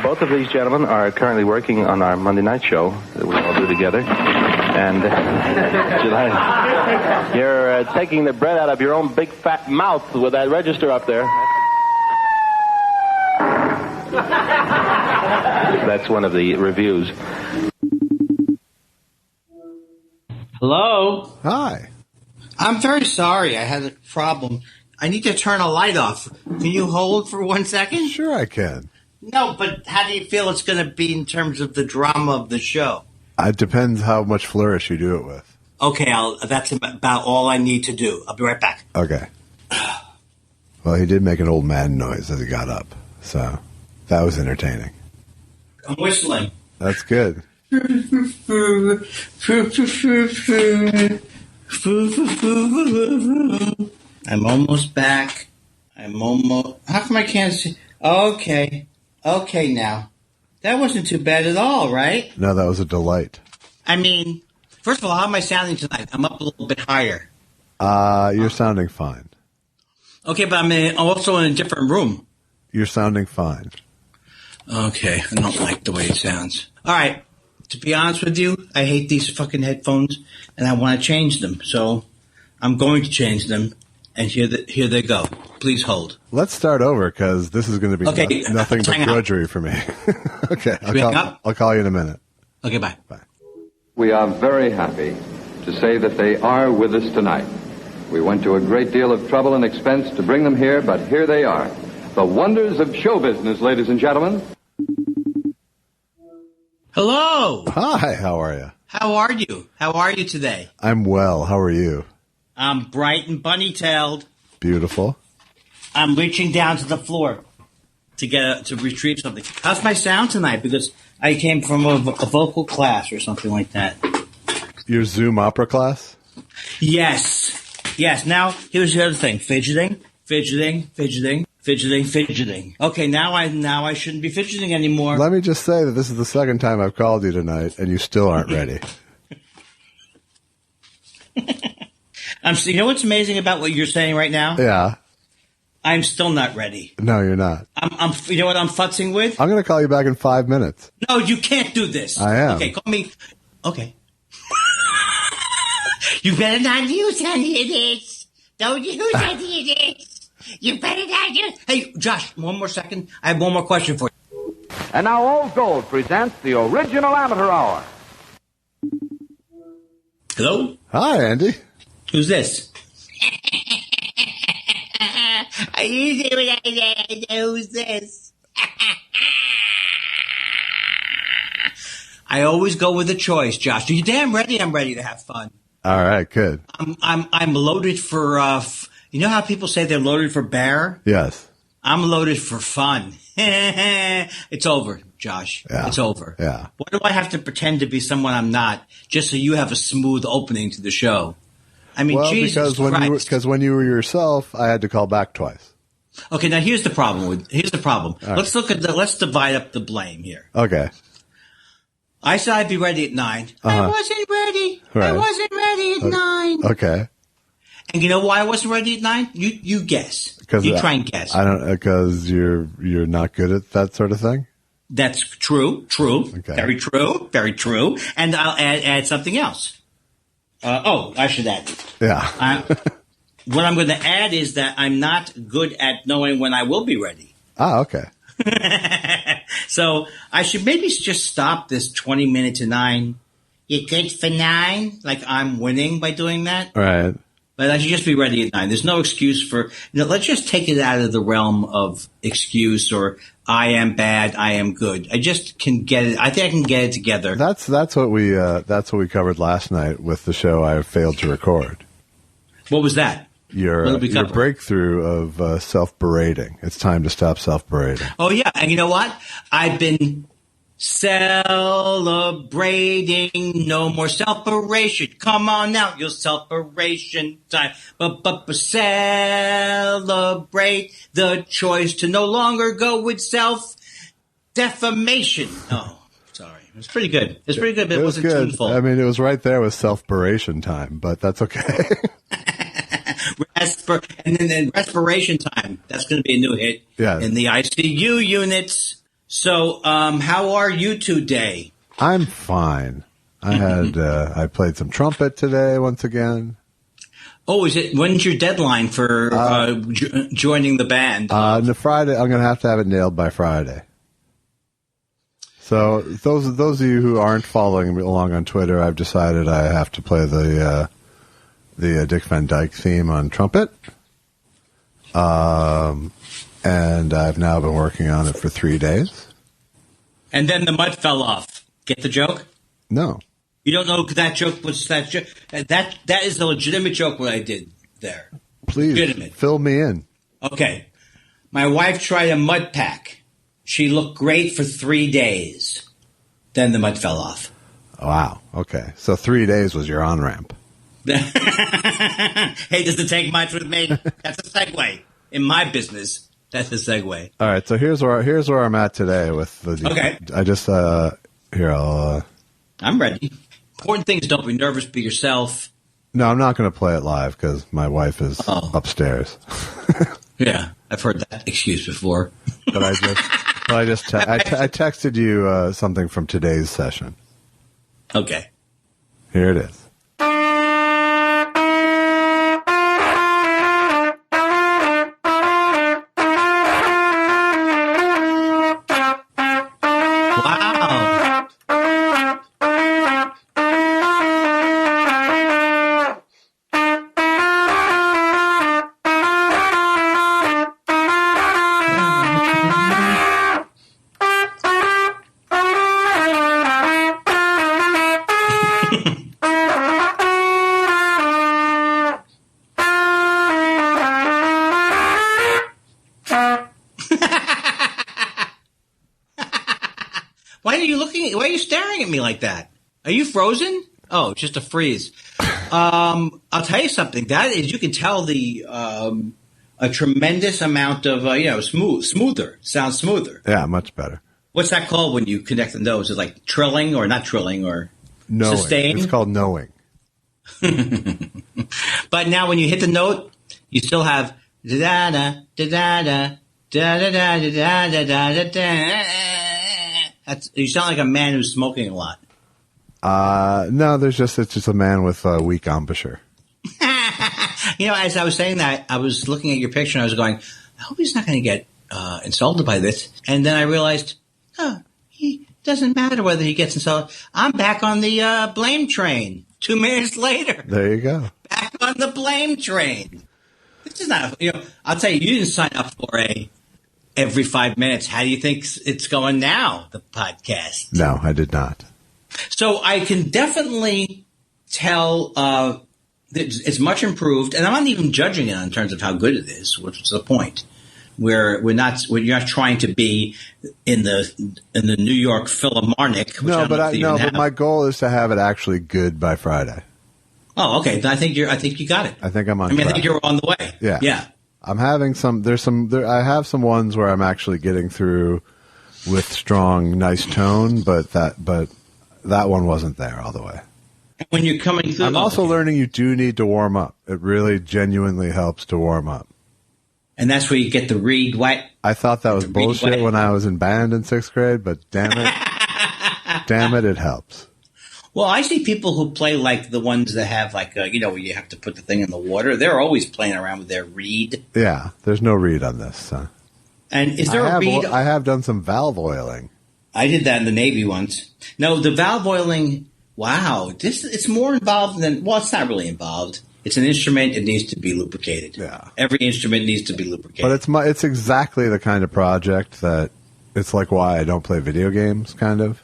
both of these gentlemen are currently working on our Monday night show that we all do together. And you're taking the bread out of your own big fat mouth with that register up there. That's one of the reviews. Hello? Hi. I'm very sorry. I had a problem. I need to turn a light off. Can you hold for 1 second? Sure I can. No, but how do you feel it's going to be in terms of the drama of the show? It depends how much flourish you do it with. Okay, that's about all I need to do. I'll be right back. Okay. Well, he did make an old man noise as he got up, so that was entertaining. I'm whistling. That's good. I'm almost back. How come I can't see? Okay now. That wasn't too bad at all, right? No, that was a delight. I mean, first of all, how am I sounding tonight? I'm up a little bit higher. You're sounding fine. Okay, but I'm also in a different room. You're sounding fine. Okay, I don't like the way it sounds. All right, to be honest with you, I hate these fucking headphones, and I want to change them. So I'm going to change them, and here they go. Please hold. Let's start over, because this is going to be nothing but drudgery for me. Okay, I'll call you in a minute. Okay, bye. Bye. We are very happy to say that they are with us tonight. We went to a great deal of trouble and expense to bring them here, but here they are. The wonders of show business, ladies and gentlemen. Hello. Hi, how are you? How are you? How are you today? I'm well. How are you? I'm bright and bunny-tailed. Beautiful. I'm reaching down to the floor to retrieve something. How's my sound tonight? Because I came from a vocal class or something like that. Your Zoom opera class? Yes. Now, here's the other thing. Fidgeting. Okay, now I shouldn't be fidgeting anymore. Let me just say that this is the second time I've called you tonight, and you still aren't ready. You know what's amazing about what you're saying right now? Yeah. I'm still not ready. No, you're not. You know what I'm futzing with? I'm going to call you back in 5 minutes. No, you can't do this. I am. Okay, call me. Okay. You better not use any of this. Don't use any of this. You better not use. Hey, Josh, one more second. I have one more question for you. And now Old Gold presents the original Amateur Hour. Hello? Hi, Andy. Who's this? Who's this? I always go with a choice, Josh. Are you damn ready? I'm ready to have fun. All right, good. I'm loaded for. You know how people say they're loaded for bear? Yes. I'm loaded for fun. It's over, Josh. Yeah. It's over. Yeah. Why do I have to pretend to be someone I'm not just so you have a smooth opening to the show? I mean, well, Jesus Christ. Because when you were yourself, I had to call back twice. Okay, now here's the problem. Right. Let's divide up the blame here. Okay. I said I'd be ready at 9. Uh-huh. I wasn't ready. Right. I wasn't ready at 9. Okay. And you know why I wasn't ready at 9? You guess. You try and guess. I don't, because you're not good at that sort of thing? That's true. Okay. Very true. And I'll add something else. I should add. Yeah. What I'm going to add is that I'm not good at knowing when I will be ready. Ah, okay. So I should maybe just stop this 20 minutes to 9. You're good for 9? Like I'm winning by doing that? Right. But I should just be ready at 9. There's no excuse for, let's just take it out of the realm of excuse or I am bad, I am good. I just can get it. I think I can get it together. That's what we covered last night with the show I failed to record. What was that? Your breakthrough of self-berating. It's time to stop self-berating. Oh, yeah. And you know what? I've been celebrating. No more self-beration. Come on now. Your self-beration time. But celebrate the choice to no longer go with self-defamation. Oh, sorry. It was pretty good. But it wasn't good. tuneful. I mean, it was right there with self-beration time, but that's okay. And then respiration time. That's going to be a new hit. Yeah. In the ICU units. So, how are you today? I'm fine. I had I played some trumpet today once again. Oh, when's your deadline for joining the band? The Friday. I'm going to have it nailed by Friday. So those of you who aren't following me along on Twitter, I've decided I have to play the Dick Van Dyke theme on trumpet. And I've now been working on it for 3 days. And then the mud fell off. Get the joke? No. You don't know that joke was that joke? That is a legitimate joke what I did there. Please, legitimate. Fill me in. Okay. My wife tried a mud pack. She looked great for 3 days. Then the mud fell off. Wow. Okay. So 3 days was your on-ramp. Hey, does it take much with me? That's a segue. In my business, that's a segue. All right. So here's where I'm at today with the. Okay. I just here I'll. I'm ready. Important things: don't be nervous. Be yourself. No, I'm not going to play it live because my wife is upstairs. Yeah, I've heard that excuse before. But I texted you something from today's session. Okay. Here it is. Why are you staring at me like that? Are you frozen? Oh, just a freeze. I'll tell you something. That is, you can tell a tremendous amount of smoother. Sounds smoother. Yeah, much better. What's that called when you connect the notes? Is it like trilling or not trilling or knowing? Sustain? It's called knowing. But now when you hit the note, you still have da da da da da da da da da da da da. You sound like a man who's smoking a lot. No, it's just a man with weak embouchure. As I was saying that, I was looking at your picture and I was going, I hope he's not going to get insulted by this. And then I realized, he doesn't matter whether he gets insulted. I'm back on the blame train. 2 minutes later. There you go. Back on the blame train. This is not, I'll tell you didn't sign up for every 5 minutes. How do you think it's going now, the podcast? No, I did not. So I can definitely tell that it's much improved, and I'm not even judging it in terms of how good it is, which is the point. Where you're not trying to be in the New York Philharmonic. But my goal is to have it actually good by Friday. Oh, okay. I think you got it. I think I'm on track. I think you're on the way. Yeah. I'm having I have some ones where I'm actually getting through with strong, nice tone, but that one wasn't there all the way. When you're coming through, I'm also learning you do need to warm up. It really genuinely helps to warm up. And that's where you get the reed wet. I thought that was bullshit when I was in band in 6th grade, but damn it, it helps. Well, I see people who play like the ones that have like, where you have to put the thing in the water. They're always playing around with their reed. Yeah, there's no reed on this. And is there a reed? I have done some valve oiling. I did that in the Navy once. No, the valve oiling, wow. It's more involved than, well, it's not really involved. It's an instrument. It needs to be lubricated. Yeah. Every instrument needs to be lubricated. But it's exactly the kind of project that it's like why I don't play video games, kind of.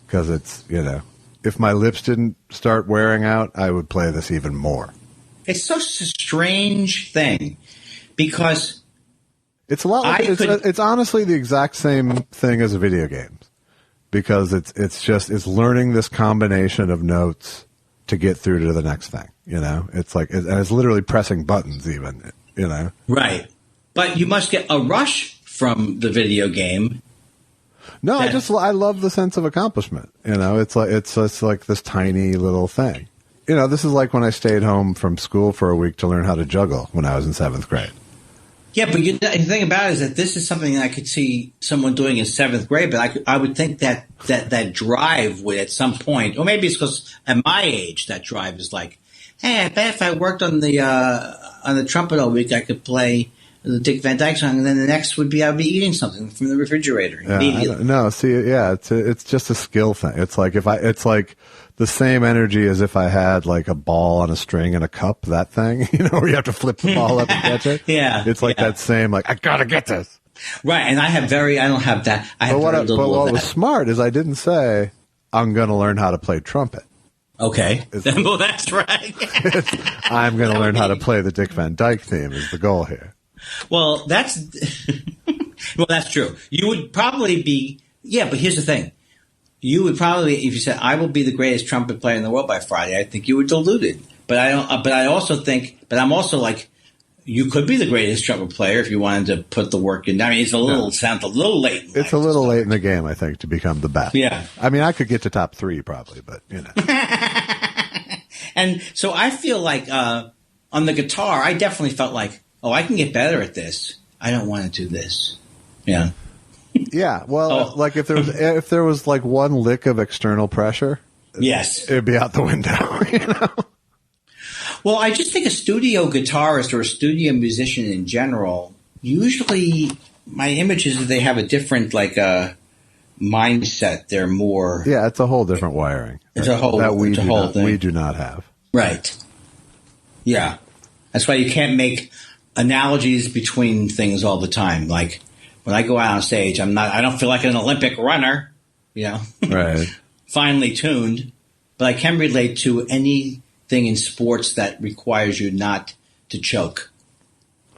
Because it's, if my lips didn't start wearing out, I would play this even more. It's such a strange thing because it's a lot like it's honestly the exact same thing as a video game. Because it's learning this combination of notes to get through to the next thing. It's like it's literally pressing buttons even. Right. But you must get a rush from the video game. No, I love the sense of accomplishment. It's like this tiny little thing. This is like when I stayed home from school for a week to learn how to juggle when I was in 7th grade. Yeah, but the thing about it is that this is something that I could see someone doing in 7th grade, but I would think that drive would at some point, or maybe it's because at my age that drive is like, hey, I bet if I worked on the trumpet all week, I could play the Dick Van Dyke song, and then the next would be I'd be eating something from the refrigerator immediately. No, see, yeah, it's just a skill thing. It's like it's like the same energy as if I had like a ball on a string and a cup, that thing, where you have to flip the ball up and catch it. Yeah. It's like that same, like, I gotta get this. Right. And I don't have that. I have but what was smart is I didn't say, I'm going to learn how to play trumpet. Okay. Well, that's right. I'm going to learn how to play the Dick Van Dyke theme is the goal here. Well, that's true. You would probably be, but here's the thing. You would probably, if you said, I will be the greatest trumpet player in the world by Friday, I think you were deluded. But I'm also like, you could be the greatest trumpet player if you wanted to put the work in. I mean, sounds a little late. It's a little late in the game, I think, to become the best. Yeah. I mean, I could get to top 3 probably, but And so I feel like, on the guitar, I definitely felt like, I can get better at this. I don't want to do this. Yeah. Yeah, well, like if there was like one lick of external pressure, yes, it'd be out the window. Well, I just think a studio guitarist or a studio musician in general, usually my image is that they have a different mindset. They're more it's a whole different wiring. It's a whole thing we do not have. Right. Yeah, that's why you can't make analogies between things all the time. Like, when I go out on stage, I don't feel like an Olympic runner, right? Finely tuned, but I can relate to anything in sports that requires you not to choke.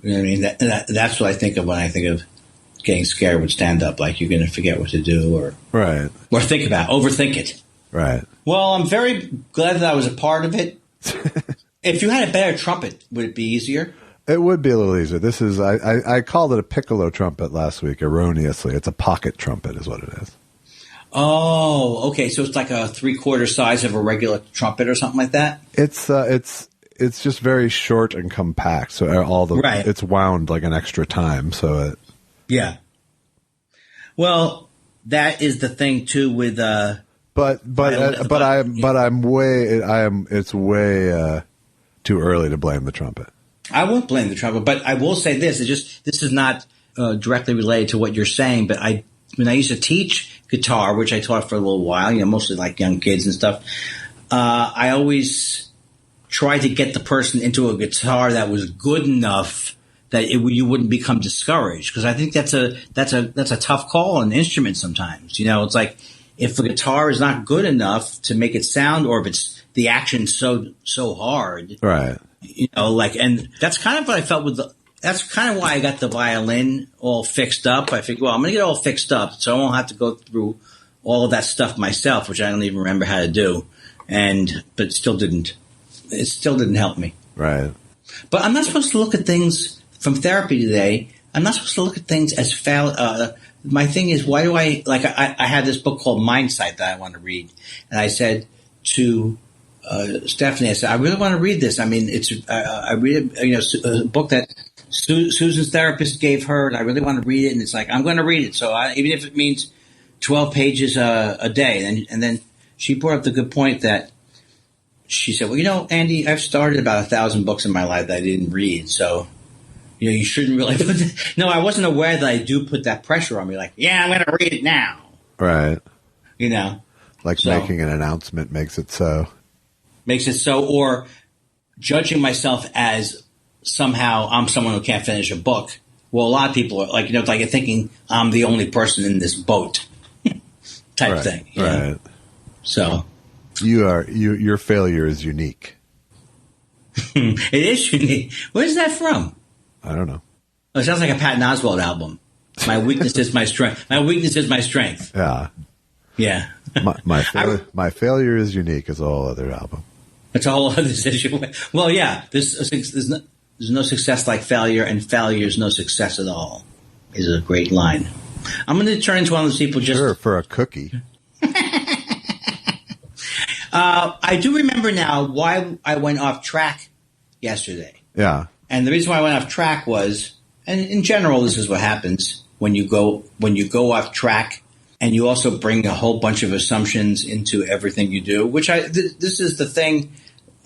You know what I mean? That's what I think of when I think of getting scared with stand up. Like, you're going to forget what to do, or overthink it. Right. Well, I'm very glad that I was a part of it. If you had a better trumpet, would it be easier? It would be a little easier. This is I called it a piccolo trumpet last week erroneously. It's a pocket trumpet is what it is. Oh, okay. So it's like a 3/4 size of a regular trumpet or something like that? It's just very short and compact. So it's wound like an extra time. So yeah. Well, that is the thing too with it's way too early to blame the trumpet. I won't blame the trumpet, but I will say this. This is not directly related to what you're saying, but when I used to teach guitar, which I taught for a little while, mostly like young kids and stuff, I always tried to get the person into a guitar that was good enough that you wouldn't become discouraged. Because I think that's a tough call on an instrument sometimes. It's like, if the guitar is not good enough to make it sound, or if it's the action so hard, right? And that's kind of what I felt that's kind of why I got the violin all fixed up. I figured, I'm going to get it all fixed up so I won't have to go through all of that stuff myself, which I don't even remember how to do. But it still didn't help me. Right. But I'm not supposed to look at things from therapy today. I'm not supposed to look at things as my thing is, why do I had this book called Mindsight that I want to read. And I said to Stephanie, I said, I really want to read this. I mean, I read a book that Susan's therapist gave her, and I really want to read it. And it's like, I'm going to read it. So even if it means 12 pages a day. And then she brought up the good point that she said, well, Andy, I've started about 1,000 books in my life that I didn't read. So, you shouldn't really no, I wasn't aware that I do put that pressure on me. Like, I'm going to read it now. Right. Like making an announcement makes it so. Or judging myself as somehow I'm someone who can't finish a book. Well, a lot of people are like thinking I'm the only person in this boat type thing. Right. So your failure is unique. It is unique. Where's that from? I don't know. It sounds like a Patton Oswalt album. My weakness is my strength. My weakness is my strength. Yeah. Yeah. My failure is unique is a whole other album. It's a whole other situation. Well, yeah. There's no success like failure, and failure is no success at all. Is a great line. I'm going to turn into one of those people for a cookie. I do remember now why I went off track yesterday. Yeah. And the reason why I went off track was, and in general, this is what happens when you go off track, and you also bring a whole bunch of assumptions into everything you do. This is the thing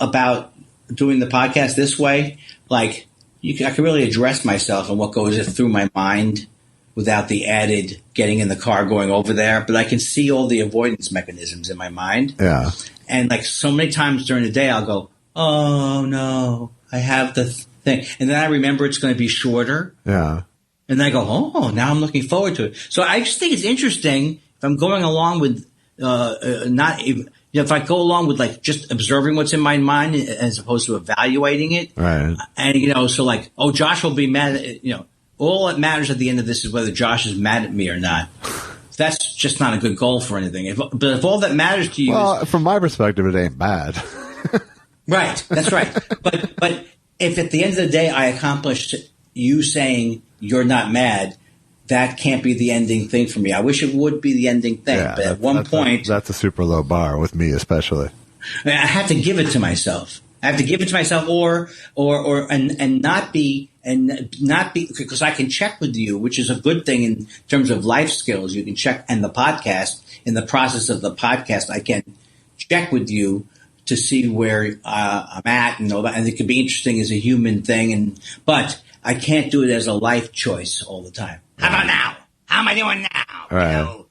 about doing the podcast this way. Like, I can really address myself and what goes through my mind without the added getting in the car, going over there. But I can see all the avoidance mechanisms in my mind. Yeah. And like so many times during the day, I'll go, oh no, I have the thing. And then I remember it's going to be shorter. Yeah. And then I go, oh, now I'm looking forward to it. So I just think it's interesting if I'm going along with, if I go along with like just observing what's in my mind as opposed to evaluating it. Right. And, so like, oh, Josh will be mad at, all that matters at the end of this is whether Josh is mad at me or not. That's just not a good goal for anything. But if all that matters to you is, from my perspective, it ain't bad. Right. That's right. But if at the end of the day I accomplished you saying you're not mad, that can't be the ending thing for me. I wish it would be the ending thing. Yeah, but at one point, that's a super low bar with me, especially. I have to give it to myself. And not be, because I can check with you, which is a good thing in terms of life skills. You can check, and the podcast, in the process of the podcast, I can check with you to see where I'm at and all that. And it can be interesting as a human thing. But I can't do it as a life choice all the time. How about now? How am I doing now? Right.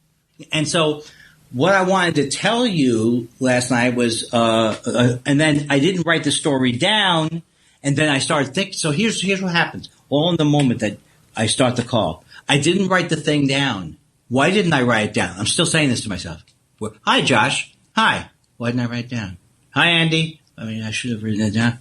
And so what I wanted to tell you last night was, and then I didn't write the story down, and then I started thinking. So here's what happens. All in the moment that I start the call, I didn't write the thing down. Why didn't I write it down? I'm still saying this to myself. Hi, Josh. Hi. Why didn't I write it down? Hi, Andy. I mean, I should have written it down.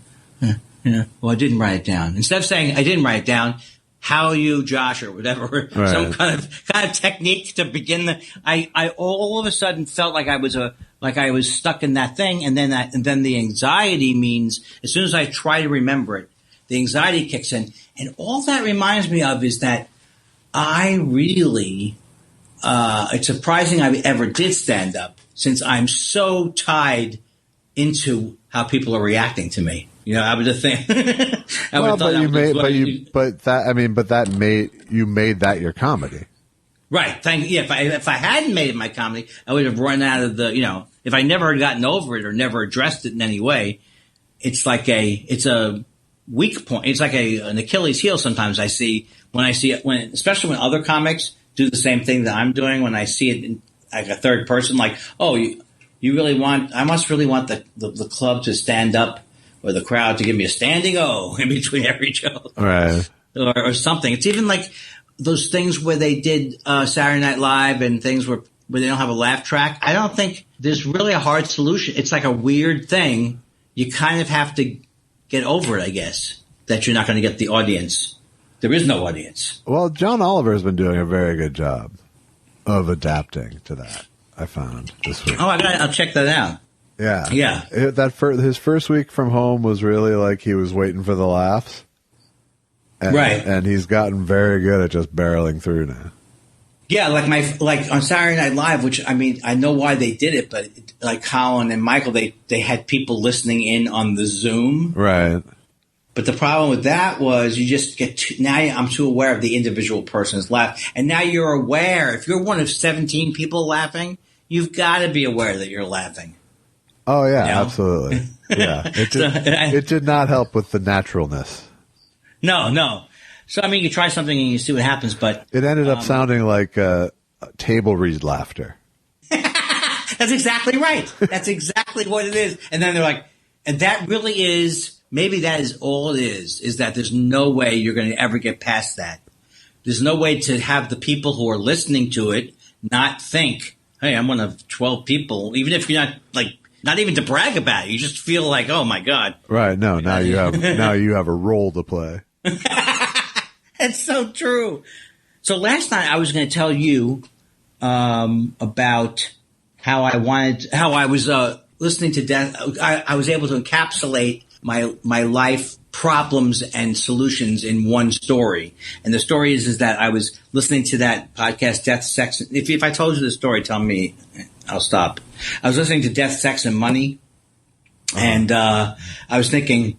Well, I didn't write it down. Instead of saying I didn't write it down, how are you, Josh, or whatever, right. Some kind of technique to begin I all of a sudden felt like I was stuck in that thing, and then the anxiety means as soon as I try to remember it, the anxiety kicks in, and all that reminds me of is that I really it's surprising I ever did stand up, since I'm so tied into how people are reacting to me. I would have think. You made that your comedy, right? If I hadn't made it my comedy, I would have run out of the. If I never had gotten over it or never addressed it in any way, it's a weak point. It's like an Achilles heel. Sometimes I see especially when other comics do the same thing that I'm doing. When I see it in like a third person, like, oh, I must really want the club to stand up, or the crowd to give me a standing O in between every joke. Right. Or something. It's even like those things where they did Saturday Night Live and things where they don't have a laugh track. I don't think there's really a hard solution. It's like a weird thing. You kind of have to get over it, I guess, that you're not going to get the audience. There is no audience. Well, John Oliver has been doing a very good job of adapting to that, I found, this week. Oh, I'll check that out. Yeah. Yeah. His first week from home was really like he was waiting for the laughs. Right. And he's gotten very good at just barreling through now. Yeah, like on Saturday Night Live, which, I mean, I know why they did it, but like Colin and Michael, they had people listening in on the Zoom. Right. But the problem with that was you just now I'm too aware of the individual person's laugh. And now you're aware. If you're one of 17 people laughing, you've got to be aware that you're laughing. Oh, yeah, absolutely. Yeah. It did not help with the naturalness. No. So, I mean, you try something and you see what happens, but it ended up sounding like table read laughter. That's exactly right. That's exactly what it is. And then they're like, and that really is, maybe that is all it is that there's no way you're going to ever get past that. There's no way to have the people who are listening to it not think, hey, I'm one of 12 people, even if you're not even to brag about it. You just feel like, oh my God. Right. No, now you have a role to play. That's so true. So last night I was going to tell you about how I was listening to death. I was able to encapsulate my life problems and solutions in one story. And the story is that I was listening to that podcast, Death, Sex. If I told you the story, tell me, I'll stop. I was listening to Death, Sex, and Money. And I was thinking,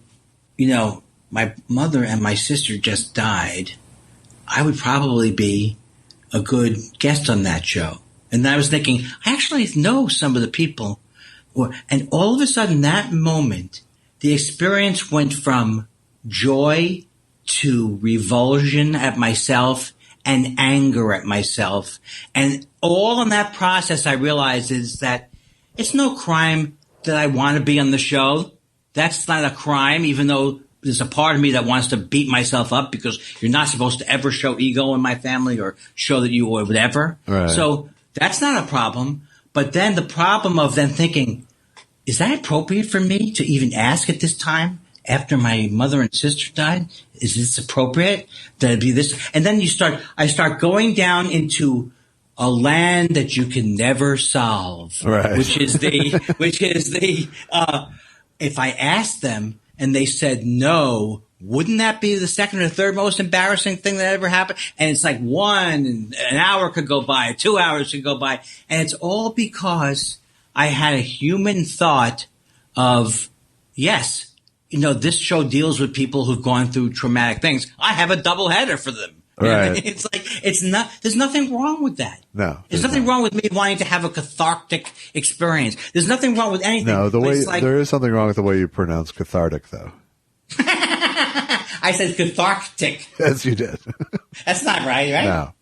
my mother and my sister just died. I would probably be a good guest on that show. And I was thinking, I actually know some of the people. And all of a sudden, that moment, the experience went from joy to revulsion at myself and anger at myself. And all in that process, I realized is that it's no crime that I want to be on the show. That's not a crime, even though there's a part of me that wants to beat myself up because you're not supposed to ever show ego in my family or show that you or whatever. Right. So that's not a problem. But then the problem of then thinking, is that appropriate for me to even ask at this time after my mother and sister died? Is this appropriate? That it be this? And then I start going down into a land that you can never solve, right. which is the, if I asked them and they said no, wouldn't that be the second or third most embarrassing thing that ever happened? And it's like an hour could go by, 2 hours could go by. And it's all because I had a human thought of, yes, this show deals with people who've gone through traumatic things. I have a double header for them. Right. It's like, there's nothing wrong with that. No. There's nothing wrong with me wanting to have a cathartic experience. There's nothing wrong with anything. No, there is something wrong with the way you pronounce cathartic, though. I said cathartic. Yes, you did. That's not right? No.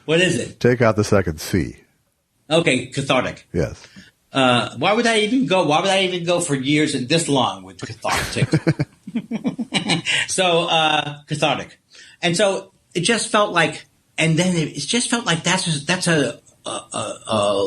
What is it? Take out the second C. Okay, cathartic. Yes. Why would I even go for years and this long with cathartic? So, cathartic. And so it just felt like, and then it just felt like that's a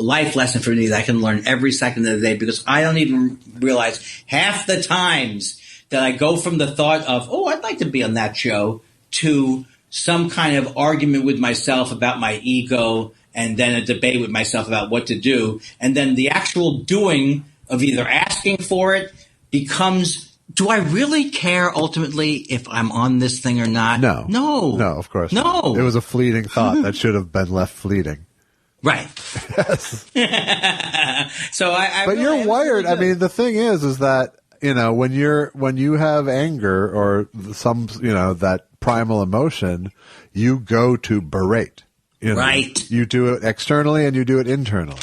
life lesson for me that I can learn every second of the day, because I don't even realize half the times that I go from the thought of, oh, I'd like to be on that show, to some kind of argument with myself about my ego, and then a debate with myself about what to do. And then the actual doing of either asking for it becomes, do I really care ultimately if I'm on this thing or not? No. No, of course no. not. It was a fleeting thought that should have been left fleeting. Right. Yes. So but you're wired. I mean, the thing is that, when you have anger or some, that primal emotion, you go to berate. Right. You do it externally and you do it internally,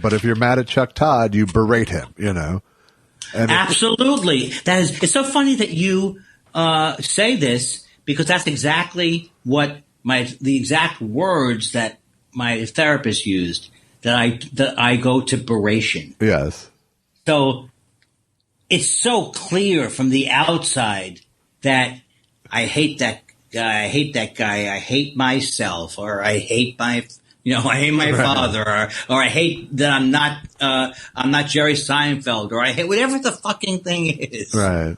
but if you're mad at Chuck Todd, you berate him, And absolutely. It's so funny that you say this, because that's exactly what the exact words that my therapist used, that I go to beration. Yes. So it's so clear from the outside that I hate that guy, I hate myself, or I hate I hate my father, or I hate that I'm not Jerry Seinfeld, or I hate whatever the fucking thing is. Right.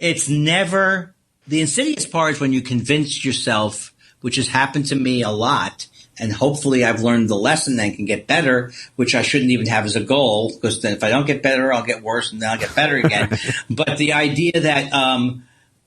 It's never, the insidious part is when you convince yourself, which has happened to me a lot, and hopefully I've learned the lesson and can get better, which I shouldn't even have as a goal, because then if I don't get better, I'll get worse, and then I'll get better again. But the idea that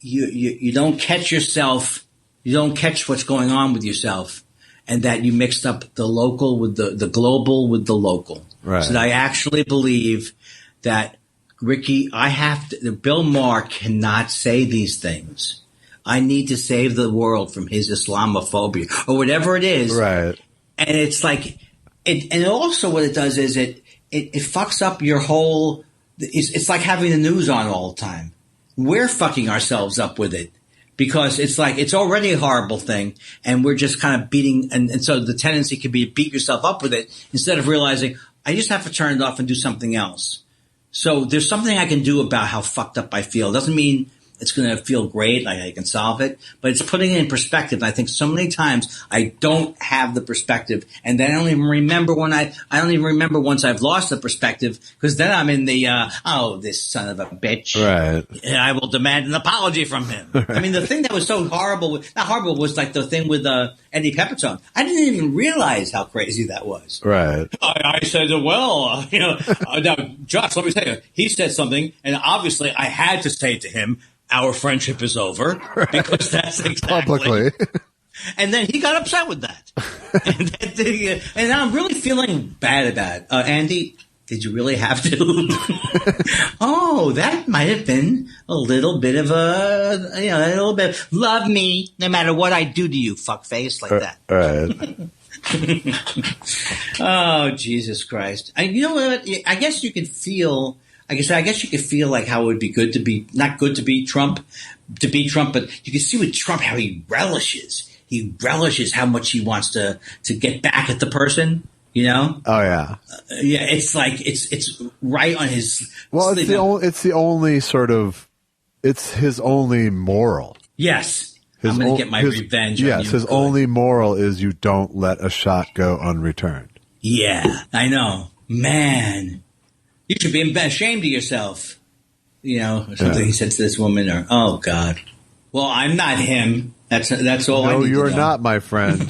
you don't catch yourself, you don't catch what's going on with yourself, and that you mixed up the local with the global with the local. Right. So that I actually believe that, Ricky, Bill Maher cannot say these things. I need to save the world from his Islamophobia or whatever it is. Right. And it's like, and also what it does is it fucks up your whole, it's like having the news on all the time. We're fucking ourselves up with it, because it's like, it's already a horrible thing, and we're just kind of beating, and so the tendency can be to beat yourself up with it instead of realizing, I just have to turn it off and do something else. So there's something I can do about how fucked up I feel. It doesn't mean it's going to feel great, like I can solve it, but it's putting it in perspective. I think so many times I don't have the perspective, and then I don't even remember I don't even remember once I've lost the perspective, because then I'm in the, this son of a bitch. Right. And I will demand an apology from him. Right. I mean, the thing that was so horrible, not horrible, was like the thing with Eddie Pepitone. I didn't even realize how crazy that was. Right. I said, well, now, Josh, let me tell you, he said something, and obviously I had to say to him, our friendship is over, because that's exactly publicly. And then he got upset with that. And now I'm really feeling bad about it. Andy, Did you really have to? Oh, that might have been a little bit of a little bit of, love me no matter what I do to you, fuckface, like that. Right. Oh, Jesus Christ. You know what? I guess you could feel, I guess you could feel like how it would be good to be, not good to beat Trump, but you can see with Trump how he relishes. He relishes how much he wants to get back at the person. You know? Oh yeah. Yeah, it's like it's right on his. Well, it's the only sort of, it's his only moral. Yes, I'm going to get my revenge. Yes, on you. His only moral is you don't let a shot go unreturned. Yeah, I know, man. You should be ashamed of yourself. You know, or something he said to this woman, or oh God. Well, I'm not him. That's all. No, I need you're to know. not, my friend.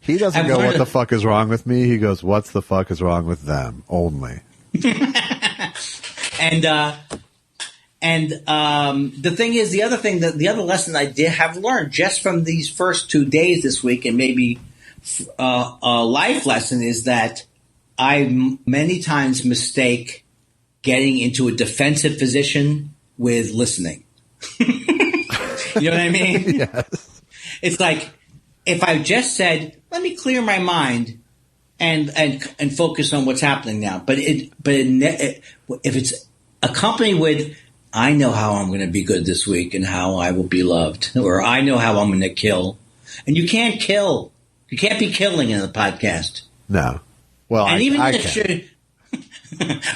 He doesn't go, what the fuck is wrong with me? He goes, what's the fuck is wrong with them? Only. And the thing is, the other lesson I did have learned just from these first 2 days this week, and maybe a life lesson, is that I many times mistake getting into a defensive position with listening. You know what I mean? Yes. It's like, if I just said, let me clear my mind and focus on what's happening now. But if it's accompanied with, I know how I'm going to be good this week and how I will be loved, or I know how I'm going to kill. And you can't kill. You can't be killing in the podcast. No. Well, and even I if can.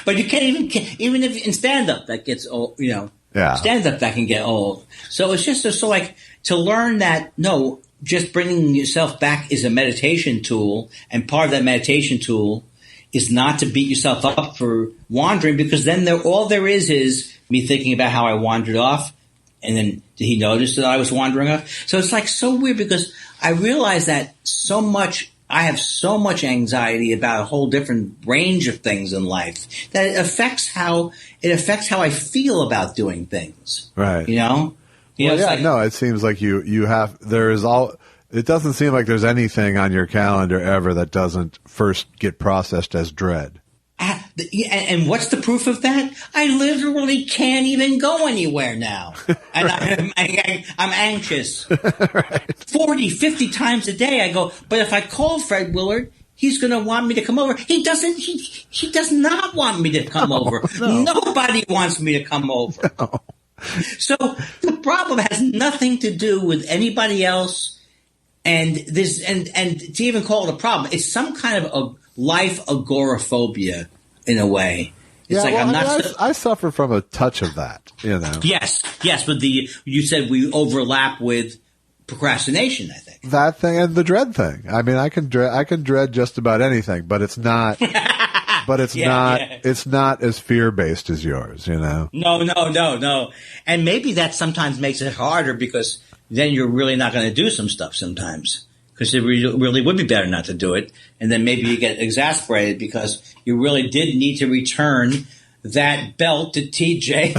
But you can't even if in stand-up that gets old, you know. Yeah. Stand-up that can get old. So it's just so like to learn that, no, just bringing yourself back is a meditation tool, and part of that meditation tool is not to beat yourself up for wandering, because then all there is me thinking about how I wandered off, and then did he notice that I was wandering off? So it's like so weird, because I realize that I have so much anxiety about a whole different range of things in life that it affects how I feel about doing things. Right. You know? Well, yeah, no, it seems like it doesn't seem like there's anything on your calendar ever that doesn't first get processed as dread. And what's the proof of that? I literally can't even go anywhere now. And I'm anxious. Right. 40, 50 times a day I go, but if I call Fred Willard, he's going to want me to come over. He does not want me to come over. No. Nobody wants me to come over. No. So the problem has nothing to do with anybody else, and to even call it a problem, it's some kind of a life agoraphobia in a way. It's I suffer from a touch of that, you know. Yes, but you said we overlap with procrastination, I think. That thing and the dread thing. I mean, I can dread just about anything, but it's not. But it's It's not as fear-based as yours, you know. No. And maybe that sometimes makes it harder, because then you're really not going to do some stuff sometimes, because it really would be better not to do it. And then maybe you get exasperated because you really did need to return that belt to TJ.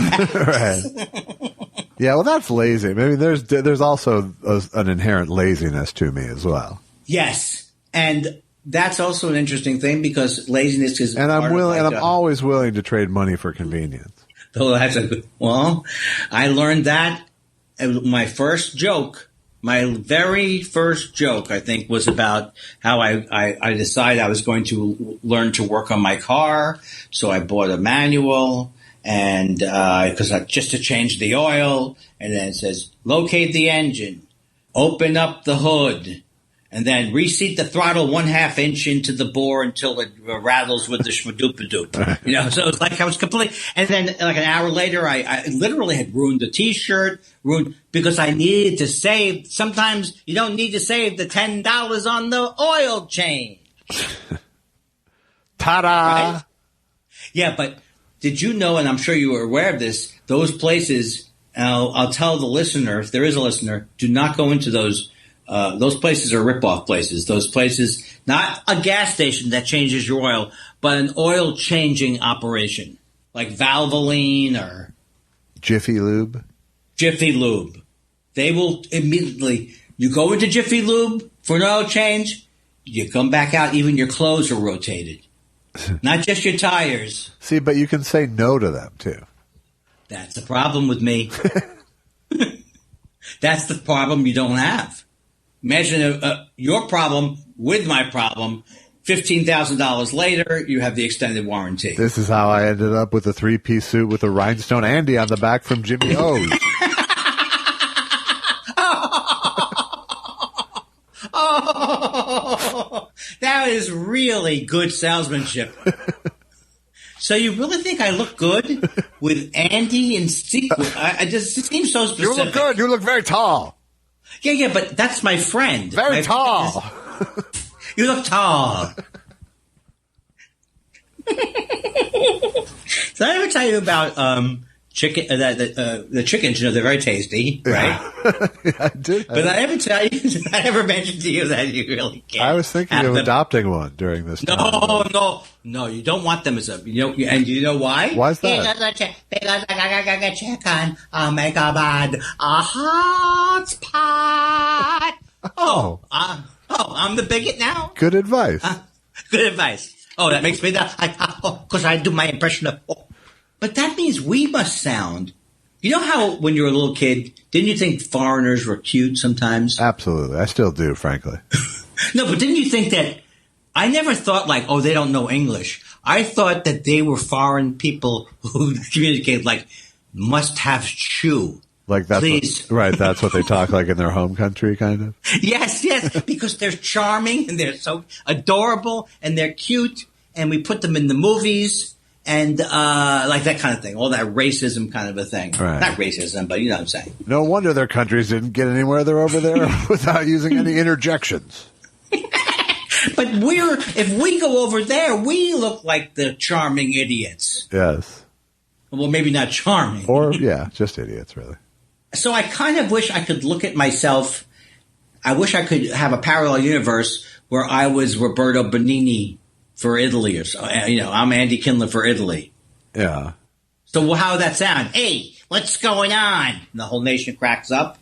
Right. Yeah, well, that's lazy. Maybe there's also an inherent laziness to me as well. Yes, and that's also an interesting thing, because laziness is. And I'm always willing to trade money for convenience. Oh, that's I learned that. My very first joke, I think, was about how I decided I was going to learn to work on my car. So I bought a manual, and just to change the oil, and then it says, locate the engine, open up the hood, and then reseat the throttle 1/2 inch into the bore until it rattles with the shmadoopadoop. You know, so it's like I was completely. And then, like an hour later, I literally had ruined the T-shirt, because I needed to save. Sometimes you don't need to save the $10 on the oil change. Ta-da! Right? Yeah, but did you know? And I'm sure you were aware of this. Those places. I'll tell the listener, if there is a listener, do not go into those. Those places are rip-off places. Those places, not a gas station that changes your oil, but an oil-changing operation, like Valvoline or Jiffy Lube. They will immediately, you go into Jiffy Lube for an oil change, you come back out, even your clothes are rotated. Not just your tires. See, but you can say no to them, too. That's the problem with me. That's the problem you don't have. Imagine your problem with my problem. $15,000 later, you have the extended warranty. This is how I ended up with a 3-piece suit with a rhinestone Andy on the back from Jimmy O's. Oh, that is really good salesmanship. So you really think I look good with Andy and Steve? I just it seems so specific. You look good. You look very tall. Yeah, but that's my friend. Very tall. You look tall. Did I ever tell you about chicken? The chickens, they're very tasty, right? Yeah, I did. But I ever tell you? Did I ever mention to you that you really can't? I was thinking of adopting one during this time. No. You don't want them as a. And you know why? Why is that? Because I got a chicken. I'll make a hot pot. Oh, I'm the bigot now? Good advice. Good advice. Oh, that makes me that. Because I do my impression of. Oh. But that means we must sound. You know how when you were a little kid, didn't you think foreigners were cute sometimes? Absolutely. I still do, frankly. No, but didn't you think that? I never thought like, oh, they don't know English. I thought that they were foreign people who communicate like, must have shoe. Like that's please. Right, that's what they talk like in their home country, kind of. Yes, because they're charming and they're so adorable and they're cute, and we put them in the movies and like that kind of thing, all that racism kind of a thing. Right. Not racism, but you know what I'm saying. No wonder their countries didn't get anywhere. They're over there without using any interjections. But if we go over there, we look like the charming idiots. Yes. Well, maybe not charming. Or, yeah, just idiots, really. So I kind of wish I could look at myself. I wish I could have a parallel universe where I was Roberto Benigni for Italy, or so. I'm Andy Kindler for Italy. Yeah. So how would that sound? Hey, what's going on? And the whole nation cracks up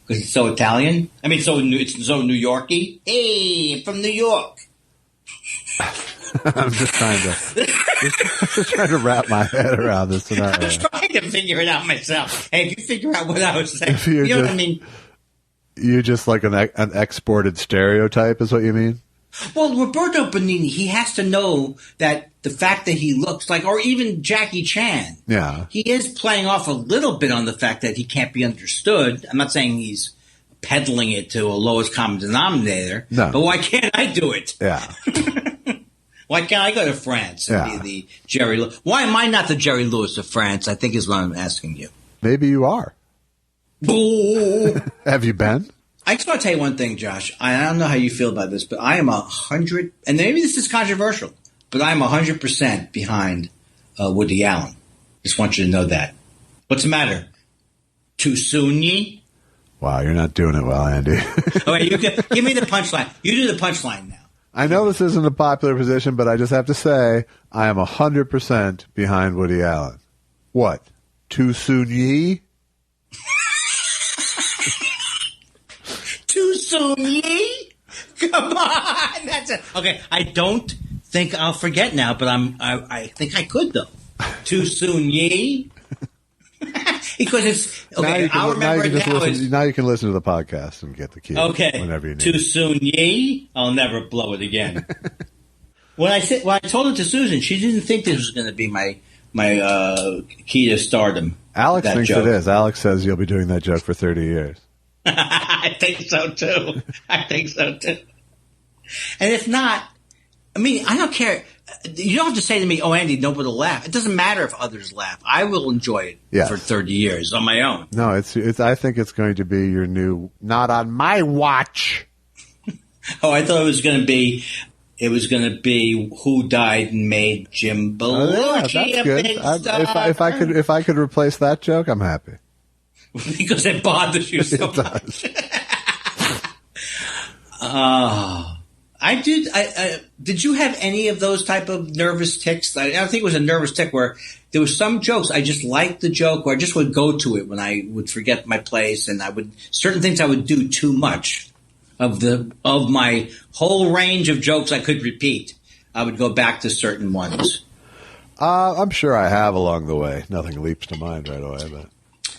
because it's so Italian. I mean, it's so New Yorky. Hey, I'm from New York. I'm just trying to wrap my head around this scenario. I was trying to figure it out myself. Hey, if you figure out what I was saying, you know what I mean? You just like an exported stereotype is what you mean? Well, Roberto Benigni, he has to know that the fact that he looks like, or even Jackie Chan, yeah, he is playing off a little bit on the fact that he can't be understood. I'm not saying he's peddling it to a lowest common denominator, no. But why can't I do it? Yeah. Why can't I go to France and be the Jerry Lewis? Why am I not the Jerry Lewis of France, I think is what I'm asking you. Maybe you are. Have you been? I just want to tell you one thing, Josh. I don't know how you feel about this, but I am 100, and maybe this is controversial, but I'm 100% behind Woody Allen. Just want you to know that. What's the matter? Too soon, ye? Wow, you're not doing it well, Andy. All right, give me the punchline. You do the punchline now. I know this isn't a popular position, but I just have to say I am 100% behind Woody Allen. What? Too soon, ye? Too soon, ye? Come on, that's it. Okay, I don't think I'll forget now, but I think I could though. Too soon, ye? Because it's okay. I'll remember it now. Now you can listen to the podcast and get the key. Okay, whenever you need. Too soon, ye? I'll never blow it again. When I told it to Susan, she didn't think this was going to be my key to stardom. Alex thinks joke. It is. Alex says you'll be doing that joke for 30 years. I think so too. And if not, I mean, I don't care. You don't have to say to me, "Oh, Andy, nobody will laugh." It doesn't matter if others laugh. I will enjoy it for 30 years on my own. No, it's. I think it's going to be your new. Not on my watch. Oh, I thought it was going to be. It was going to be who died and made Jim Belushi a big star. If I could replace that joke, I'm happy. Because it bothers you so much. Did you have any of those type of nervous tics? I don't think it was a nervous tic where there was some jokes. I just liked the joke, or I just would go to it when I would forget my place, and certain things I would do too much of my whole range of jokes I could repeat. I would go back to certain ones. I'm sure I have along the way. Nothing leaps to mind right away. But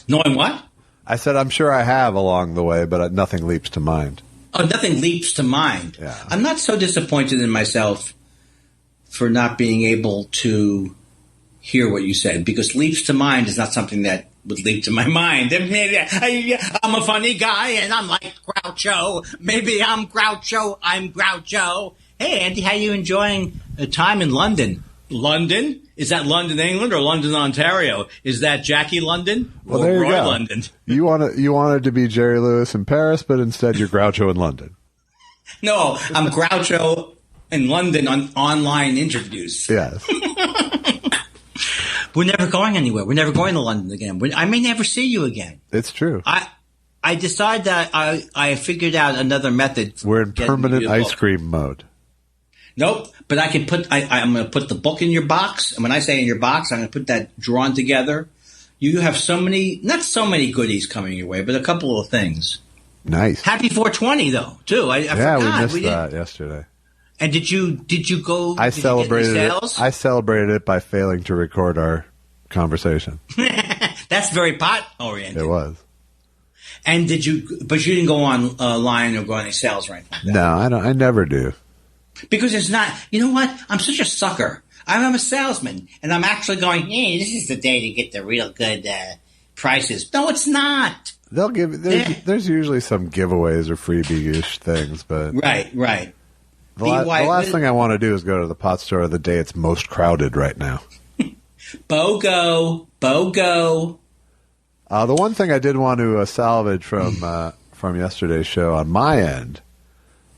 Knowing what? I said I'm sure I have along the way, but nothing leaps to mind. Oh, nothing leaps to mind. Yeah. I'm not so disappointed in myself for not being able to hear what you said, because leaps to mind is not something that would leap to my mind. Maybe I'm a funny guy and I'm like Groucho. Maybe I'm Groucho. I'm Groucho. Hey, Andy, how you enjoying a time in London? London? Is that London, England, or London, Ontario? Is that Jackie London or Well, there you Roy go. London? You wanted to be Jerry Lewis in Paris, but instead you're Groucho in London. No, I'm Groucho in London on online interviews. Yes. We're never going anywhere. We're never going to London again. I may never see you again. It's true. I decided that I figured out another method. We're in permanent ice cream mode. Nope, but I can put. I'm going to put the book in your box, and when I say in your box, I'm going to put that drawn together. You have so many, not so many goodies coming your way, but a couple of things. Nice. Happy 420 though, too. I forgot. We missed that yesterday. And did you go? I celebrated it. I celebrated it by failing to record our conversation. That's very pot oriented. It was. And did you? But you didn't go online or go on any sales or anything like that. No, I don't. I never do. Because it's not. You know what? I'm such a sucker. I'm a salesman, and I'm actually going. Hey, this is the day to get the real good prices. No, it's not. They'll give. There's usually some giveaways or freebie-ish things, but right. The last thing I want to do is go to the pot store the day it's most crowded right now. BOGO. The one thing I did want to salvage from yesterday's show on my end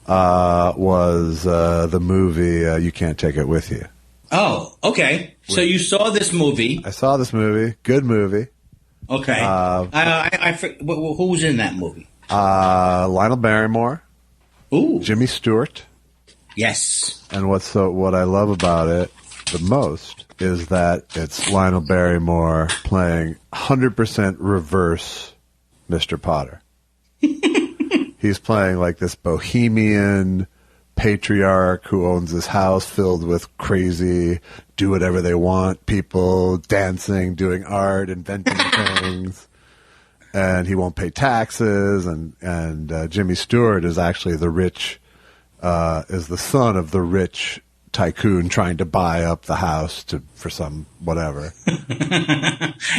was the movie You Can't Take It With You. Oh, okay. So you saw this movie. I saw this movie. Good movie. Okay. Who was in that movie? Lionel Barrymore. Ooh. Jimmy Stewart. Yes. And what I love about it the most is that it's Lionel Barrymore playing 100% reverse Mr. Potter. He's playing like this bohemian patriarch who owns this house filled with crazy, do whatever they want people, dancing, doing art, inventing things. And he won't pay taxes. And Jimmy Stewart is actually the rich, is the son of the rich tycoon trying to buy up the house for some whatever.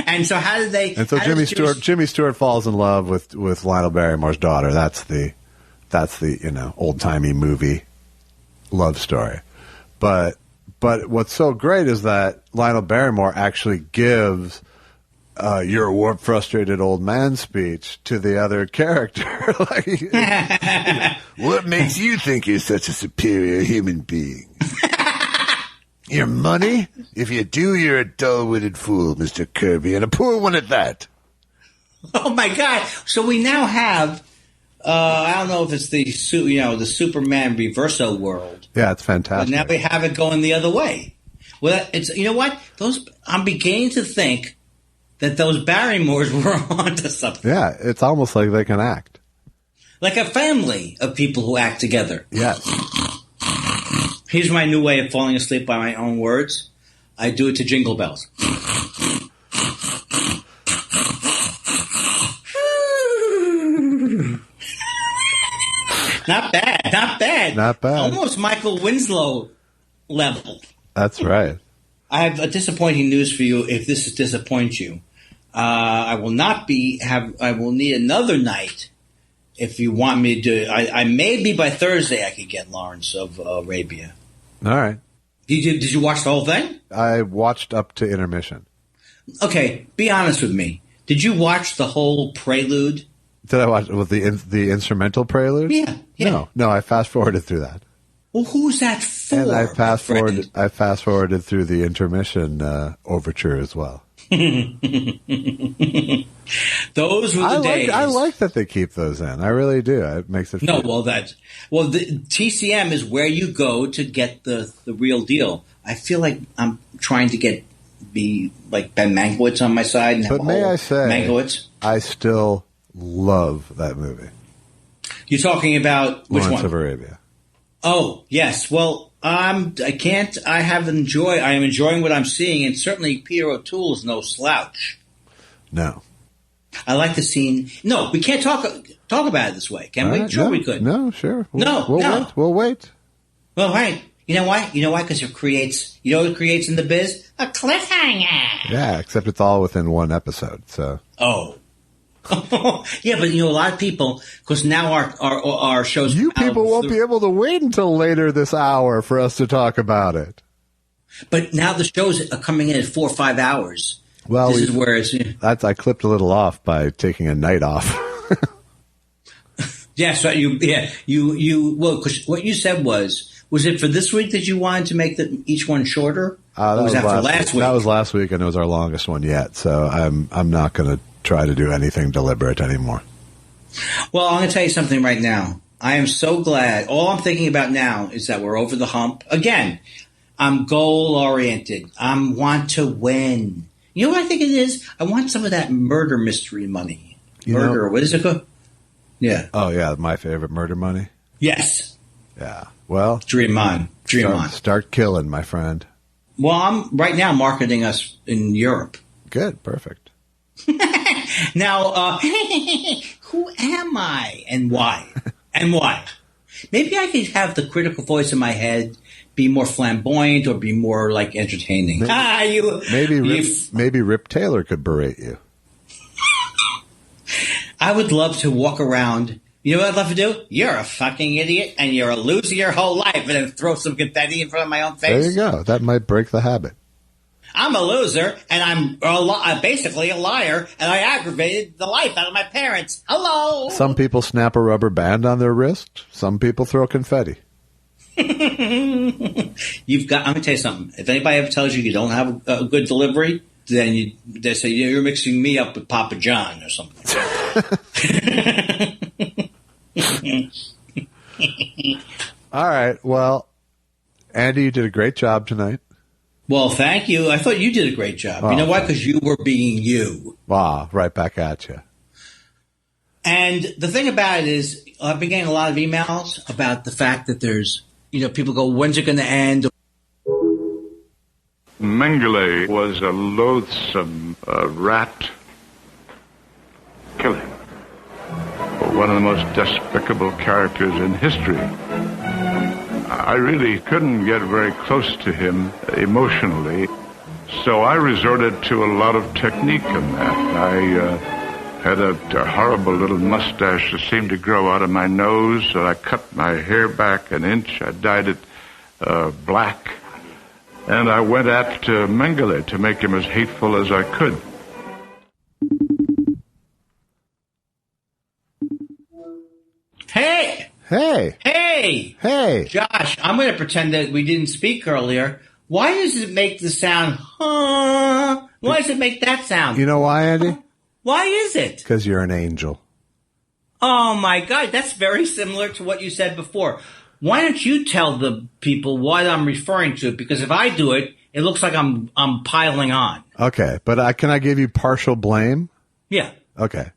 And so how did they? And so Jimmy Stewart falls in love with Lionel Barrymore's daughter. That's the old timey movie love story. But what's so great is that Lionel Barrymore actually gives "you're a warped, frustrated old man" speech to the other character. What makes you think you're such a superior human being? Your money? If you do, you're a dull-witted fool, Mr. Kirby, and a poor one at that. Oh my God! So we now have. I don't know if it's the Superman reverso world. Yeah, it's fantastic. But now we have it going the other way. Well, it's you know what? I'm beginning to think that those Barrymores were onto something. Yeah, it's almost like they can act. Like a family of people who act together. Yes. Here's my new way of falling asleep by my own words. I do it to Jingle Bells. Not bad. Not bad. Almost Michael Winslow level. That's right. I have a disappointing news for you. If this disappoints you, I will not I will need another night. If you want me to do it, I maybe by Thursday I could get Lawrence of Arabia. All right. Did you watch the whole thing? I watched up to intermission. Okay, be honest with me. Did you watch the whole prelude? Did I watch with the instrumental prelude? Yeah. No, I fast forwarded through that. Well, who's that for? And I fast forwarded through the intermission overture as well. Those were the days. I like that they keep those in. I really do. It makes it fun. The TCM is where you go to get the real deal. I feel like I'm trying to be like Ben Mankiewicz on my side. And but may I say, Mankiewicz? I still love that movie. You're talking about which Lawrence one? of Arabia. Oh, yes. Well, I can't. I am enjoying what I'm seeing, and certainly Peter O'Toole is no slouch. No. I like the scene. No, we can't talk about it this way, can we? Sure, we could. No, sure. We'll wait. We'll wait. Well, right. You know why? Because it creates. You know what it creates in the biz? A cliffhanger. Yeah, except it's all within one episode. So. Oh. Yeah, but a lot of people, because now our shows. You people won't be able to wait until later this hour for us to talk about it. But now the shows are coming in at 4 or 5 hours. Well, this is where it's. I clipped a little off by taking a night off. Yes, yeah, so well, because what you said was it for this week that you wanted to make each one shorter? That was for last week. That was last week, and it was our longest one yet. So I'm not going to try to do anything deliberate anymore. Well, I'm going to tell you something right now. I am so glad. All I'm thinking about now is that we're over the hump. Again, I'm goal-oriented. I want to win. You know what I think it is? I want some of that murder mystery money. What is it called? Yeah. Oh, yeah, my favorite, murder money? Yes. Yeah. Well. Dream on. Start killing, my friend. Well, I'm right now marketing us in Europe. Good. Perfect. Now, who am I and why? And why? Maybe I could have the critical voice in my head be more flamboyant or be more like entertaining. Maybe Rip Taylor could berate you. I would love to walk around. You know what I'd love to do? You're a fucking idiot and you're a loser your whole life, and then throw some confetti in front of my own face. There you go. That might break the habit. I'm a loser, and I'm basically a liar, and I aggravated the life out of my parents. Hello. Some people snap a rubber band on their wrist. Some people throw confetti. I'm going to tell you something. If anybody ever tells you don't have a good delivery, then they say you're mixing me up with Papa John or something. All right. Well, Andy, you did a great job tonight. Well, thank you. I thought you did a great job. You know why? Because you were being you. Wow, right back at you. And the thing about it is, I've been getting a lot of emails about the fact that there's, people go, when's it going to end? Mengele was a loathsome rat killing. One of the most despicable characters in history. I really couldn't get very close to him emotionally, so I resorted to a lot of technique in that. I had a horrible little mustache that seemed to grow out of my nose, so I cut my hair back an inch. I dyed it black, and I went at Mengele to make him as hateful as I could. Hey! Hey! Hey! Hey! Josh, I'm going to pretend that we didn't speak earlier. Why does it make the sound, huh? Why does it make that sound? You know why, Andy? Why is it? Because you're an angel. Oh, my God. That's very similar to what you said before. Why don't you tell the people what I'm referring to? Because if I do it, it looks like I'm piling on. Okay, but can I give you partial blame? Yeah. Okay.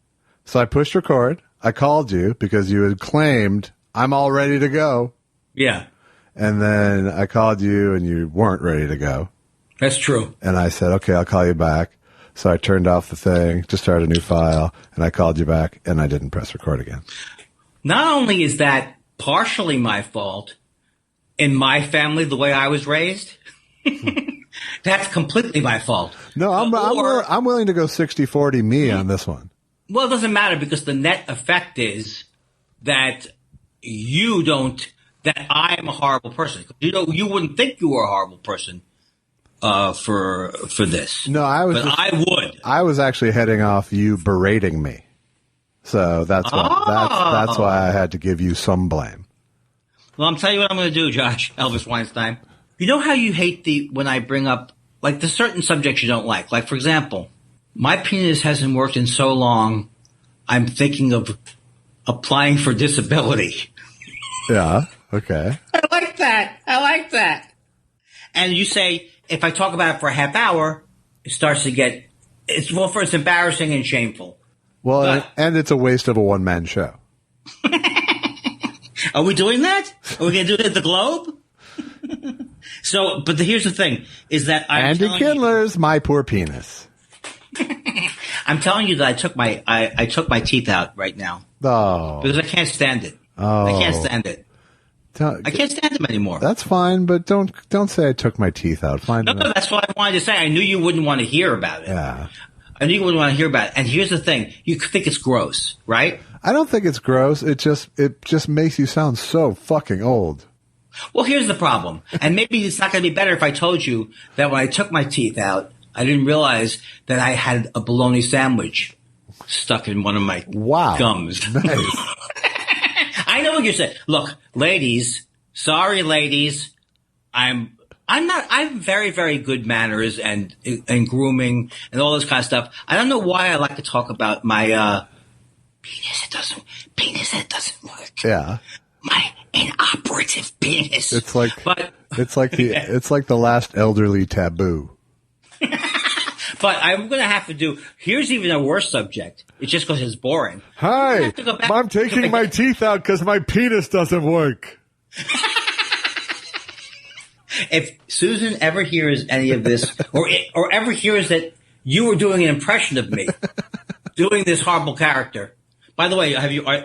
So I pushed record. I called you because you had claimed I'm all ready to go. Yeah. And then I called you and you weren't ready to go. That's true. And I said, okay, I'll call you back. So I turned off the thing to start a new file, and I called you back, and I didn't press record again. Not only is that partially my fault, in my family, the way I was raised, that's completely my fault. No, I'm willing to go 60-40 me on this one. Well, it doesn't matter because the net effect is that that I am a horrible person. You wouldn't think you were a horrible person for this. No, I would. I was actually heading off you berating me. So that's why I had to give you some blame. Well, I'm telling you what I'm going to do, Josh, Elvis Weinstein. You know how you hate when I bring up, like, the certain subjects you don't like? Like, for example, my penis hasn't worked in so long, I'm thinking of applying for disability. Yeah, okay. I like that. And you say, if I talk about it for a half hour, it starts to get, it's embarrassing and shameful. Well, and it's a waste of a one-man show. Are we doing that? Are we going to do it at the Globe? So, but here's the thing: is that Andy Kindler's My Poor Penis. I'm telling you that I took my teeth out right now. Oh, because I can't stand it. Oh, I can't stand it. I can't stand them anymore. That's fine, but don't say I took my teeth out. No, that's what I wanted to say. I knew you wouldn't want to hear about it. Yeah. I knew you wouldn't want to hear about it. And here's the thing: you think it's gross, right? I don't think it's gross. It just makes you sound so fucking old. Well, here's the problem, and maybe it's not going to be better if I told you that when I took my teeth out, I didn't realize that I had a bologna sandwich stuck in one of my gums. Nice. I know what you're saying. Look, ladies, sorry, ladies, I have very, very good manners and grooming and all this kind of stuff. I don't know why I like to talk about my penis that doesn't work. Yeah. My inoperative penis. It's like the last elderly taboo. But I'm going to have to do. Here's even a worse subject. It's just because it's boring. Hi, I'm taking my teeth out because my penis doesn't work. If Susan ever hears any of this, or ever hears that you were doing an impression of me, doing this horrible character. By the way,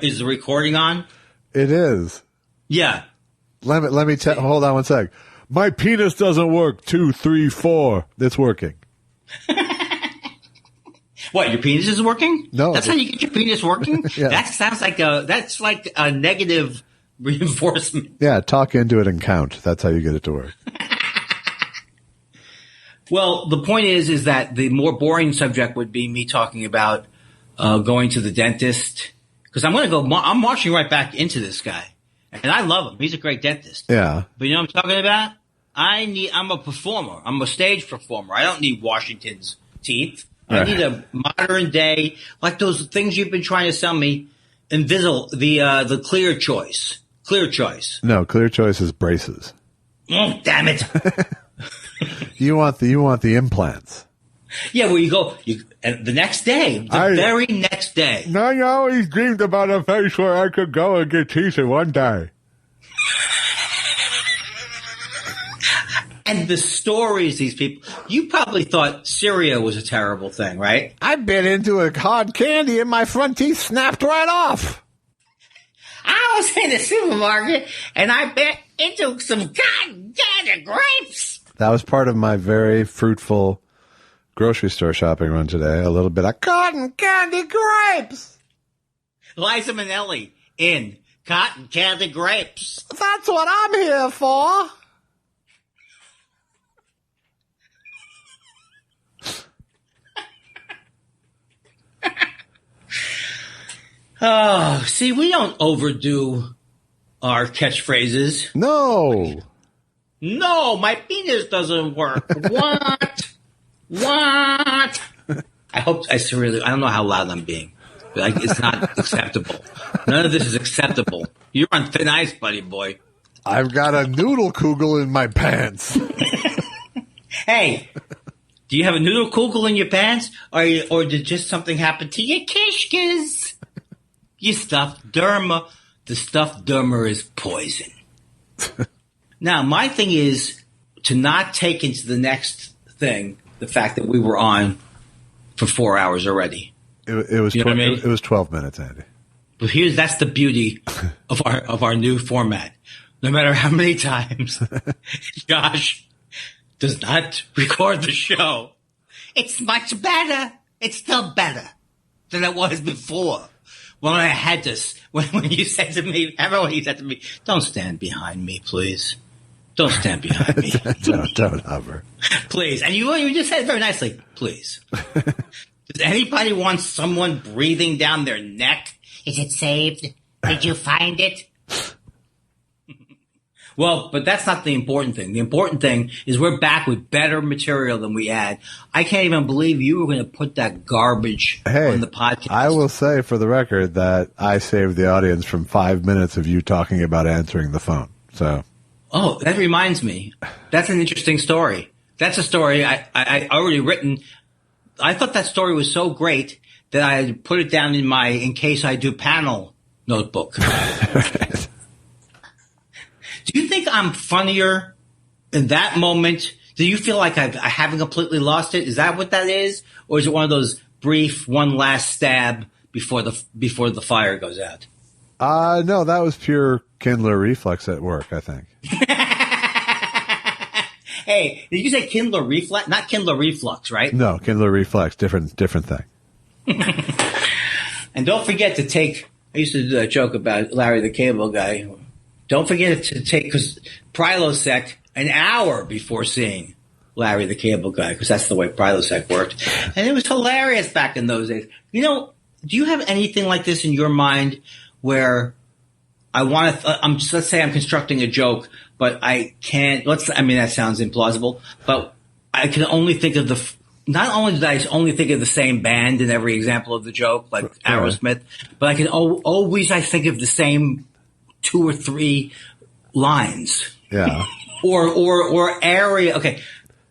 is the recording on? It is. Yeah. Let me hold on one sec. My penis doesn't work. 2, 3, 4. It's working. What? Your penis is working? No. That's how you get your penis working? Yeah. That sounds like a negative reinforcement. Yeah, talk into it and count. That's how you get it to work. Well, the point is that the more boring subject would be me talking about going to the dentist. Because I'm marching right back into this guy. And I love him. He's a great dentist. Yeah. But you know what I'm talking about? I'm a performer. I'm a stage performer. I don't need Washington's teeth. I need a modern day, like those things you've been trying to sell me. The Clear Choice. Clear Choice. No, Clear Choice is braces. Oh, damn it. You want the implants. Yeah, where you go and the next day, very next day. I always dreamed about a place where I could go and get teeth in one day. And the stories these people, you probably thought Syria was a terrible thing, right? I bit into a hard candy and my front teeth snapped right off. I was in the supermarket and I bit into some cotton candy grapes. That was part of my very fruitful grocery store shopping run today. A little bit of cotton candy grapes. Liza Minnelli in Cotton Candy Grapes. That's what I'm here for. Oh, see, we don't overdo our catchphrases. No, my penis doesn't work. What? I don't know how loud I'm being. Like, it's not acceptable. None of this is acceptable. You're on thin ice, buddy boy. I've got a noodle kugel in my pants. Hey, do you have a noodle kugel in your pants? Or did just something happen to your kishkas? You stuffed derma. The stuffed derma is poison. Now, my thing is to not take into the next thing the fact that we were on for 4 hours already. It was you know what I mean? It was 12 minutes, Andy. But that's the beauty of our new format. No matter how many times Josh does not record the show, it's much better. It's still better than it was before. When I had this, when you said to me, everyone, you said to me, "Don't stand behind me, please. Don't stand behind me. don't hover, please." And you just said it very nicely, please. Does anybody want someone breathing down their neck? Is it saved? Did you find it? Well, but that's not the important thing. The important thing is we're back with better material than we had. I can't even believe you were going to put that garbage on the podcast. I will say for the record that I saved the audience from 5 minutes of you talking about answering the phone. So, oh, that reminds me. That's an interesting story. That's a story I already written. I thought that story was so great that I put it down in my in case I do panel notebook. Do you think I'm funnier in that moment, do you feel like I haven't completely lost it? Is that what that is? Or is it one of those brief, one last stab before the fire goes out? No, that was pure Kindler reflex at work, I think. Hey, did you say Kindler reflex? Not Kindler reflux, right? No, Kindler reflex, different thing. And don't forget to take, I used to do a joke about Larry the Cable Guy. Don't forget to take, because Prilosec an hour before seeing Larry the Cable Guy, because that's the way Prilosec worked. And it was hilarious back in those days. You know, do you have anything like this in your mind where I want to, let's say I'm constructing a joke, but I can't, that sounds implausible, but I can only think of not only did I only think of the same band in every example of the joke, like Aerosmith, but I can always think of the same 2 or 3 lines. Yeah. or area. Okay.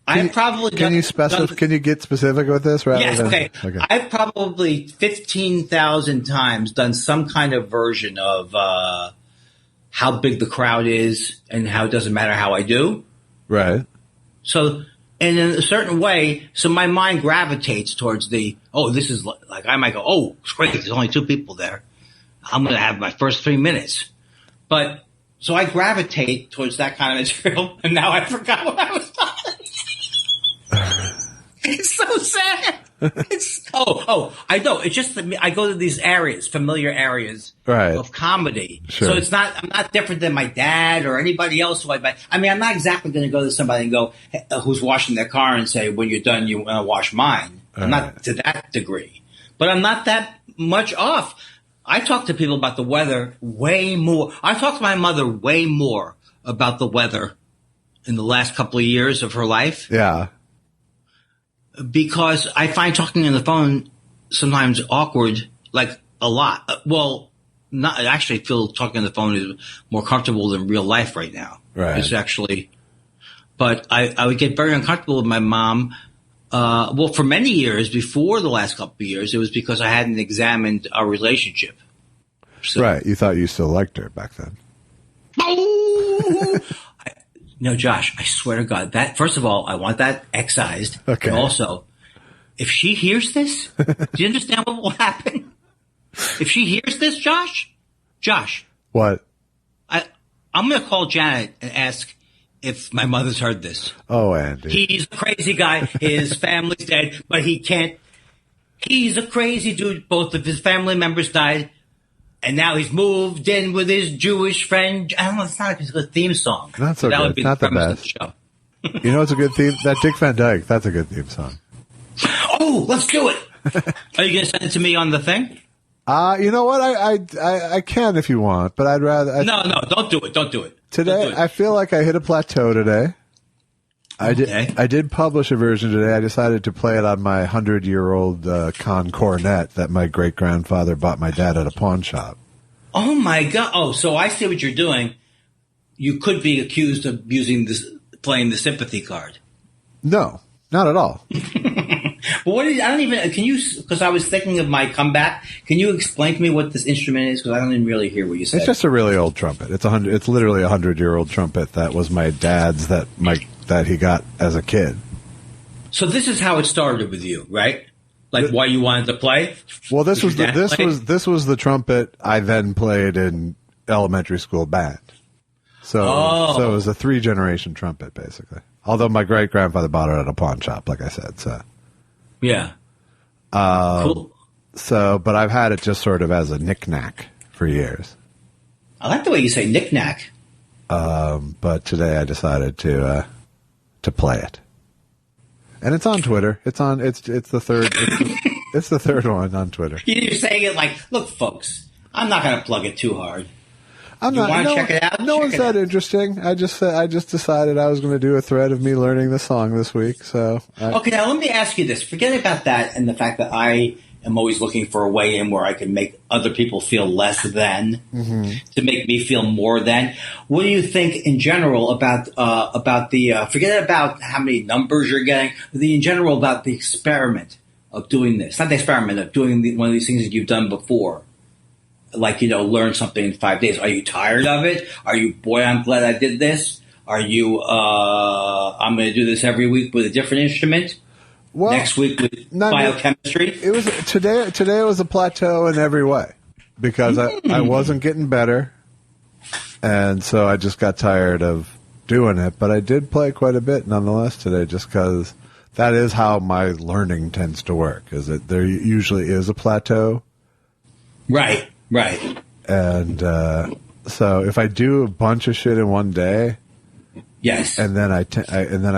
Can you get specific with this? Yes. Okay. I've probably 15,000 times done some kind of version of how big the crowd is and how it doesn't matter how I do. Right. So, and in a certain way, so my mind gravitates towards this is like, I might go, oh, it's great. There's only 2 people there. I'm going to have my first 3 minutes. But, so I gravitate towards that kind of material, and now I forgot what I was talking. It's so sad. I know. It's just that I go to these areas, familiar areas of comedy. Sure. So I'm not different than my dad or anybody else who I'm not exactly going to go to somebody and go, who's washing their car and say, when you're done, you want to wash mine. I'm not to that degree, but I'm not that much off. I talk to people about the weather way more. I talk to my mother way more about the weather in the last couple of years of her life. Yeah. Because I find talking on the phone sometimes awkward, like a lot. Well, I actually feel talking on the phone is more comfortable than real life right now. Right. It's actually, but I would get very uncomfortable with my mom. For many years before the last couple of years, it was because I hadn't examined our relationship. So, right. You thought you still liked her back then. No, Josh, I swear to God, that, first of all, I want that excised. Okay. And also, if she hears this, do you understand what will happen? If she hears this, Josh. What? I'm going to call Janet and ask if my mother's heard this. Oh, Andy. He's a crazy guy. His family's dead, but he can't. He's a crazy dude. Both of his family members died. And now he's moved in with his Jewish friend. I don't know, it's not a good theme song. Not so that good. Would be not the the premise best. of the show. You know what's a good theme? That Dick Van Dyke. That's a good theme song. Oh, let's do it. Are you going to send it to me on the thing? You know what? I can if you want, but I'd rather. No, don't do it. Don't do it. Today, I feel like I hit a plateau today. I did publish a version today. I decided to play it on my 100-year-old Con cornet that my great-grandfather bought my dad at a pawn shop. Oh, my God. Oh, so I see what you're doing. You could be accused of playing the sympathy card. No, not at all. But because I was thinking of my comeback, can you explain to me what this instrument is? Because I don't even really hear what you said. It's just a really old trumpet. It's literally a 100-year-old trumpet that was my dad's that he got as a kid. So this is how it started with you, right? Like why you wanted to play? Well, this was the trumpet I then played in elementary school band. So it was a 3-generation trumpet basically. Although my great grandfather bought it at a pawn shop, like I said. So yeah, cool. So, but I've had it just sort of as a knick-knack for years. I like the way you say knick-knack. But today I decided to play it. And it's on Twitter. It's the third. It's the third one on Twitter. You're saying it like, look, folks, I'm not going to plug it too hard. I'm not. Want to check it out? No one's that interesting. I just decided I was going to do a thread of me learning the song this week. So okay, now let me ask you this. Forget about that and the fact that I am always looking for a way in where I can make other people feel less than to make me feel more than. What do you think in general about the forget about how many numbers you're getting, but in general about the experiment of doing this, not the experiment of doing one of these things that you've done before, like learn something in 5 days. Are you tired of it? Are you, boy, I'm glad I did this? Are you, I'm going to do this every week with a different instrument? Well, next week with biochemistry? It was today was a plateau in every way because I wasn't getting better. And so I just got tired of doing it. But I did play quite a bit nonetheless today just because that is how my learning tends to work, is that there usually is a plateau. Right. And so if I do a bunch of shit in one day, yes, and then I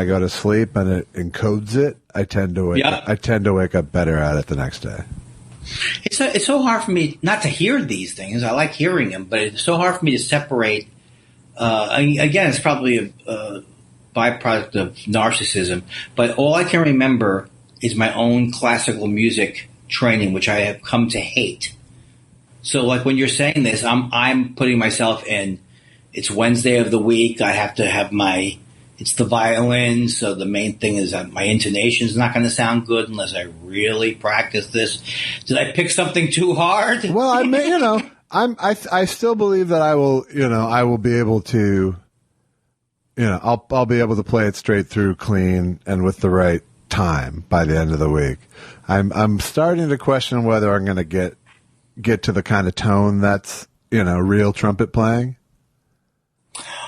go to sleep and it encodes it, I tend to wake up better at it the next day. It's so hard for me not to hear these things. I like hearing them, but it's so hard for me to separate. Again, it's probably a byproduct of narcissism, but all I can remember is my own classical music training, which I have come to hate. So, like when you're saying this, I'm putting myself in. It's Wednesday of the week. I have to have it's the violin. So the main thing is that my intonation is not going to sound good unless I really practice this. Did I pick something too hard? Well, I still believe that I will be able to, I'll be able to play it straight through clean and with the right time by the end of the week. I'm starting to question whether I'm going to get to the kind of tone that's, real trumpet playing.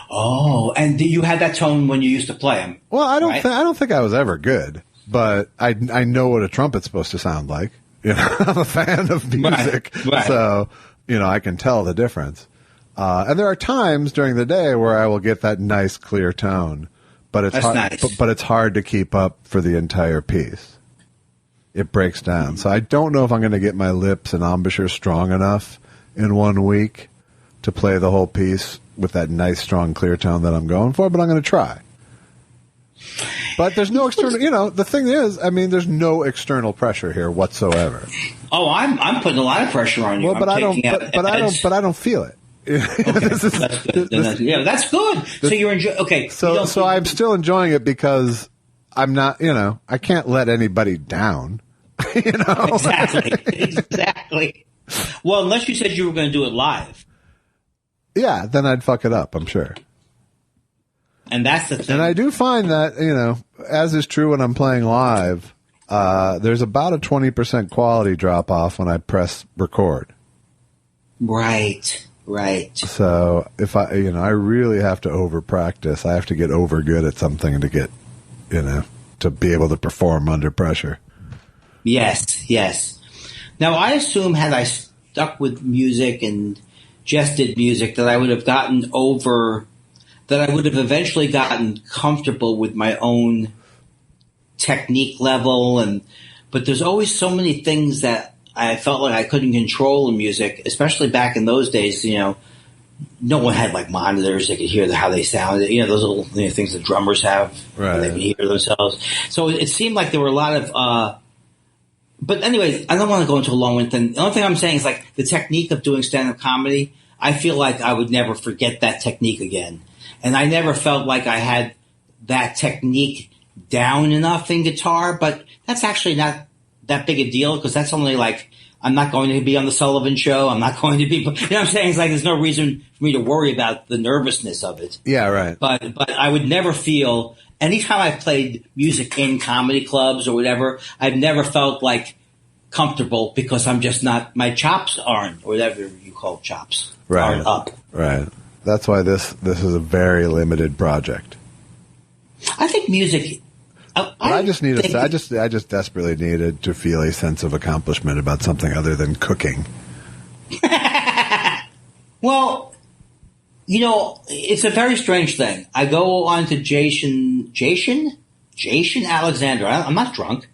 Oh, and you had that tone when you used to play them. Well, I don't think I was ever good, but I know what a trumpet's supposed to sound like. I'm a fan of music, right. So I can tell the difference. And there are times during the day where I will get that nice, clear tone, but it's hard. Nice. But it's hard to keep up for the entire piece. It breaks down. So I don't know if I'm going to get my lips and embouchure strong enough in 1 week to play the whole piece with that nice, strong, clear tone that I'm going for, but I'm going to try. But there's no external, the thing is, there's no external pressure here whatsoever. Oh, I'm putting a lot of pressure on you. Well, but I don't feel it. That's good. That's good. So you're enjoying. Okay. So I'm still enjoying it because I'm not. I can't let anybody down. Exactly. Well, unless you said you were going to do it live. Yeah, then I'd fuck it up, I'm sure. And that's the thing. And I do find that, as is true when I'm playing live, there's about a 20% quality drop off when I press record. Right. So if I really have to over practice. I have to get over good at something to get, to be able to perform under pressure. Yes. Now, I assume had I stuck with music and just did music that I would have eventually gotten comfortable with my own technique level. But there's always so many things that I felt like I couldn't control in music, especially back in those days. No one had like monitors; they could hear how they sounded. Those little things that drummers have, right? They can hear themselves. So it seemed like there were a lot of. But anyways, I don't want to go into a long thing. The only thing I'm saying is like the technique of doing stand-up comedy. I feel like I would never forget that technique again, and I never felt like I had that technique down enough in guitar. But that's actually not that big a deal because that's only like. I'm not going to be on the Sullivan Show. I'm not going to be, what I'm saying? It's like there's no reason for me to worry about the nervousness of it. Yeah, right. But I would never feel, anytime I've played music in comedy clubs or whatever, I've never felt like comfortable because I'm just not, my chops aren't, or whatever you call chops, aren't up. Right. That's why this is a very limited project. I think music. I just desperately needed to feel a sense of accomplishment about something other than cooking. Well, it's a very strange thing. I go on to Jason Alexander. I'm not drunk.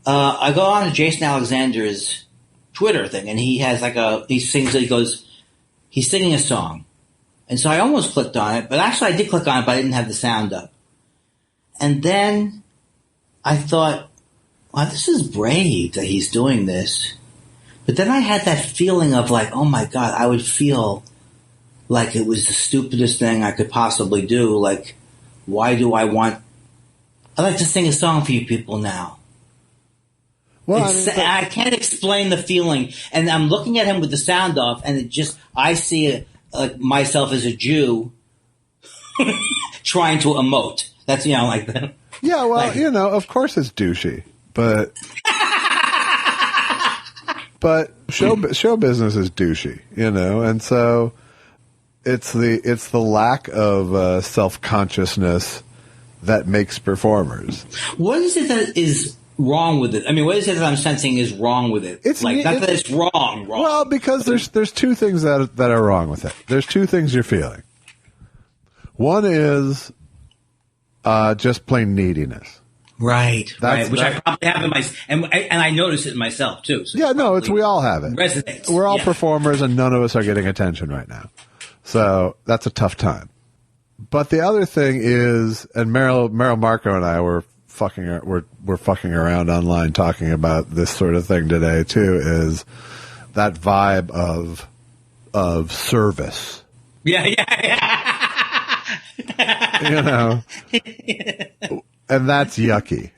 I go on to Jason Alexander's Twitter thing, and he has he's singing a song. And so I almost clicked on it, but actually I did click on it, but I didn't have the sound up. And then I thought, wow, this is brave that he's doing this. But then I had that feeling of like, oh my God, I would feel like it was the stupidest thing I could possibly do. Like, why do I'd like to sing a song for you people now. Well, I can't explain the feeling. And I'm looking at him with the sound off, and I see myself as a Jew trying to emote. That's, like that. Yeah, well, of course it's douchey, but show business is douchey, and so it's the lack of self-consciousness that makes performers. What is it that is wrong with it? I mean, what is it that I'm sensing is wrong with it? Not that it's wrong. Well, because there's two things that are wrong with it. There's two things you're feeling. One is just plain neediness. Right. Which I probably have in and I notice it in myself too. So we all have it. Resonates. We're all performers, and none of us are getting attention right now. So that's a tough time. But the other thing is, and Meryl Marco and I were fucking around online talking about this sort of thing today too, is that vibe of service. Yeah. And that's yucky.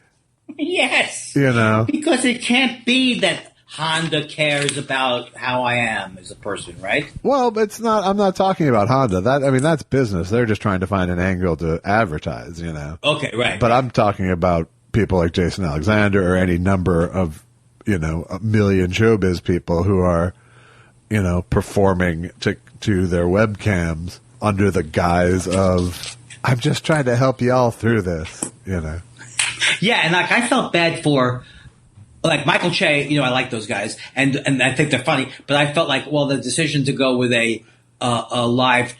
Yes. Because it can't be that Honda cares about how I am as a person, right? Well, it's not. I'm not talking about Honda. That's business. They're just trying to find an angle to advertise, Okay, right. But I'm talking about people like Jason Alexander or any number of, a million showbiz people who are, performing to their webcams under the guise of, I'm just trying to help you all through this, Yeah, and I felt bad for, Michael Che, I like those guys, and I think they're funny, but I felt like, the decision to go with a live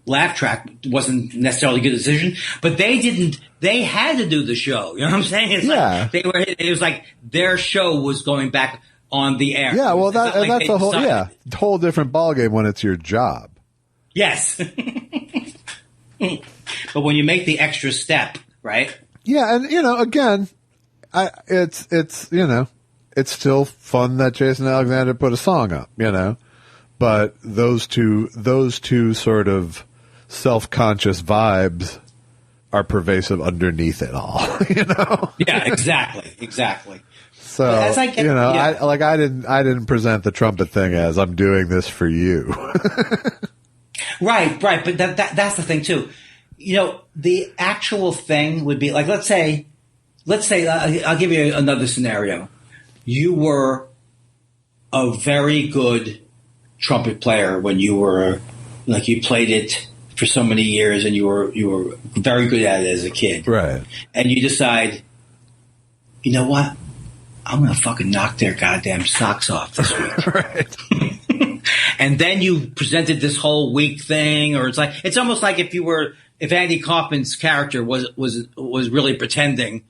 laugh track wasn't necessarily a good decision, but they had to do the show, you know what I'm saying? It was like their show was going back on the air. Yeah, well, that's a whole different ballgame when it's your job. Yes. But when you make the extra step, right? Yeah, and again, it's still fun that Jason Alexander put a song up, but those two sort of self-conscious vibes are pervasive underneath it all, Yeah, exactly. So I didn't present the trumpet thing as I'm doing this for you. Right, but that's the thing too. The actual thing would be like, let's say, I'll give you another scenario. You were a very good trumpet player when you were, you played it for so many years and you were very good at it as a kid. Right. And you decide, you know what? I'm going to fucking knock their goddamn socks off this week. Right. And then you presented this whole week thing, or it's almost like if Andy Kaufman's character was really pretending,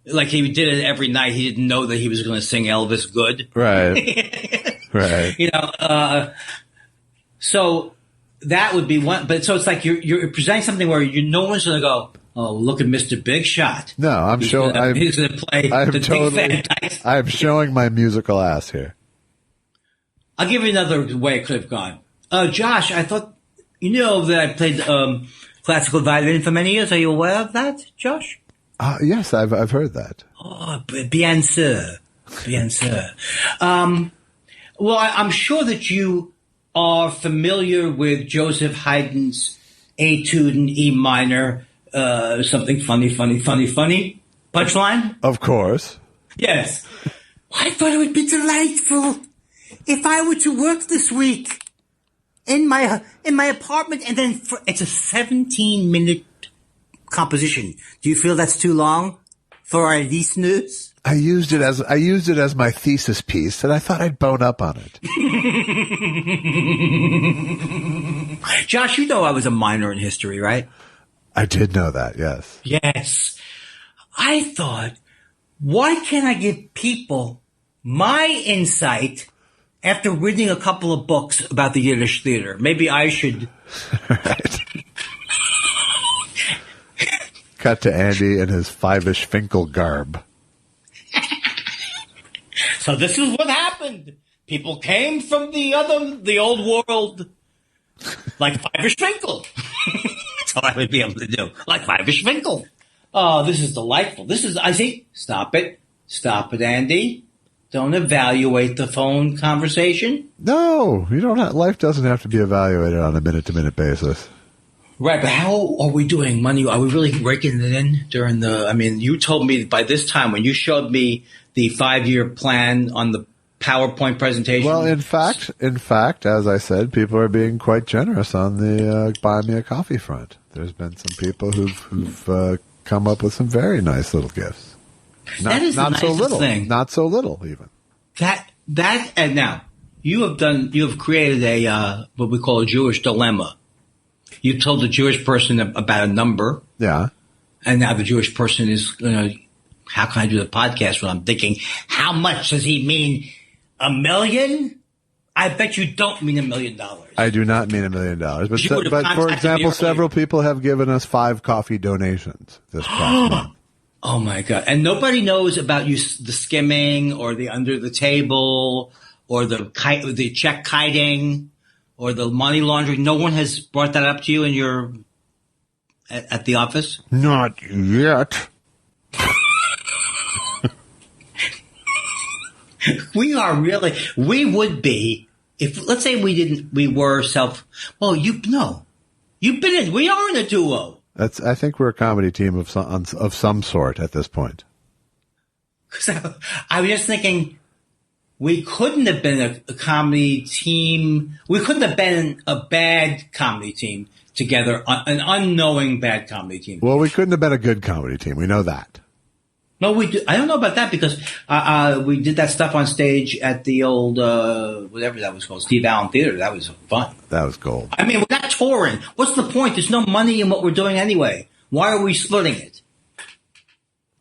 like he did it every night. He didn't know that he was going to sing Elvis good. Right. Right. So that would be one. But so it's like you're presenting something where no one's going to go, oh, look at Mr. Big Shot. No, I'm showing. He's going to play Big Fat. I'm showing my musical ass here. I'll give you another way it could have gone. Josh, I thought that I played classical violin for many years. Are you aware of that, Josh? Yes, I've heard that. Oh, bien sûr. Well, I'm sure that you are familiar with Joseph Haydn's Etude in E minor, something funny. Punchline? Of course. Yes. I thought it would be delightful if I were to work this week in my apartment, and then it's a 17-minute composition. Do you feel that's too long for our listeners? I used it as my thesis piece, and I thought I'd bone up on it. Josh, I was a minor in history, right? I did know that, yes. Yes. I thought, why can't I give people my insight after reading a couple of books about the Yiddish theater? Maybe I should. Right. Cut to Andy in his five-ish Finkel garb. So this is what happened. People came from the old world, like Five-ish Finkel. That's all I would be able to do, like Five-ish Finkel. Oh, this is delightful. I see. Stop it, Andy. Don't evaluate the phone conversation. No, you don't. Life doesn't have to be evaluated on a minute-to-minute basis. Right, but how are we doing money? Are we really raking it in during the? I mean, you told me by this time when you showed me the 5-year plan on the PowerPoint presentation. Well, in fact, as I said, people are being quite generous on the buy me a coffee front. There's been some people who've come up with some very nice little gifts. That is not so little. Thing. Not so little, even. That and now you have created a what we call a Jewish dilemma. You told the Jewish person about a number. Yeah. And now the Jewish person is, how can I do the podcast when I'm thinking, how much does he mean? $1 million? I bet you don't mean $1 million. I do not mean $1 million. But for example, several people have given us 5 coffee donations this past month. Oh my God. And nobody knows about the skimming or the under the table or the check kiting. Or the money laundering, no one has brought that up to you in at the office? Not yet. We would be, if, let's say we were we are in a duo. I think we're a comedy team of some sort at this point. So I was just thinking, we couldn't have been a comedy team. We couldn't have been a bad comedy team together, an unknowing bad comedy team. Well, we couldn't have been a good comedy team. We know that. No, we do. I don't know about that because we did that stuff on stage at the old whatever that was called, Steve Allen Theater. That was fun. That was gold. I mean, we're not touring. What's the point? There's no money in what we're doing anyway. Why are we splitting it?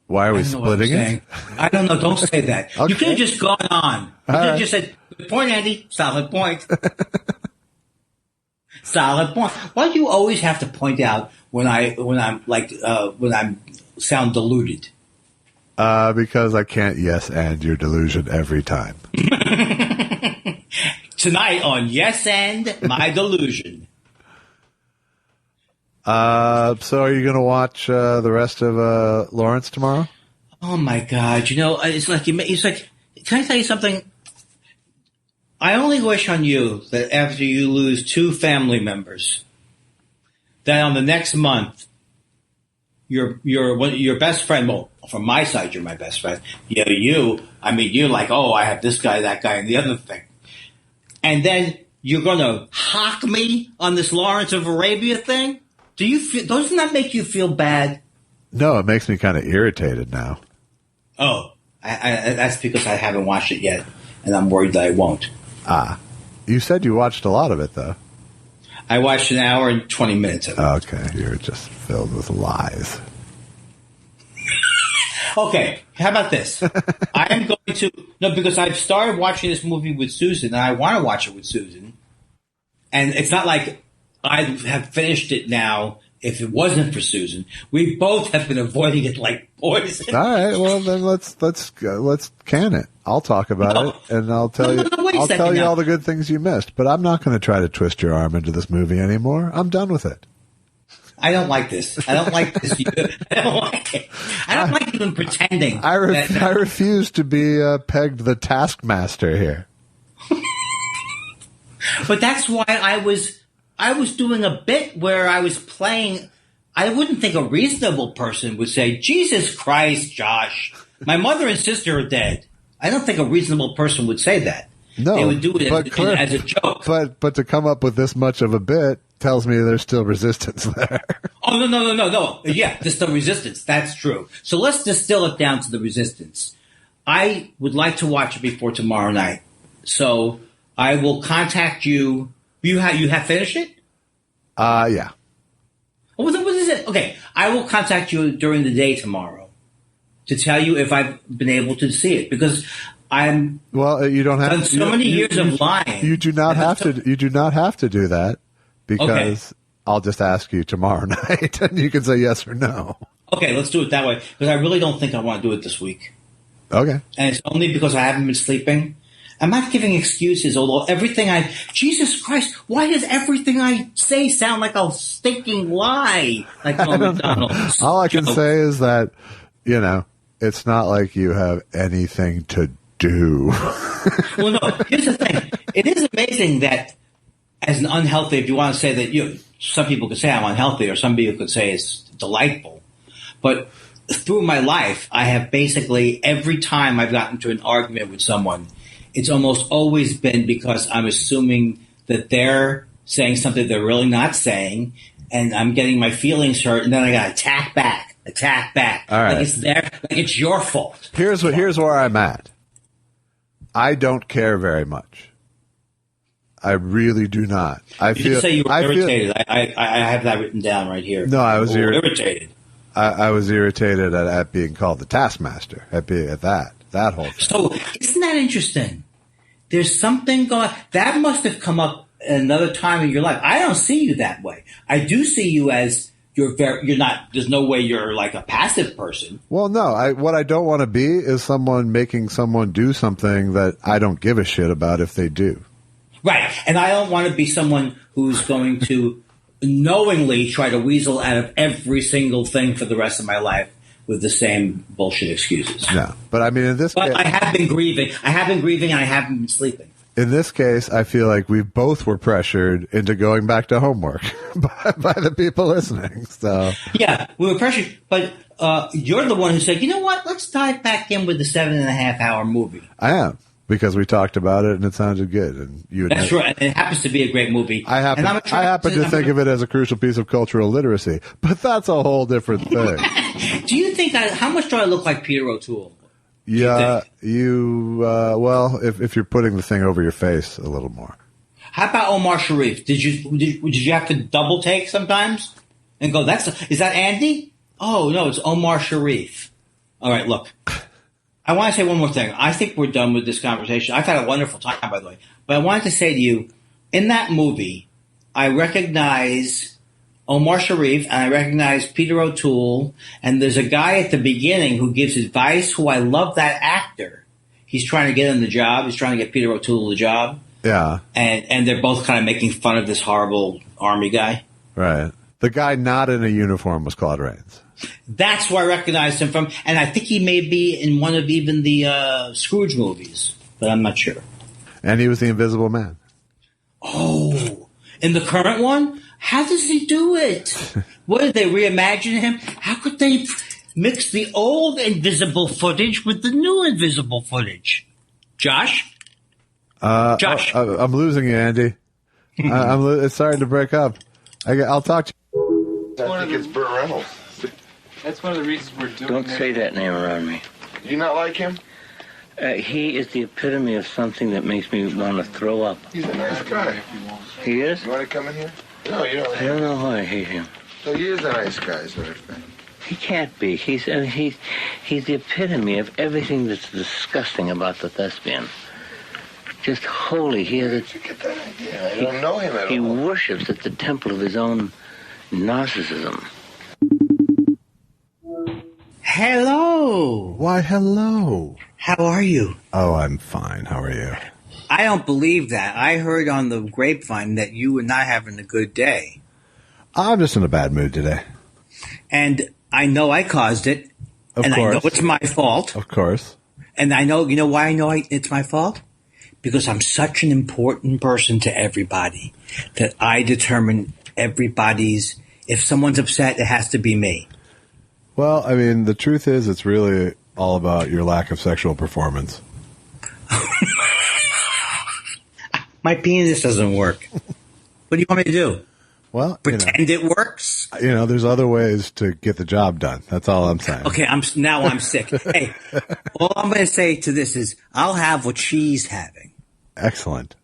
Why are we splitting it? I don't know. Don't say that. Okay. You could have just gone on. You could have just said, good point, Andy. Solid point. Solid point. Why do you always have to point out when I sound deluded? Because I can't yes and your delusion every time. Tonight on Yes and My Delusion. So are you going to watch the rest of Lawrence tomorrow? Oh my God! It's like can I tell you something? I only wish on you that after you lose 2 family members, that on the next month, your best friend. Well, from my side, you're my best friend. You're like, oh, I have this guy, that guy, and the other thing, and then you're going to hock me on this Lawrence of Arabia thing. Doesn't that make you feel bad? No, it makes me kind of irritated now. Oh, that's because I haven't watched it yet, and I'm worried that I won't. You said you watched a lot of it, though. I watched an hour and 20 minutes of it. Okay, you're just filled with lies. Okay, how about this? I am going to... No, because I've started watching this movie with Susan, and I want to watch it with Susan. And it's not like I have finished it now if it wasn't for Susan. We both have been avoiding it like poison. All right, well then let's can it. I'll talk about it, and I'll tell you all the good things you missed. But I'm not going to try to twist your arm into this movie anymore. I'm done with it. I don't like this. I don't like this. I don't like it. I don't like even pretending. I refuse to be pegged the taskmaster here. But that's why I was doing a bit where I was playing. I wouldn't think a reasonable person would say, Jesus Christ, Josh, my mother and sister are dead. I don't think a reasonable person would say that. No, they would do it as a joke. But to come up with this much of a bit tells me there's still resistance there. Oh, no. Yeah, there's still resistance. That's true. So let's distill it down to the resistance. I would like to watch it before tomorrow night. So I will contact you. You have finished it? Yeah. What is it? Okay, I will contact you during the day tomorrow to tell you if I've been able to see it because you don't have done so many years of lying. You do not have to. You do not have to do that because I'll just ask you tomorrow night, and you can say yes or no. Okay, let's do it that way because I really don't think I want to do it this week. Okay, and it's only because I haven't been sleeping. I'm not giving excuses, although Jesus Christ, why does everything I say sound like a stinking lie? Like Norm McDonald's. All I can say is that, it's not like you have anything to do. Well, no, here's the thing. It is amazing that as an unhealthy, if you want to say that some people could say I'm unhealthy, or some people could say it's delightful. But through my life, I have basically, every time I've gotten into an argument with someone, it's almost always been because I'm assuming that they're saying something they're really not saying, and I'm getting my feelings hurt, and then I got to attack back. All right. Like it's your fault. Here's where I'm at. I don't care very much. I really do not. You did say you were irritated. I have that written down right here. No, I was irritated. I was irritated at being called the taskmaster, at that whole thing. So isn't that interesting? There's something going. That must have come up at another time in your life. I don't see you that way. I do see you as you're not. There's no way you're like a passive person. Well, no. What I don't want to be is someone making someone do something that I don't give a shit about if they do. Right, and I don't want to be someone who's going to knowingly try to weasel out of every single thing for the rest of my life with the same bullshit excuses. No, but I mean, in this case, I have been grieving. And I haven't been sleeping. In this case, I feel like we both were pressured into going back to homework by the people listening. So yeah, we were pressured, but you're the one who said, "You know what? Let's dive back in with the 7.5-hour movie." I am. Because we talked about it and it sounded good, and that's right. It happens to be a great movie. I happen to think of it as a crucial piece of cultural literacy, but that's a whole different thing. Do you think? How much do I look like Peter O'Toole? Yeah, well, if you're putting the thing over your face a little more. How about Omar Sharif? Did you have to double take sometimes and go? Is that Andy? Oh no, it's Omar Sharif. All right, look. I want to say one more thing. I think we're done with this conversation. I've had a wonderful time, by the way. But I wanted to say to you, in that movie, I recognize Omar Sharif and I recognize Peter O'Toole. And there's a guy at the beginning who gives advice who I love that actor. He's trying to get him the job. He's trying to get Peter O'Toole the job. Yeah. And they're both kind of making fun of this horrible army guy. Right. The guy not in a uniform was Claude Rains. That's where I recognized him from, and I think he may be in one of even the Scrooge movies, but I'm not sure. And he was the Invisible Man. Oh, in the current one? How does he do it? What, did they reimagine him? How could they mix the old invisible footage with the new invisible footage? Josh? Josh? I'm losing you, Andy. It's starting to break up. I'll talk to you. I think it's Burt Reynolds. That's one of the reasons we're doing Don't say that name around me. You not like him? He is the epitome of something that makes me want to throw up. He's a nice guy. He is? You want to come in here? No, you don't. I don't know why I hate him. So he is a nice guy, is what I think. He can't be. He's the epitome of everything that's disgusting about the thespian. Just holy. Where did you get that idea? I don't know him at all. He worships at the temple of his own narcissism. Hello. Why, hello. How are you? Oh, I'm fine. How are you? I don't believe that. I heard on the grapevine that you were not having a good day. I'm just in a bad mood today. And I know I caused it. Of and course. I know it's my fault. Of course. And I know, you know why I know it's my fault? Because I'm such an important person to everybody that I determine everybody's, if someone's upset, it has to be me. Well, I mean, the truth is it's really all about your lack of sexual performance. My penis doesn't work. What do you want me to do? Well, pretend it works? There's other ways to get the job done. That's all I'm saying. Okay, now I'm sick. Hey, all I'm going to say to this is I'll have what she's having. Excellent.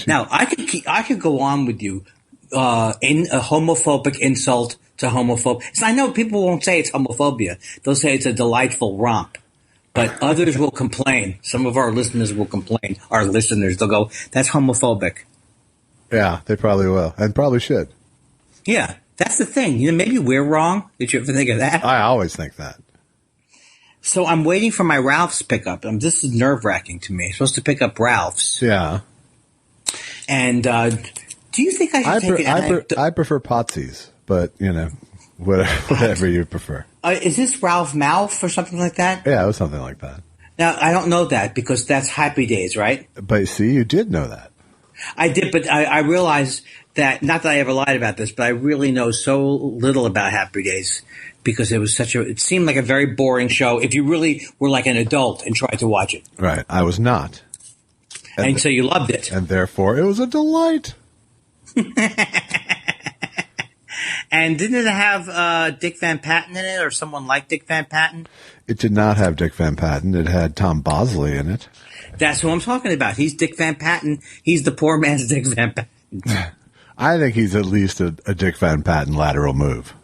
Now, I could go on with you in a homophobic insult to homophobia. So I know people won't say it's homophobia. They'll say it's a delightful romp. But others will complain. Some of our listeners will complain. Our listeners, they'll go, that's homophobic. Yeah, they probably will. And probably should. Yeah, that's the thing. Maybe we're wrong. Did you ever think of that? I always think that. So I'm waiting for my Ralph's pickup. This is nerve-wracking to me. I'm supposed to pick up Ralph's. Yeah. And do you think I should take it? I prefer Potsy's, but, whatever you prefer. Is this Ralph Mouth or something like that? Yeah, it was something like that. Now, I don't know that because that's Happy Days, right? But see, you did know that. I did, but I realized that, not that I ever lied about this, but I really know so little about Happy Days because it seemed like a very boring show if you really were like an adult and tried to watch it. Right. I was not. And so you loved it. And therefore it was a delight. And didn't it have Dick Van Patten in it or someone like Dick Van Patten? It did not have Dick Van Patten. It had Tom Bosley in it. That's who I'm talking about. He's Dick Van Patten. He's the poor man's Dick Van Patten. I think he's at least a Dick Van Patten lateral move.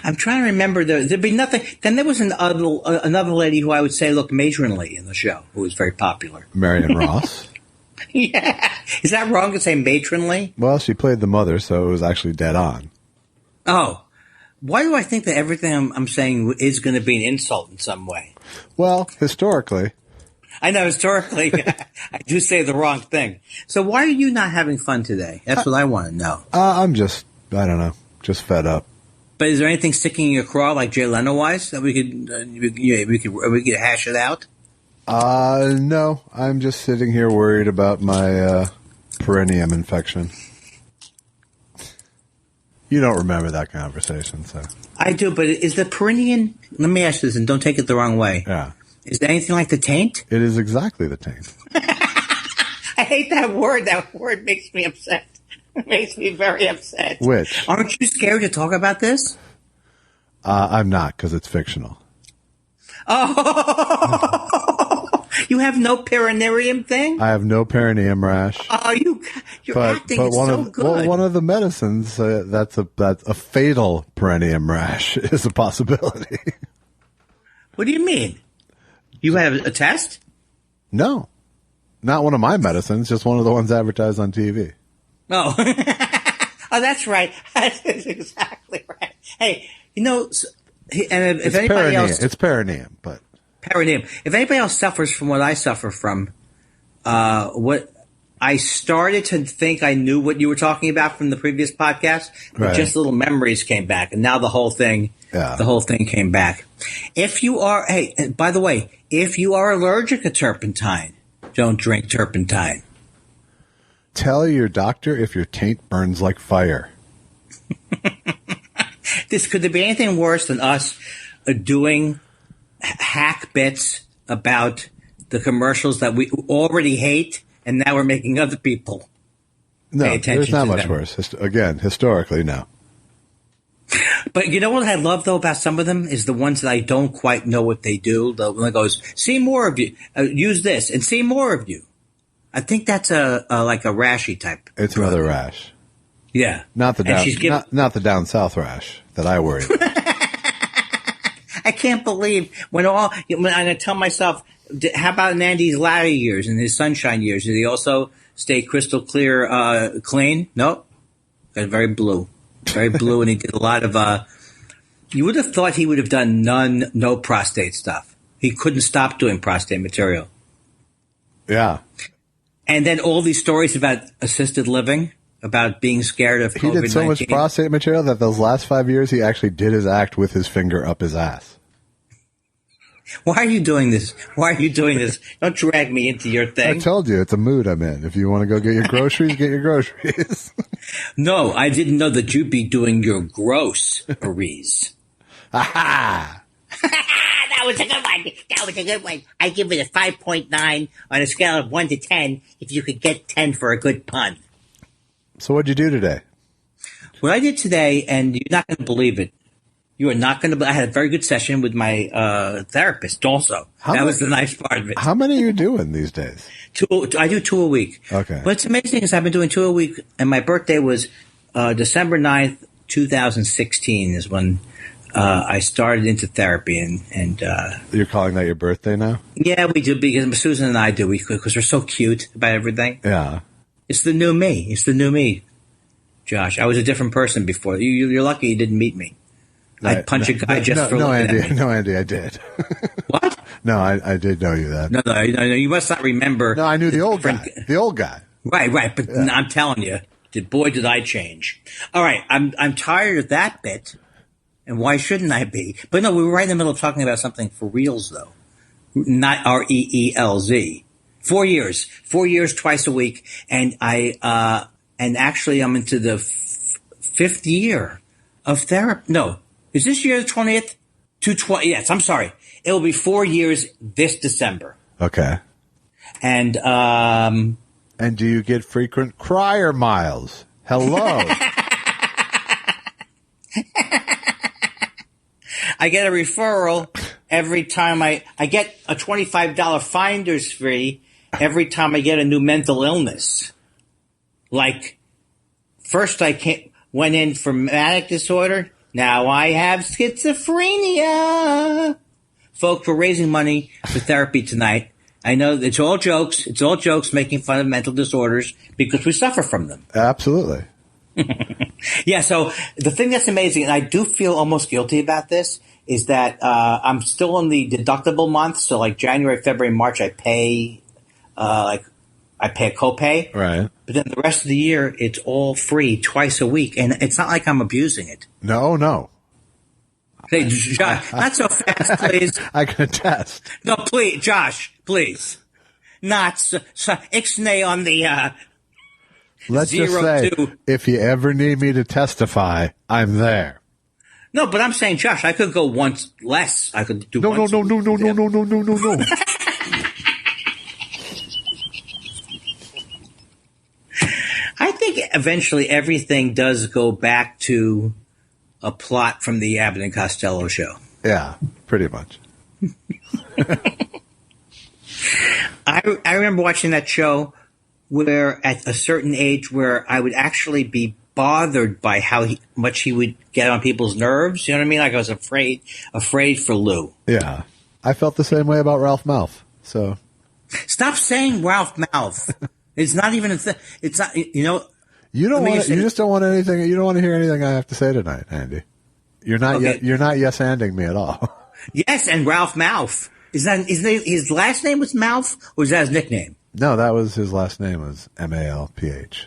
I'm trying to remember. There'd be nothing. Then there was another lady who I would say looked matronly in the show, who was very popular. Marion Ross. Yeah. Is that wrong to say matronly? Well, she played the mother, so it was actually dead on. Oh. Why do I think that everything I'm saying is going to be an insult in some way? Well, historically. I know, historically, I do say the wrong thing. So why are you not having fun today? That's what I want to know. I'm just, I don't know, just fed up. But is there anything sticking in your craw, like Jay Leno-wise, that we could hash it out? No. I'm just sitting here worried about my perineum infection. You don't remember that conversation, so. I do, but is the perineum, let me ask you this, and don't take it the wrong way. Yeah. Is it anything like the taint? It is exactly the taint. I hate that word. That word makes me upset. It makes me very upset. Which? Aren't you scared to talk about this? I'm not, because it's fictional. Oh! You have no perineum thing? I have no perineum rash. Oh, you're acting it's so good. Well, one of the medicines that's a fatal perineum rash is a possibility. What do you mean? You have a test? No, not one of my medicines. Just one of the ones advertised on TV. Oh, oh, that's right. That's exactly right. Hey, and if anybody perineum. else, it's perineum, but perineum. If anybody else suffers from what I suffer from, what I started to think I knew what you were talking about from the previous podcast, but right. Just little memories came back, and now the whole thing came back. If you are, hey, and by the way, if you are allergic to turpentine, don't drink turpentine. Tell your doctor if your taint burns like fire. Could there be anything worse than us doing hack bits about the commercials that we already hate, and now we're making other people pay attention to them? No, there's not much worse. Historically, no. But you know what I love, though, about some of them is the ones that I don't quite know what they do. The one that goes, see more of you, use this, and see more of you. I think that's like a rashy type. It's another rash. Yeah. Not the not the down south rash that I worry about. I can't believe when I tell myself, how about in Andy's latter years and his sunshine years? Did he also stay crystal clear, clean? No. Got very blue. Very blue, and he did a lot of, you would have thought he would have done no prostate stuff. He couldn't stop doing prostate material. Yeah. And then all these stories about assisted living, about being scared of COVID-19. He did so much prostate material that those last 5 years he actually did his act with his finger up his ass. Why are you doing this? Why are you doing this? Don't drag me into your thing. I told you, it's a mood I'm in. If you want to go get your groceries, get your groceries. No, I didn't know that you'd be doing your groceries. Ha-ha! That was a good one. That was a good one. I give it a 5.9 on a scale of 1 to 10 if you could get 10 for a good pun. So what'd you do today? What I did today, and you're not going to believe it. You are not going to. I had a very good session with my therapist. Also, that was the nice part of it. How many are you doing these days? I do 2 a week. Okay. What's amazing is I've been doing 2 a week, and my birthday was December 9th, 2016 is when I started into therapy, and you're calling that your birthday now? Yeah, we do, because Susan and I do, because we're so cute about everything. Yeah. It's the new me. It's the new me, Josh. I was a different person before. You're lucky you didn't meet me. I'd punch a guy for looking at me. No, Andy, I did. What? No, I did know you that. No, you must not remember. No, I knew the old guy. The old guy. Right, but yeah. I'm telling you, did I change. All right, I'm tired of that bit, and why shouldn't I be? But no, we were right in the middle of talking about something for reals, though. Not REELZ. 4 years, twice a week. And and actually I'm into the fifth year of therapy. No, is this year the 20th? Yes, I'm sorry. It will be 4 years this December. Okay. And do you get frequent crier miles? Hello. I get a referral every time I get a $25 finder's fee every time I get a new mental illness. Like, first I went in for manic disorder. Now I have schizophrenia. Folks, we're raising money for therapy tonight. I know it's all jokes. It's all jokes making fun of mental disorders because we suffer from them. Absolutely. Yeah, so the thing that's amazing, and I do feel almost guilty about this, is that I'm still in the deductible month. So like January, February, March, I pay a copay. Right. But then the rest of the year, it's all free twice a week. And it's not like I'm abusing it. No. Hey, Josh, not so fast, please. I can attest. No, please, Josh, please. Not so ixnay on the Let's just say, if you ever need me to testify, I'm there. No, but I'm saying, Josh, I could go once less. I could do No. I think eventually everything does go back to a plot from the Abbott and Costello show. Yeah, pretty much. I remember watching that show where at a certain age where I would actually be bothered by how much he would get on people's nerves. You know what I mean? Like I was afraid for Lou. Yeah. I felt the same way about Ralph Malph. So stop saying Ralph Malph. It's not even a thing. It's not, you know. You just don't want anything. You don't want to hear anything I have to say tonight, Andy. You're not yes-anding me at all. Yes, and Ralph Malph. Is that his last name was Malph, or is that his nickname? No, that was his last name was Malph.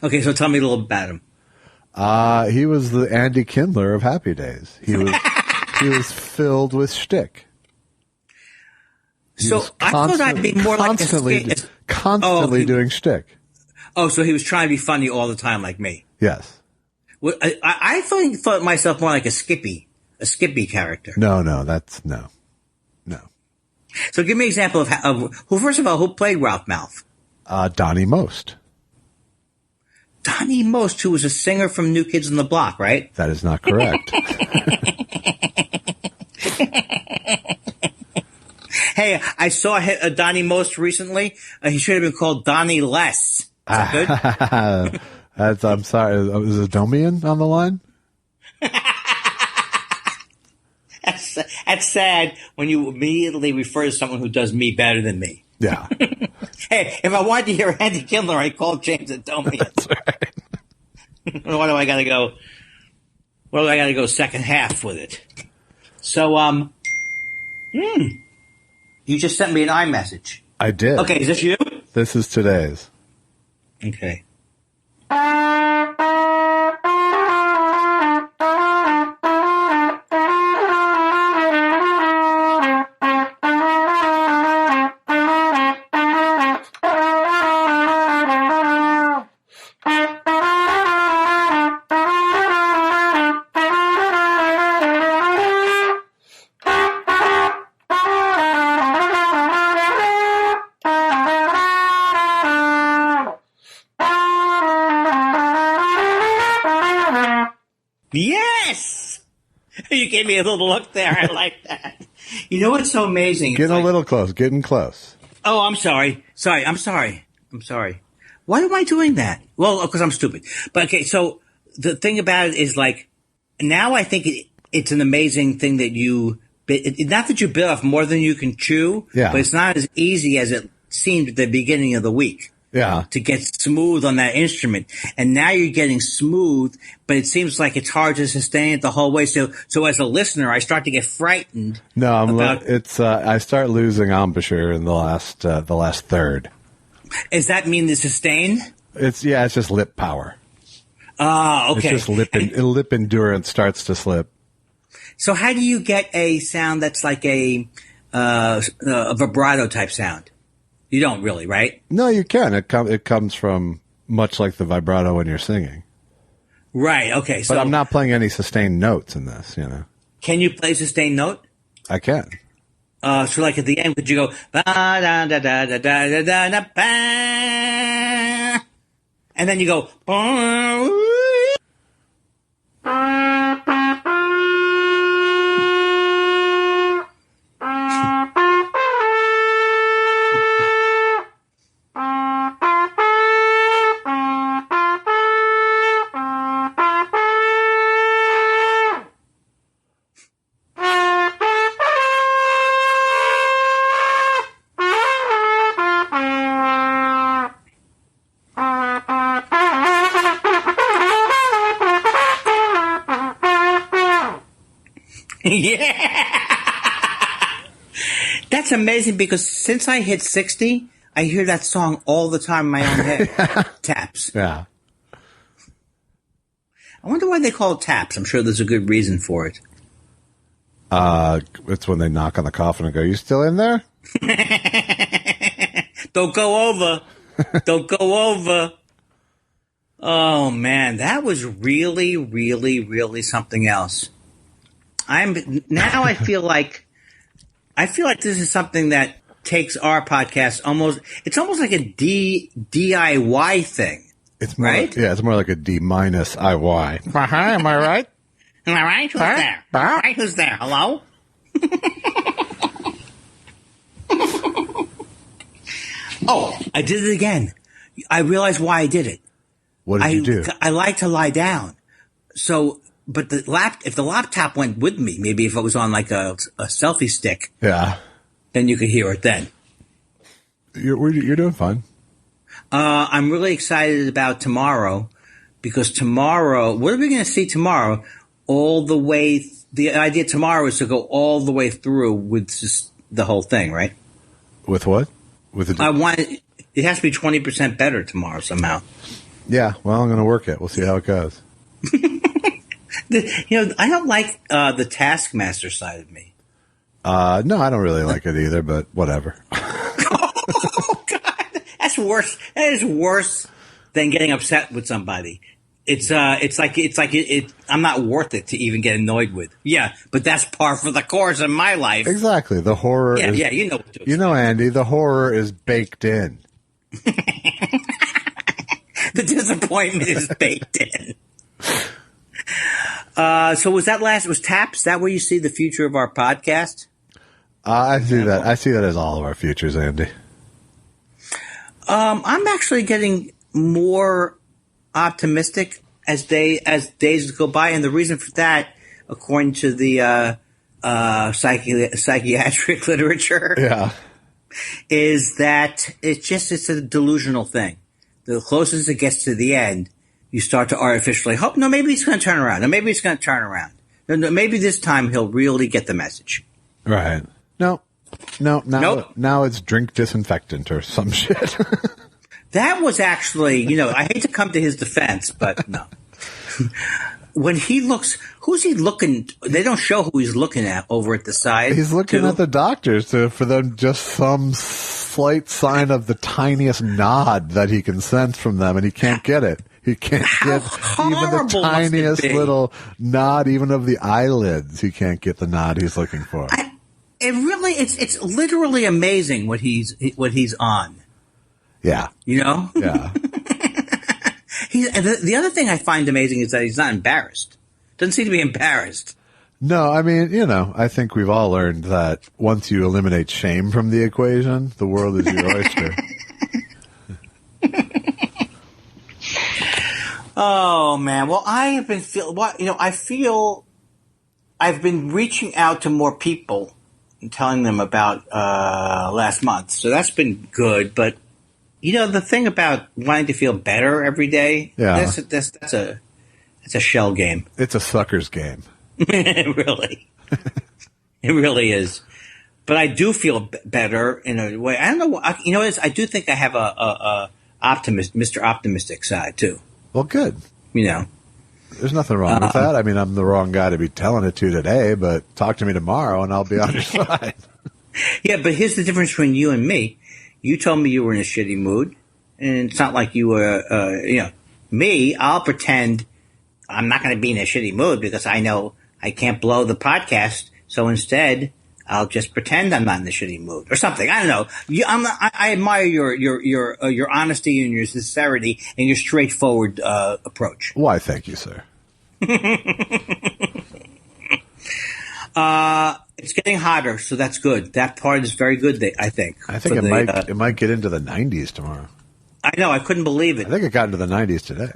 Okay, so tell me a little about him. He was the Andy Kindler of Happy Days. He was filled with shtick. So I thought I'd be more constantly doing shtick. Oh, so he was trying to be funny all the time, like me. Yes. Well, I thought myself more like a Skippy character. No. So give me an example of who. First of all, who played Ralph Malph? Donnie Most. Donnie Most, who was a singer from New Kids on the Block, right? That is not correct. Hey, I saw Donnie Most recently. He should have been called Donnie Less. Is that good? I'm sorry. Is a Domian on the line? That's sad when you immediately refer to someone who does me better than me. Yeah. Hey, if I wanted to hear Andy Kindler, I'd call James a Domian. That's right. What do I got to go? Well, I got to go second half with it. So, you just sent me an iMessage. I did. Okay, is this you? This is today's. Okay. Yes! You gave me a little look there. I like that. You know what's so amazing? Getting a little close. Getting close. Oh, I'm sorry. I'm sorry. Why am I doing that? Well, because I'm stupid. But okay, so the thing about it is like, now I think it's an amazing thing that not that you bit off more than you can chew, yeah, but it's not as easy as it seemed at the beginning of the week. Yeah. To get smooth on that instrument. And now you're getting smooth, but it seems like it's hard to sustain it the whole way. So as a listener, I start to get frightened. No, I start losing embouchure in the last third. Does that mean the sustain? It's just lip power. Okay. It's just lip endurance starts to slip. So how do you get a sound that's like a vibrato type sound? You don't really, right? No, you can. It comes from much like the vibrato when you're singing. Right. Okay. So, but I'm not playing any sustained notes in this. Can you play sustained note? I can. So like at the end, could you go ba da da da da da da da da ba, and then you go. Yeah, that's amazing because since I hit 60, I hear that song all the time in my own head. Taps. Yeah. I wonder why they call it taps. I'm sure there's a good reason for it. It's when they knock on the coffin and go, "You still in there?" Don't go over. Don't go over. Oh man, that was really, really, really something else. I feel like this is something that takes our podcast it's almost like a DIY thing. It's more, right? Yeah, it's more like a D- IY. Hi, am I right? Am I right? Who's there? Right, who's there? Hello? Oh, I did it again. I realized why I did it. What did you do? I like to lie down. So, but if the laptop went with me, maybe if it was on like a selfie stick, yeah, then you could hear it then. You're doing fine. I'm really excited about tomorrow because tomorrow, what are we going to see tomorrow? All the way, the idea tomorrow is to go all the way through with just the whole thing, right? With what? It has to be 20% better tomorrow somehow. Yeah, well, I'm going to work it. We'll see how it goes. I don't like the taskmaster side of me. No, I don't really like it either, but whatever. Oh, God. That's worse. That is worse than getting upset with somebody. It's like I'm not worth it to even get annoyed with. Yeah, but that's par for the course in my life. Exactly. The horror Yeah, is, yeah, you know what to expect. You know, Andy, the horror is baked in. The disappointment is baked in. So was Taps? Is that where you see the future of our podcast? I see that. I see that as all of our futures, Andy. I'm actually getting more optimistic as days go by, and the reason for that, according to the psychiatric literature, yeah, is that it's a delusional thing. The closest it gets to the end, you start to artificially hope. No, maybe he's going to turn around. No, maybe he's going to turn around. No, maybe this time he'll really get the message. Right. No. Nope. Now it's drink disinfectant or some shit. That was actually, I hate to come to his defense, but no. When he looks, who's he looking? They don't show who he's looking at over at the side. He's looking at the doctors for them just some slight sign of the tiniest nod that he can sense from them, and he can't get it. He can't get even the tiniest little nod, even of the eyelids. He can't get the nod he's looking for. It's literally amazing what he's on. Yeah. Yeah. The other thing I find amazing is that he's not embarrassed. Doesn't seem to be embarrassed. No, I mean, I think we've all learned that once you eliminate shame from the equation, the world is your oyster. Oh man. Well, I have been I've been reaching out to more people and telling them about last month. So that's been good, but the thing about wanting to feel better every day, that's a shell game. It's a sucker's game. Really. It really is. But I do feel better in a way. I don't know. I do think I have a Mr. Optimistic side too. Well, good. There's nothing wrong with that. I mean, I'm the wrong guy to be telling it to today, but talk to me tomorrow and I'll be on your side. Yeah, but here's the difference between you and me. You told me you were in a shitty mood, and it's not like you were, me, I'll pretend I'm not going to be in a shitty mood because I know I can't blow the podcast. So instead, I'll just pretend I'm not in a shitty mood or something. I don't know. I admire your honesty and your sincerity and your straightforward approach. Why, thank you, sir. It's getting hotter, so that's good. That part is very good, I think. I think it might get into the 90s tomorrow. I know. I couldn't believe it. I think it got into the 90s today.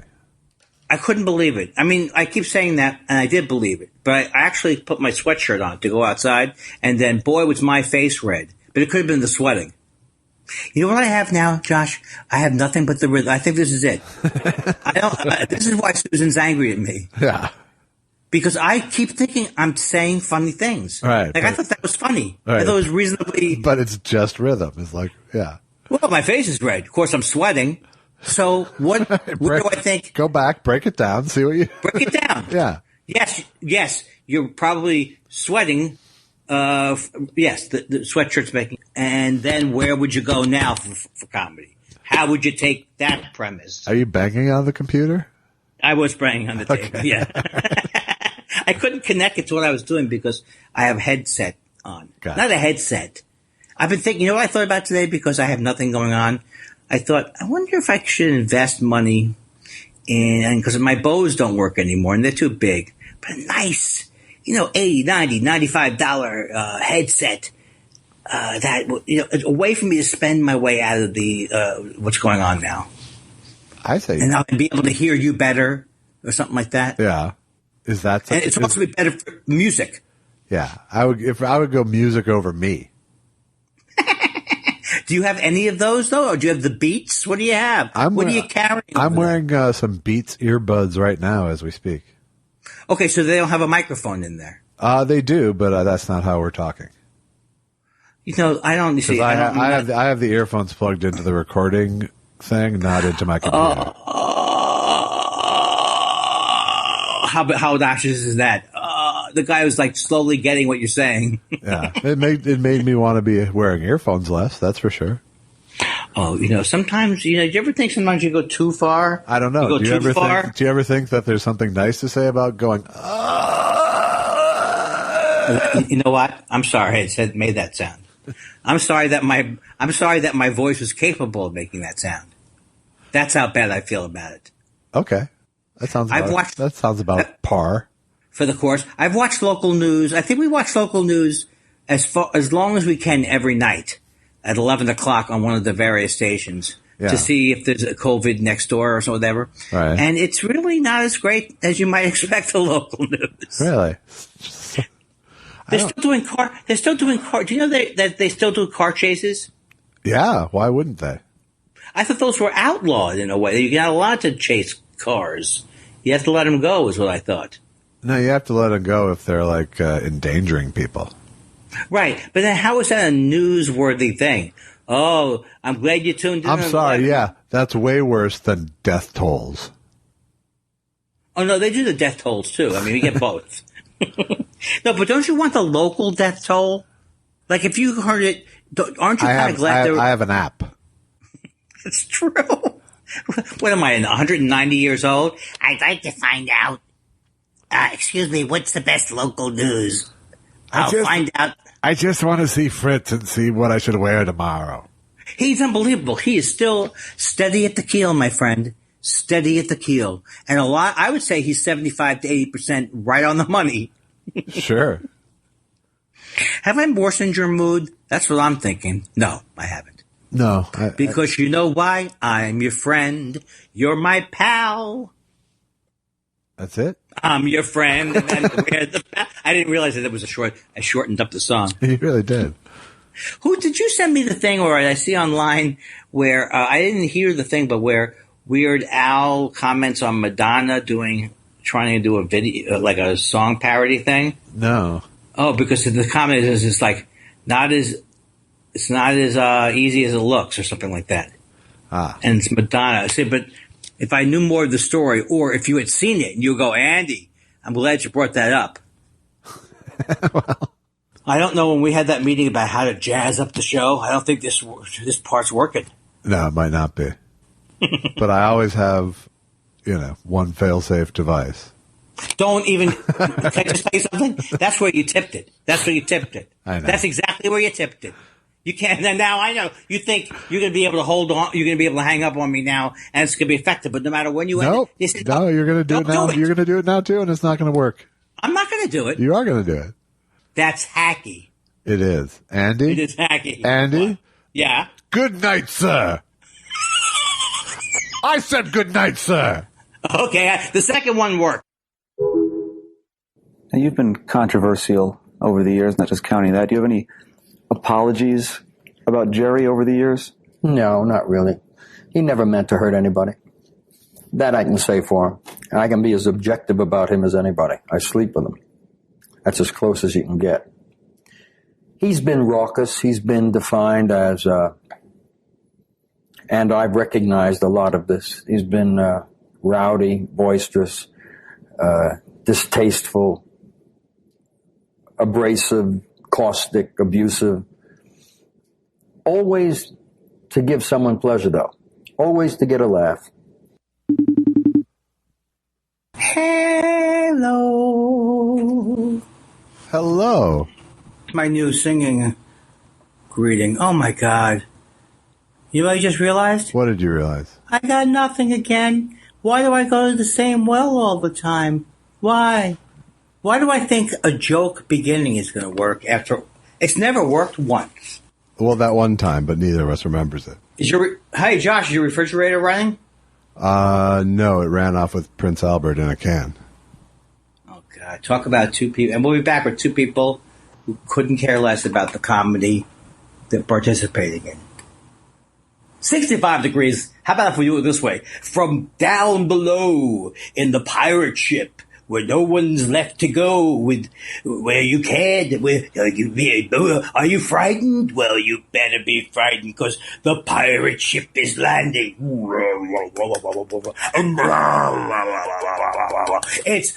I couldn't believe it. I mean, I keep saying that, and I did believe it. But I actually put my sweatshirt on to go outside, and then, boy, was my face red. But it could have been the sweating. You know what I have now, Josh? I have nothing but the rhythm. I think this is it. This is why Susan's angry at me. Yeah. Because I keep thinking I'm saying funny things. Right. Like, I thought that was funny. Right. I thought it was reasonably... But it's just rhythm. It's like, yeah. Well, my face is red. Of course, I'm sweating. So what do I think? Go back, break it down, see what you... Break it down. Yeah. Yes, you're probably sweating. Yes, the sweatshirt's making. And then where would you go now for comedy? How would you take that premise? Are you banging on the computer? I was banging on the table, yeah. I couldn't connect it to what I was doing because I have a headset on. Not a headset. I've been thinking, you know what I thought about today because I have nothing going on? I thought, I wonder if I should invest money in, because my bows don't work anymore and they're too big, but a nice, $80, $90, $95 headset, that, a way for me to spend my way out of the, what's going on now. I say. And I'll be able to hear you better or something like that. Yeah. Is that and it's supposed to be better for music. Yeah. I would go music over me. Do you have any of those, though? Or do you have the Beats? What do you have? What are you carrying? I'm wearing some Beats earbuds right now as we speak. Okay, so they don't have a microphone in there. They do, but that's not how we're talking. I don't see. I have the earphones plugged into the recording thing, not into my computer. How audacious is that? The guy was like slowly getting what you're saying. Yeah, it made me want to be wearing earphones less. That's for sure. Oh, sometimes do you ever think sometimes you go too far? I don't know. Do you ever think that there's something nice to say about going? You know what? I'm sorry. I made that sound. I'm sorry that my voice was capable of making that sound. That's how bad I feel about it. Okay, that sounds about par. For the course, I've watched local news. I think we watch local news as long as we can every night at 11 o'clock on one of the various stations to see if there's a COVID next door or so whatever. Right. And it's really not as great as you might expect the local news. Really? They're still doing car. Do you know that they still do car chases? Yeah. Why wouldn't they? I thought those were outlawed in a way. You're not allowed to chase cars. You have to let them go is what I thought. No, you have to let them go if they're like endangering people. Right. But then how is that a newsworthy thing? Oh, I'm glad you tuned in. I'm sorry. Yeah. That's way worse than death tolls. Oh, no, they do the death tolls too. I mean, we get both. No, but don't you want the local death toll? Like if you heard it, aren't you kind of glad I have an app. It's true. What am I, 190 years old? I'd like to find out. Excuse me, what's the best local news? I'll find out. I just want to see Fritz and see what I should wear tomorrow. He's unbelievable. He is still steady at the keel, my friend. Steady at the keel. And I would say he's 75 to 80% right on the money. Sure. Have I worsened your mood? That's what I'm thinking. No, I haven't. No. Because you know why? I'm your friend. You're my pal. That's it? I'm your friend. And then I didn't realize that it was I shortened up the song. You really did. Who did you send me the thing or I see online where I didn't hear the thing, but where Weird Al comments on Madonna trying to do a video, like a song parody thing? No. Oh, because the comment is it's like it's not as easy as it looks or something like that. And it's Madonna. I say, but if I knew more of the story, or if you had seen it and you go, Andy, I'm glad you brought that up. Well, I don't know when we had that meeting about how to jazz up the show. I don't think this part's working. No, it might not be. But I always have, one fail-safe device. Don't even. Can I just tell you something? That's where you tipped it. I know. That's exactly where you tipped it. You can't. And now I know you think you're going to be able to hold on. You're going to be able to hang up on me now, and it's going to be effective. But no matter when you nope. end it, no, you're going to do it now. You're going to do it now too, and it's not going to work. I'm not going to do it. You are going to do it. That's hacky. It is, Andy. It is hacky. Andy. What? Yeah. Good night, sir. I said good night, sir. Okay, the second one worked. Now, you've been controversial over the years, not just counting that. Do you have any apologies about Jerry over the years? No, not really. He never meant to hurt anybody. That I can say for him. And I can be as objective about him as anybody. I sleep with him. That's as close as you can get. He's been raucous. He's been defined as, and I've recognized a lot of this. He's been rowdy, boisterous, distasteful, abrasive, caustic, abusive. Always to give someone pleasure, though. Always to get a laugh. Hello. Hello. My new singing greeting. Oh, my God. You know what I just realized? What did you realize? I got nothing again. Why do I go to the same well all the time? Why? Why do I think a joke beginning is going to work after... It's never worked once. Well, that one time, but neither of us remembers it. Hey, Josh, is your refrigerator running? No, it ran off with Prince Albert in a can. Oh, God. Talk about two people. And we'll be back with two people who couldn't care less about the comedy they're participating in. 65 degrees. How about if we do it this way? From down below in the pirate ship, where no one's left to go, where you can't. Are you frightened? Well, you better be frightened, because the pirate ship is landing. It's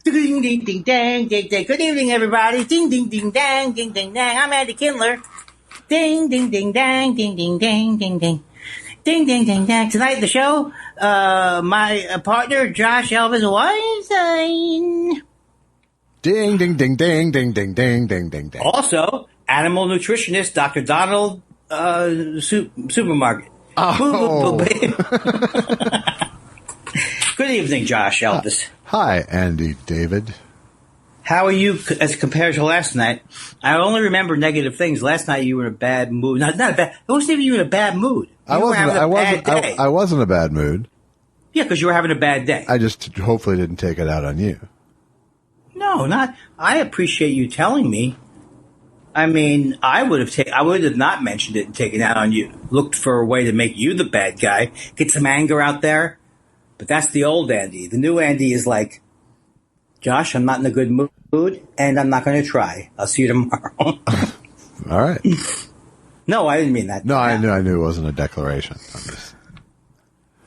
ding ding ding dang ding ding. Good evening, everybody. Ding ding ding dang ding ding dang. I'm Andy Kindler. Ding ding ding dang ding ding dang ding ding. Ding, ding, ding, dang. Tonight, the show, my partner, Josh Elvis Weinstein. Ding, ding, ding, ding, ding, ding, ding, ding, ding, ding. Also, animal nutritionist, Dr. Donald Supermarket. Oh. Good evening, Josh Elvis. Hi, Andy David. How are you as compared to last night? I only remember negative things. Last night, you were in a bad mood. Not a bad. It wasn't even you were in a bad mood. I wasn't in a bad mood. Yeah, because you were having a bad day. I just hopefully didn't take it out on you. No, not. I appreciate you telling me. I mean, I would have not mentioned it and taken it out on you. Looked for a way to make you the bad guy, get some anger out there. But that's the old Andy. The new Andy is like, Josh, I'm not in a good mood, and I'm not going to try. I'll see you tomorrow. All right. No, I didn't mean that. No, I knew it wasn't a declaration.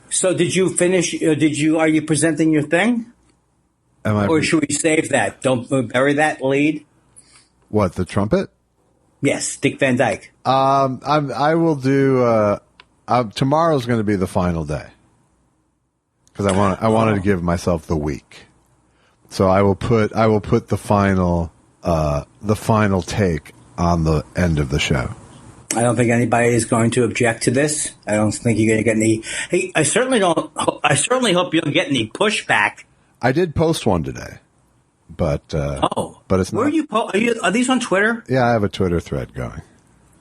So did you finish? Are you presenting your thing? Or should we save that? Don't bury that lead. What, the trumpet? Yes, Dick Van Dyke. I will do. Tomorrow's going to be the final day because I wanted to give myself the week. So I will put the final take on the end of the show. I don't think anybody is going to object to this. I don't think you're going to get any. Hey, I certainly hope you don't get any pushback. I did post one today, but it's not. Where are you? Are these on Twitter? Yeah, I have a Twitter thread going.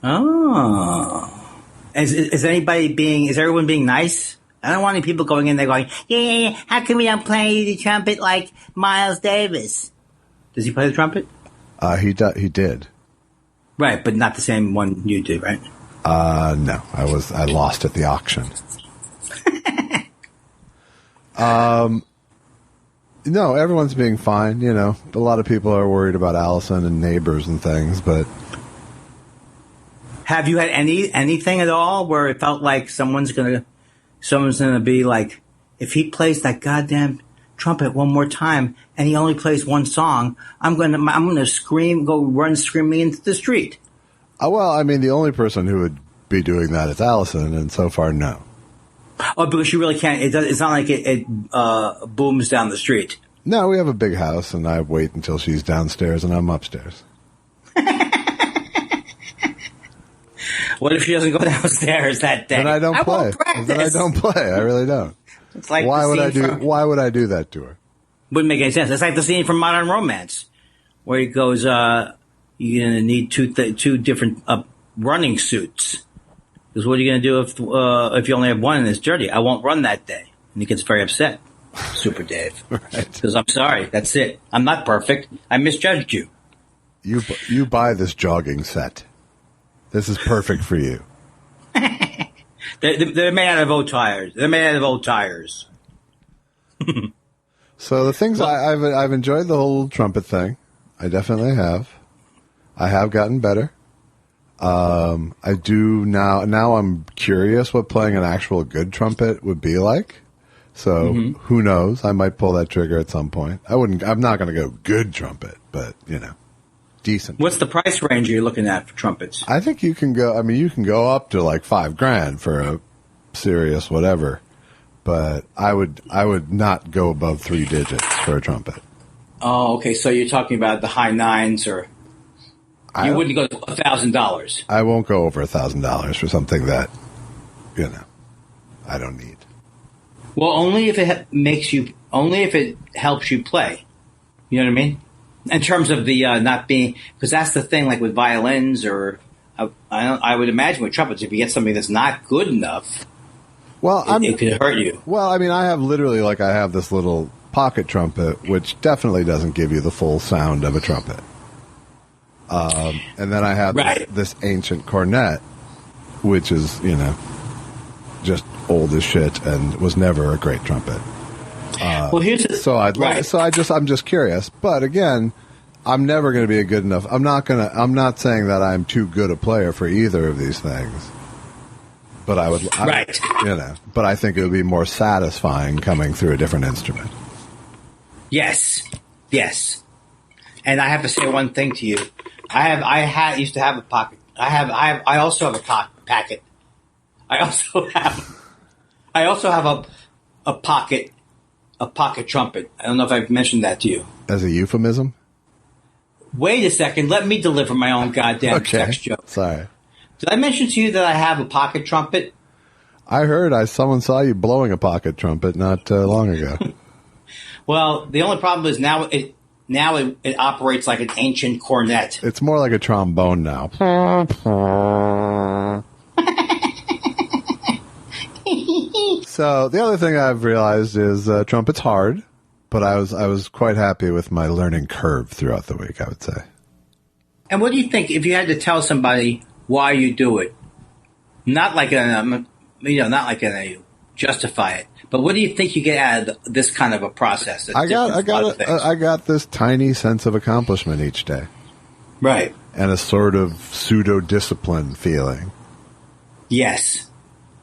Oh, is everyone being nice? I don't want any people going in there going, yeah. How come we don't play the trumpet like Miles Davis? Does he play the trumpet? He did. Right, but not the same one you do, right? No, I lost at the auction. No, everyone's being fine. You know, a lot of people are worried about Allison and neighbors and things, but have you had anything at all where it felt like someone's gonna be like, if he plays that goddamn trumpet one more time, and he only plays one song, I'm gonna scream, go run screaming into the street. Well, I mean, the only person who would be doing that is Allison, and so far, no. Oh, because you really can't. It's not like it booms down the street. No, we have a big house, and I wait until she's downstairs and I'm upstairs. What if she doesn't go downstairs that day? Then I don't play. Then I don't play. I really don't. It's like why would I do that to her? Wouldn't make any sense. It's like the scene from Modern Romance, where he goes, "You're gonna need two different running suits. Because what are you gonna do if you only have one and it's dirty? I won't run that day." And he gets very upset. Super Dave. Right. Because I'm sorry. That's it. I'm not perfect. I misjudged you. You buy this jogging set. This is perfect for you. They're made out of old tires. They're made out of old tires. So the things I've enjoyed the whole trumpet thing. I definitely have. I have gotten better. I do now. Now I'm curious what playing an actual good trumpet would be like. So who knows? I might pull that trigger at some point. I'm not going to go good trumpet, but decent. What's the price range you're looking at for trumpets? I think you can go. I mean, you can go up to like $5,000 for a serious whatever, but I would not go above 3 digits for a trumpet. Oh, okay. So you're talking about the high nines, or you wouldn't go to $1,000. I won't go over $1,000 for something that I don't need. Well, only if it helps you play. You know what I mean? In terms of the not being, because that's the thing. Like with violins, or I would imagine with trumpets, if you get something that's not good enough, it could hurt you. Well, I mean, I have this little pocket trumpet, which definitely doesn't give you the full sound of a trumpet. And then I have this ancient cornet, which is just old as shit and was never a great trumpet. Well, here's I'm just curious, but again, I'm never going to be a good enough. I'm not saying that I'm too good a player for either of these things, but but I think it would be more satisfying coming through a different instrument. Yes. And I have to say one thing to you. I used to have a pocket. I also have a packet. I also have a pocket trumpet. I don't know if I've mentioned that to you. As a euphemism? Wait a second. Let me deliver my own goddamn sex joke. Sorry. Did I mention to you that I have a pocket trumpet? I heard someone saw you blowing a pocket trumpet not long ago. Well, the only problem is now it operates like an ancient cornet. It's more like a trombone now. So the other thing I've realized is trumpet's hard, but I was quite happy with my learning curve throughout the week, I would say. And what do you think if you had to tell somebody why you do it? Not like justify it, but what do you think you get out of this kind of a process? I got this tiny sense of accomplishment each day, right, and a sort of pseudo discipline feeling. Yes.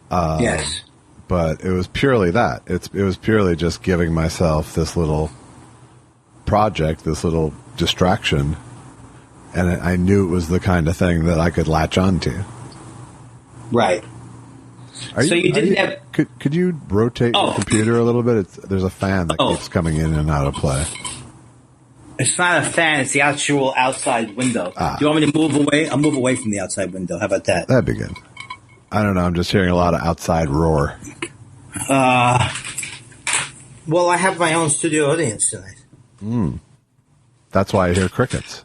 Yes. But it was purely that. It was purely just giving myself this little project, this little distraction, and I knew it was the kind of thing that I could latch onto. Right. Could you rotate your computer a little bit? There's a fan that keeps coming in and out of play. It's not a fan. It's the actual outside window. Do you want me to move away? I'll move away from the outside window. How about that? That'd be good. I don't know. I'm just hearing a lot of outside roar. Well, I have my own studio audience tonight. That's why I hear crickets.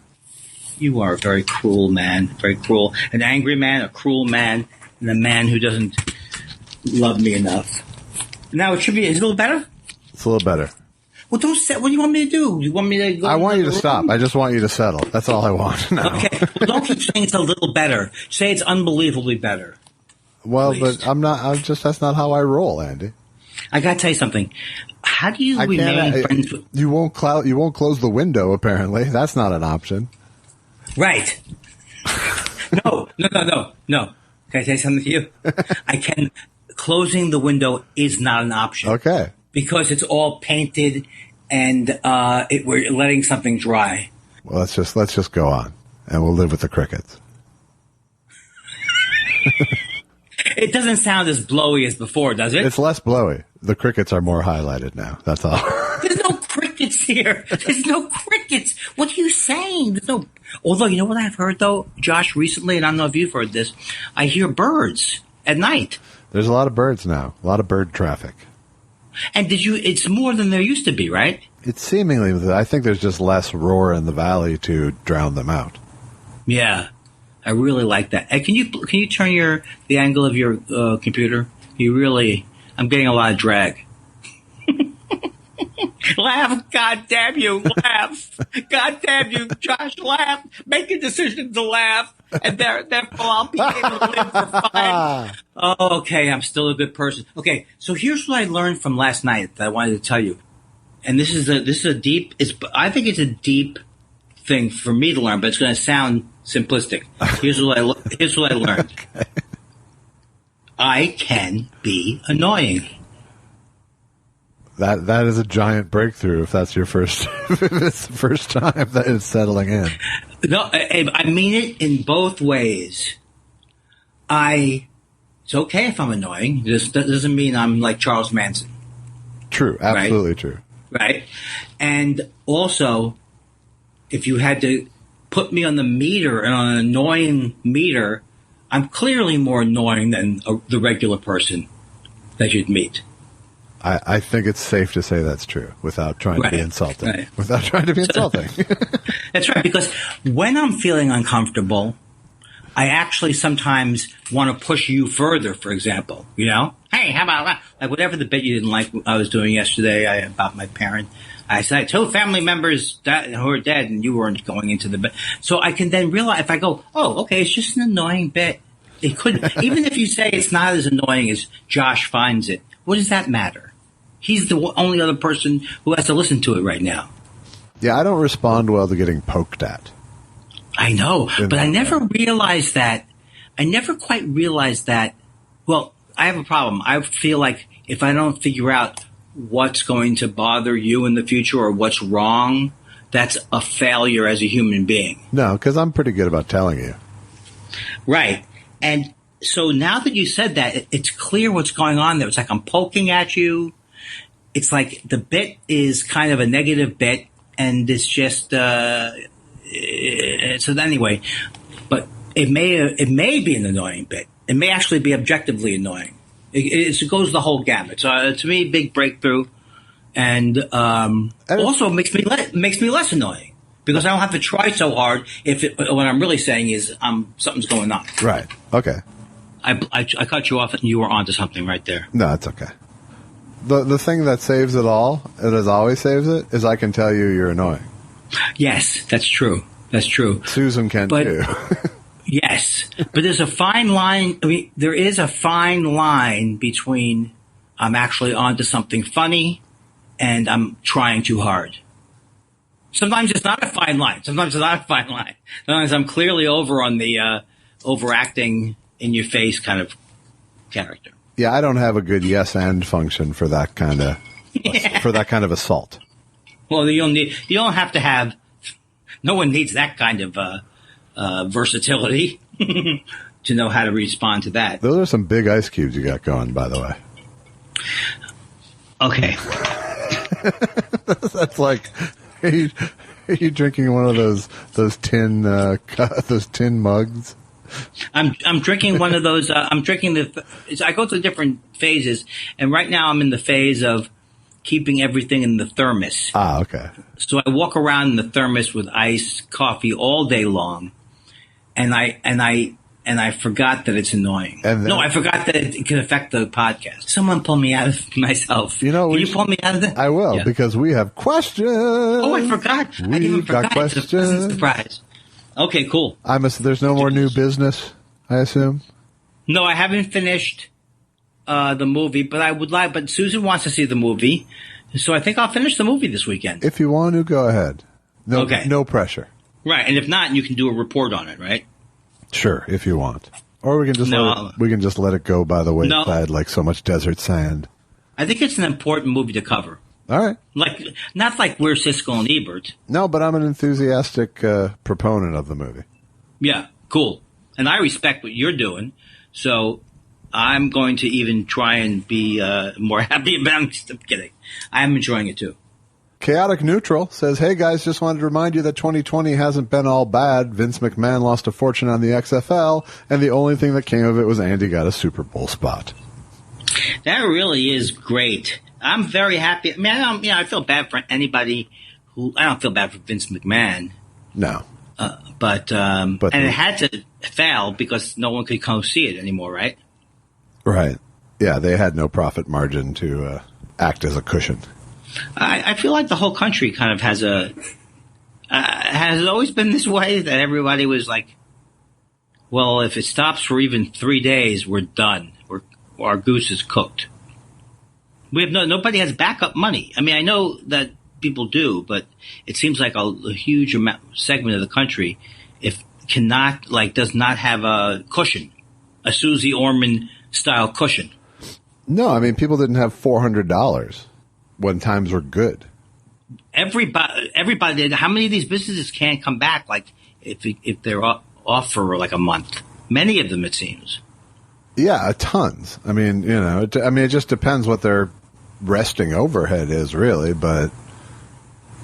You are a very cruel man. Very cruel. An angry man, a cruel man, and a man who doesn't love me enough. Now, is it a little better? It's a little better. Well, what do you want me to do? You want me to go? I want you to stop. I just want you to settle. That's all I want now. Okay. Well, don't keep saying it's a little better. Say it's unbelievably better. Well, but that's not how I roll, Andy. I gotta tell you something. How do you remain friends with... You won't close the window, apparently. That's not an option. Right. No. Can I say something to you? Closing the window is not an option. Okay. because it's all painted and we're letting something dry. Well, let's just go on, and we'll live with the crickets. It doesn't sound as blowy as before, does it? It's less blowy. The crickets are more highlighted now. That's all. There's no crickets here. There's no crickets. What are you saying? There's no. Although, you know what I've heard, though, Josh, recently, and I don't know if you've heard this, I hear birds at night. There's a lot of birds now. A lot of bird traffic. And it's more than there used to be, right? It's seemingly, I think there's just less roar in the valley to drown them out. Yeah. I really like that. And can you turn the angle of your computer? I'm getting a lot of drag. Laugh, God damn you, laugh. God damn you, Josh, laugh. Make a decision to laugh. And therefore I'll be able to live for fine. Oh, okay, I'm still a good person. Okay, so here's what I learned from last night that I wanted to tell you. And this is a deep, I think it's a deep thing for me to learn, but it's going to sound simplistic. Here's what I learned. Okay. I can be annoying. That is a giant breakthrough if that's your first if it's the first time that it's settling in. No, I mean it in both ways. It's okay if I'm annoying. That doesn't mean I'm like Charles Manson. True, absolutely right? True. Right? And also, if you had to put me on the meter and on an annoying meter, I'm clearly more annoying than the regular person that you'd meet. I think it's safe to say that's true without trying to be insulting. Right. Without trying to be insulting. That's right, because when I'm feeling uncomfortable, I actually sometimes want to push you further, for example. You know? Hey, how about that? Like whatever the bit you didn't like I was doing yesterday about my parent. I said, 2 family members who are dead, and you weren't going into the bit. So I can then realize, if I go, oh, okay, it's just an annoying bit. It could, even if you say it's not as annoying as Josh finds it, what does that matter? He's the only other person who has to listen to it right now. Yeah, I don't respond well to getting poked at. I know, but I never realized that. I never quite realized that. Well, I have a problem. I feel like if I don't figure out what's going to bother you in the future or what's wrong, that's a failure as a human being. No, because I'm pretty good about telling you. Right. And so now that you said that, it's clear what's going on there. It's like I'm poking at you. It's like the bit is kind of a negative bit, and it's just so anyway. But it may be an annoying bit. It may actually be objectively annoying. It goes the whole gamut. So to me, big breakthrough, and also makes me less annoying because I don't have to try so hard. What I'm really saying is something's going on. Right. Okay. I cut you off, and you were onto something right there. No, it's okay. The thing that saves it all, and as always saves it, is I can tell you you're annoying. Yes, that's true. That's true. Susan can too. Yes, but there's a fine line. I mean, there is a fine line between I'm actually onto something funny and I'm trying too hard. Sometimes it's not a fine line. Sometimes I'm clearly over on the overacting in your face kind of character. Yeah, I don't have a good yes and function for that kind of assault. Well, you don't have to have. No one needs that kind of versatility to know how to respond to that. Those are some big ice cubes you got going, by the way. Okay. That's like, are you drinking one of those tin mugs? I'm drinking one of those. I'm drinking I go through different phases, and right now I'm in the phase of keeping everything in the thermos. Ah, okay. So I walk around in the thermos with iced coffee all day long, and I forgot that it's annoying. I forgot that it can affect the podcast. Someone pull me out of myself. You know, can you pull me out of that? I will, because we have questions. Oh, I forgot. I even forgot. Got questions. It's a pleasant surprise. Okay, cool. There's no more new business, I assume? No, I haven't finished the movie, but I would like. But Susan wants to see the movie, so I think I'll finish the movie this weekend. If you want to, go ahead. No, okay. No pressure. Right, and if not, you can do a report on it, right? Sure, if you want, or we can just let it go by the wayside like so much desert sand. I think it's an important movie to cover. All right. Not like we're Siskel and Ebert. No, but I'm an enthusiastic proponent of the movie. Yeah, cool. And I respect what you're doing, so I'm going to even try and be more happy about it. I'm kidding. I'm enjoying it too. Chaotic Neutral says, hey guys, just wanted to remind you that 2020 hasn't been all bad. Vince McMahon lost a fortune on the XFL, and the only thing that came of it was Andy got a Super Bowl spot. That really is great. I'm very happy. I mean, I feel bad for anybody I don't feel bad for Vince McMahon. No. But it had to fail because no one could come see it anymore, right? Right. Yeah, they had no profit margin to act as a cushion. I feel like the whole country kind of has always been this way, that everybody was like, well, if it stops for even 3 days, we're done. Our goose is cooked. We have nobody has backup money. I mean, I know that people do, but it seems like a huge segment of the country does not have a cushion, a Susie Orman style cushion. No, I mean, people didn't have $400 when times were good. Everybody did. How many of these businesses can't come back? Like if they're off for like a month, many of them, it seems. Yeah, tons. I mean, it just depends what their resting overhead is, really. But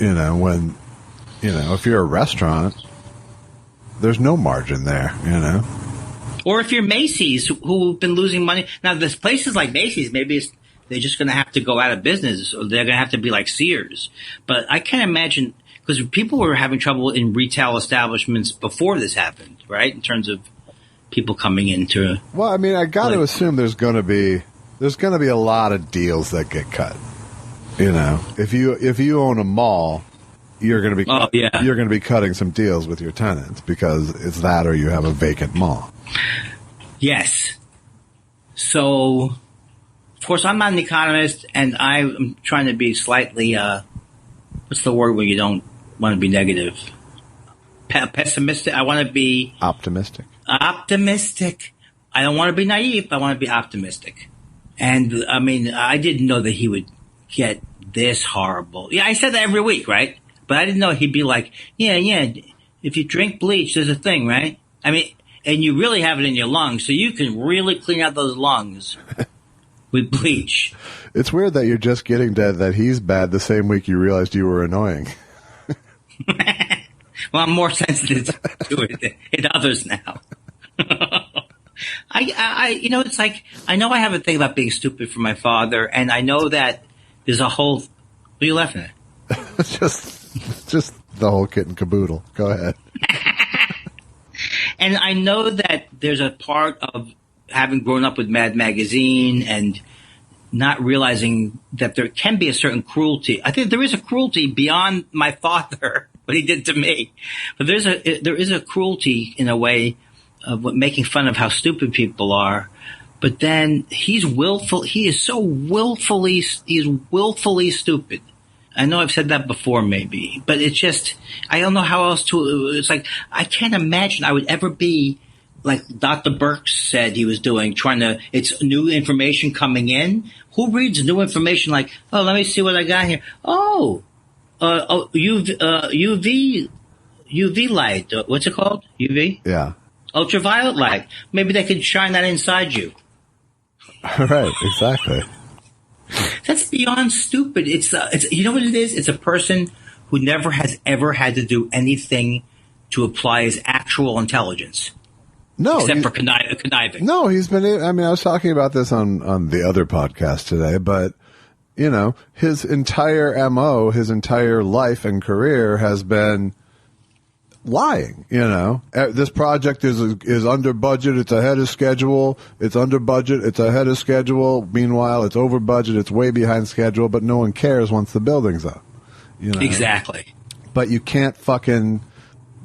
if you're a restaurant, there's no margin there, Or if you're Macy's, who've been losing money. Now, there's places like Macy's, maybe they're just going to have to go out of business, or they're going to have to be like Sears. But I can't imagine, because people were having trouble in retail establishments before this happened, right? In terms of people coming into. Well, I mean, I got to assume there's going to be a lot of deals that get cut. If you own a mall, you're going to be you're going to be cutting some deals with your tenants because it's that, or you have a vacant mall. Yes. So, of course, I'm not an economist, and I'm trying to be slightly, what's the word when you don't want to be negative? Pessimistic? I want to be... Optimistic. Optimistic. I don't want to be naive. I want to be optimistic. And, I mean, I didn't know that he would get this horrible. Yeah, I said that every week, right? But I didn't know he'd be like, yeah, if you drink bleach, there's a thing, right? I mean... And you really have it in your lungs, so you can really clean out those lungs with bleach. It's weird that you're just getting that he's bad the same week you realized you were annoying. Well, I'm more sensitive to it than others now. It's like, I know I have a thing about being stupid for my father, and I know that there's a whole... What are you laughing at? just the whole kit and caboodle. Go ahead. And I know that there's a part of having grown up with Mad Magazine and not realizing that there can be a certain cruelty. I think there is a cruelty beyond my father, what he did to me. But there is a cruelty in a way of making fun of how stupid people are. But then he's willful. He is so willfully stupid. I know I've said that before maybe, but it's just, I don't know how else to, it's like, I can't imagine I would ever be like Dr. Burke said he was doing, it's new information coming in. Who reads new information like, oh, let me see what I got here. UV light. What's it called? UV? Yeah. Ultraviolet light. Maybe they could shine that inside you. Right, exactly. That's beyond stupid. It's you know what it is? It's a person who never has ever had to do anything to apply his actual intelligence. No, except for conniving. No, he's been. I mean, I was talking about this on the other podcast today, but his entire MO, his entire life and career has been lying. This project is under budget. It's ahead of schedule. It's under budget. It's ahead of schedule. Meanwhile, it's over budget. It's way behind schedule. But no one cares once the building's up. Exactly. But you can't fucking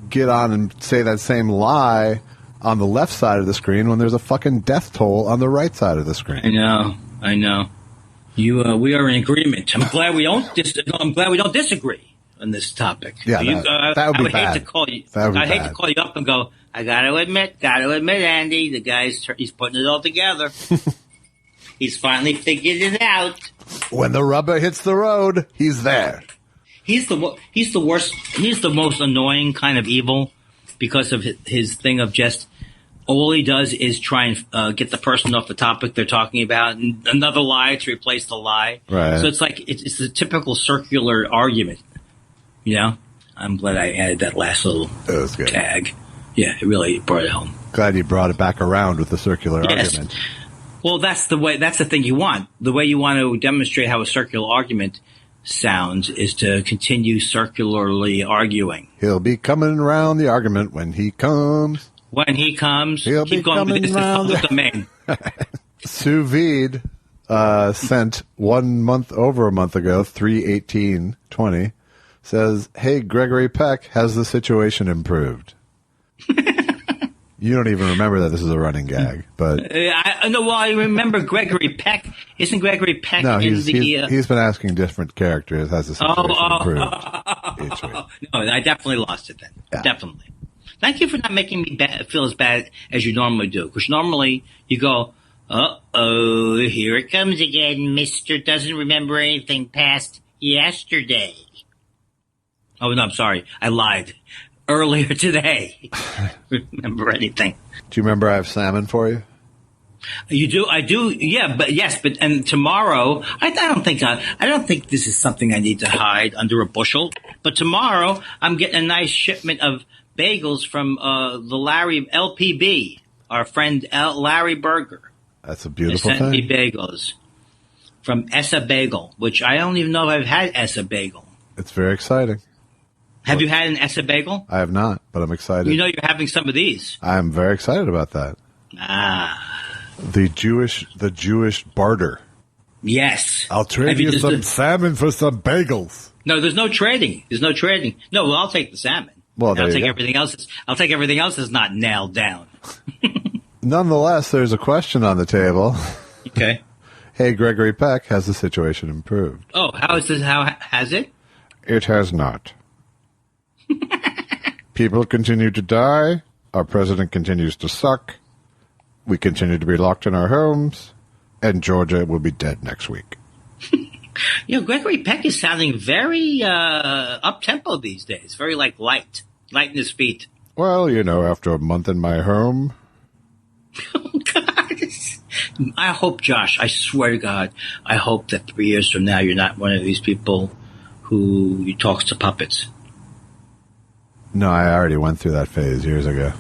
get on and say that same lie on the left side of the screen when there's a fucking death toll on the right side of the screen. I know. We are in agreement. I'm glad we don't disagree on this topic. Yeah, that would be bad. Hate to call you. I'd hate to call you up and go, I got to admit, Andy, the guy's he's putting it all together. He's finally figured it out. When the rubber hits the road, he's there. He's the worst. He's the most annoying kind of evil because of his thing of just all he does is try and get the person off the topic they're talking about, and another lie to replace the lie. Right. So it's like it's the typical circular argument. You know, I'm glad I added that last little tag. Yeah, it really brought it home. Glad you brought it back around with the circular argument. Well, that's the way. That's the thing you want. The way you want to demonstrate how a circular argument sounds is to continue circularly arguing. He'll be coming around the argument when he comes. When he comes, he'll keep be going with this. It's public domain. Sous Vide sent over a month ago, 3/18/20, says, "Hey, Gregory Peck, has the situation improved?" You don't even remember that this is a running gag, but I remember Gregory Peck. Isn't Gregory Peck? No, he's been asking different characters. Has the situation improved each week? No, I definitely lost it then. Yeah. Definitely. Thank you for not making me feel as bad as you normally do. Because normally you go, uh-oh, here it comes again. Mister doesn't remember anything past yesterday. Oh, no, I'm sorry. I lied. Earlier today. Remember anything. Do you remember I have salmon for you? You do? I do, yeah, and tomorrow, I don't think this is something I need to hide under a bushel, but tomorrow I'm getting a nice shipment of bagels from the Larry LPB, our friend Larry Berger. That's a beautiful thing. Sent me bagels from Essa Bagel, which I don't even know if I've had Essa Bagel. It's very exciting. Have you had an Essa Bagel? I have not, but I'm excited. You know you're having some of these. I'm very excited about that. The Jewish barter. Yes. I'll trade you some salmon for some bagels. No, there's no trading. No, well, I'll take the salmon. Well, I'll take everything else. I'll take everything else that's not nailed down. Nonetheless, there's a question on the table. Okay. Hey, Gregory Peck, has the situation improved? Oh, how has it? It has not. People continue to die. Our president continues to suck. We continue to be locked in our homes. And Georgia will be dead next week. Gregory Peck is sounding very up-tempo these days. Very, light in his feet. Well, after a month in my home. Oh, God. I hope, Josh, I swear to God, I hope that 3 years from now you're not one of these people who talks to puppets. No, I already went through that phase years ago.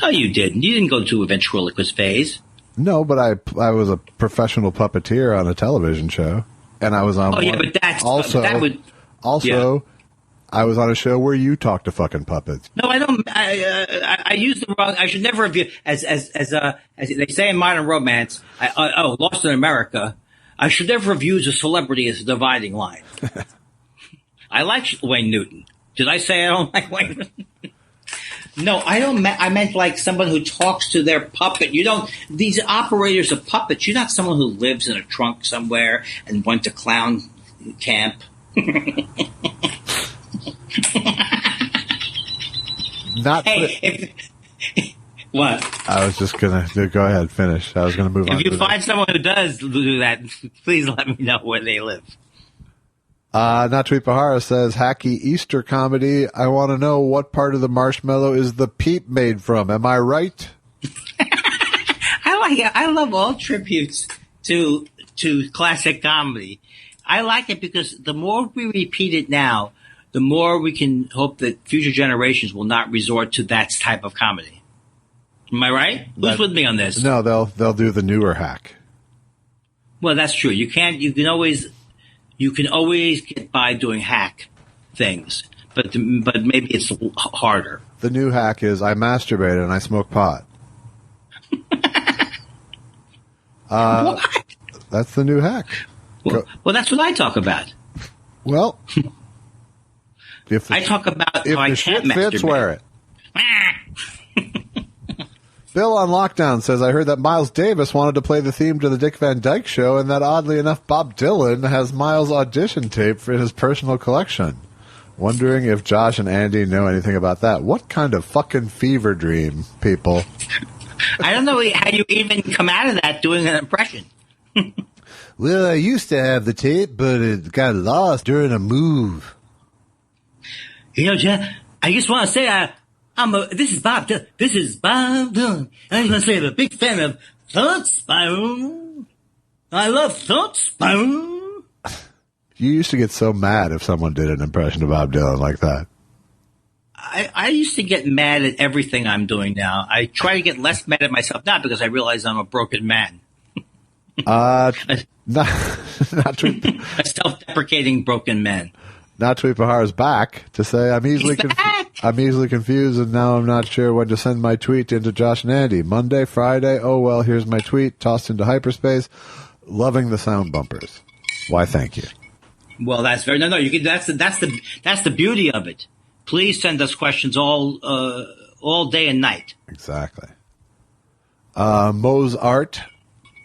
Oh, you didn't. You didn't go to a ventriloquist phase. No, but I was a professional puppeteer on a television show, and I was on. Oh, yeah, but that's also. That would, also, I was on a show where you talked to fucking puppets. No, I don't. I use the wrong. I should never have used as they say in Modern Romance. Lost in America. I should never have used a celebrity as a dividing line. I like Wayne Newton. Did I say I don't like Wayne Newton? No, I don't. I meant like someone who talks to their puppet. You don't. These operators of puppets. You're not someone who lives in a trunk somewhere and went to clown camp. Not. Hey, what? I was just gonna go ahead, finish. I was gonna move on. If you find someone who does do that, please let me know where they live. Natweet Bahara says, hacky Easter comedy. I want to know what part of the marshmallow is the peep made from. Am I right? I like it. I love all tributes to classic comedy. I like it because the more we repeat it now, the more we can hope that future generations will not resort to that type of comedy. Am I right? Who's with me on this? No, they'll do the newer hack. Well, that's true. You can always get by doing hack things, but maybe it's harder. The new hack is I masturbate and I smoke pot. What? That's the new hack. Well, that's what I talk about. Well, I talk about how I can't masturbate. Fits, wear it. Bill on Lockdown says, I heard that Miles Davis wanted to play the theme to the Dick Van Dyke Show, and that oddly enough, Bob Dylan has Miles' audition tape for his personal collection. Wondering if Josh and Andy know anything about that. What kind of fucking fever dream, people? I don't know how you even come out of that doing an impression. Well, I used to have the tape, but it got lost during a move. You know, Jeff, I just want to say this is Bob Dylan. This is Bob Dylan. I just want to say I'm a big fan of Thought Spiral. I love Thought Spiral. You used to get so mad if someone did an impression of Bob Dylan like that. I used to get mad at everything I'm doing now. I try to get less mad at myself now because I realize I'm a broken man. Not true. A self-deprecating broken man. Not Tweepahar's back to say I'm easily confused and now I'm not sure when to send my tweet into Josh and Andy. Monday, Friday. Oh well, here's my tweet tossed into hyperspace. Loving the sound bumpers. Why? Thank you. Well, that's very no. You can. That's the beauty of it. Please send us questions all day and night. Exactly. Mozart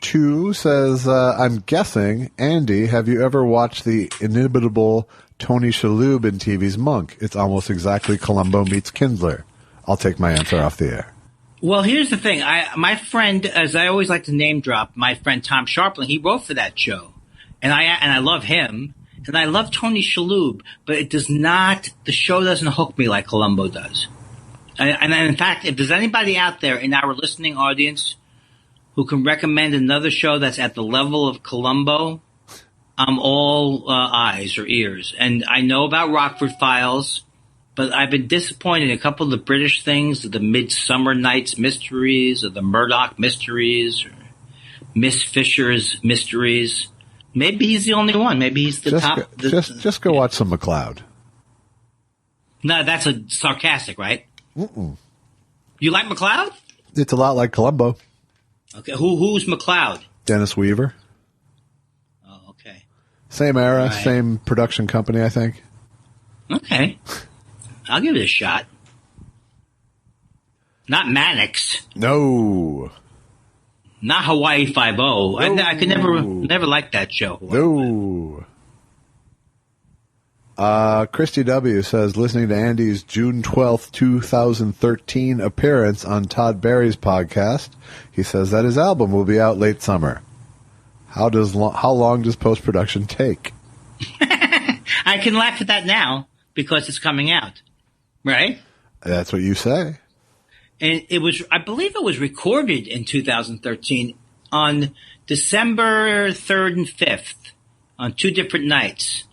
2 says, I'm guessing, Andy, have you ever watched the inimitable Tony Shalhoub in TV's Monk? It's almost exactly Columbo meets Kindler. I'll take my answer off the air. Well, here's the thing. My friend, as I always like to name drop, my friend Tom Sharpling, he wrote for that show. And I love him. And I love Tony Shalhoub, but the show doesn't hook me like Columbo does. And in fact, if there's anybody out there in our listening audience who can recommend another show that's at the level of Columbo, I'm all eyes or ears. And I know about Rockford Files, but I've been disappointed in a couple of the British things, the Midsummer Night's Mysteries, or the Murdoch Mysteries, or Miss Fisher's Mysteries. Maybe he's the only one. Maybe he's the top. Just go watch some McLeod. No, that's a sarcastic, right? Mm-mm. You like McLeod? It's a lot like Columbo. Okay, who's McLeod? Dennis Weaver. Oh, okay. Same era, right. Same production company, I think. Okay. I'll give it a shot. Not Mannix. No. Not Hawaii Five-0. I could never like that show. No. Christy W. says, listening to Andy's June 12th, 2013 appearance on Todd Barry's podcast, he says that his album will be out late summer. How long does post-production take? I can laugh at that now because it's coming out. Right? That's what you say. And I believe it was recorded in 2013 on December 3rd and 5th on 2 different nights.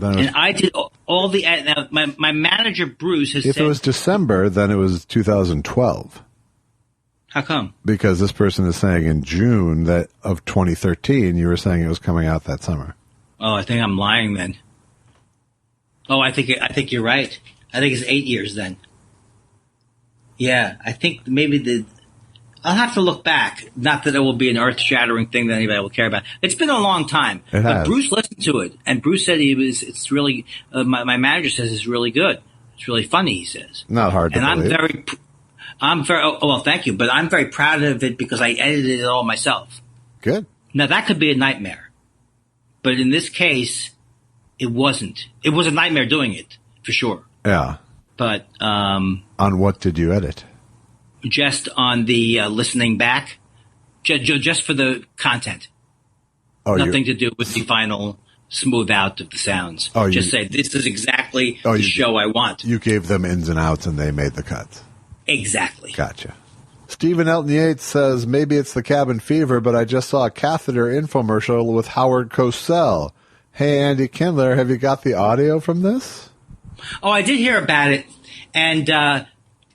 And I did all the, now my manager Bruce has said. If it was December, then it was 2012. How come? Because this person is saying in June of 2013, you were saying it was coming out that summer. Oh, I think I'm lying then. Oh, I think you're right. I think it's 8 years then. Yeah, I think maybe I'll have to look back. Not that it will be an earth-shattering thing that anybody will care about. It's been a long time. But Bruce listened to it, and Bruce said it's really, my manager says it's really good. It's really funny, he says. Not hard to believe. Well, thank you, but I'm very proud of it because I edited it all myself. Good. Now, that could be a nightmare. But in this case, it wasn't. It was a nightmare doing it, for sure. Yeah. But on what did you edit? Just on the listening back, just for the content. Oh, nothing to do with the final smooth out of the sounds. Oh, just say this is exactly the show I want. You gave them ins and outs, and they made the cuts. Exactly. Gotcha. Stephen Elton Yates says maybe it's the cabin fever, but I just saw a catheter infomercial with Howard Cosell. Hey, Andy Kindler, have you got the audio from this? Oh, I did hear about it, and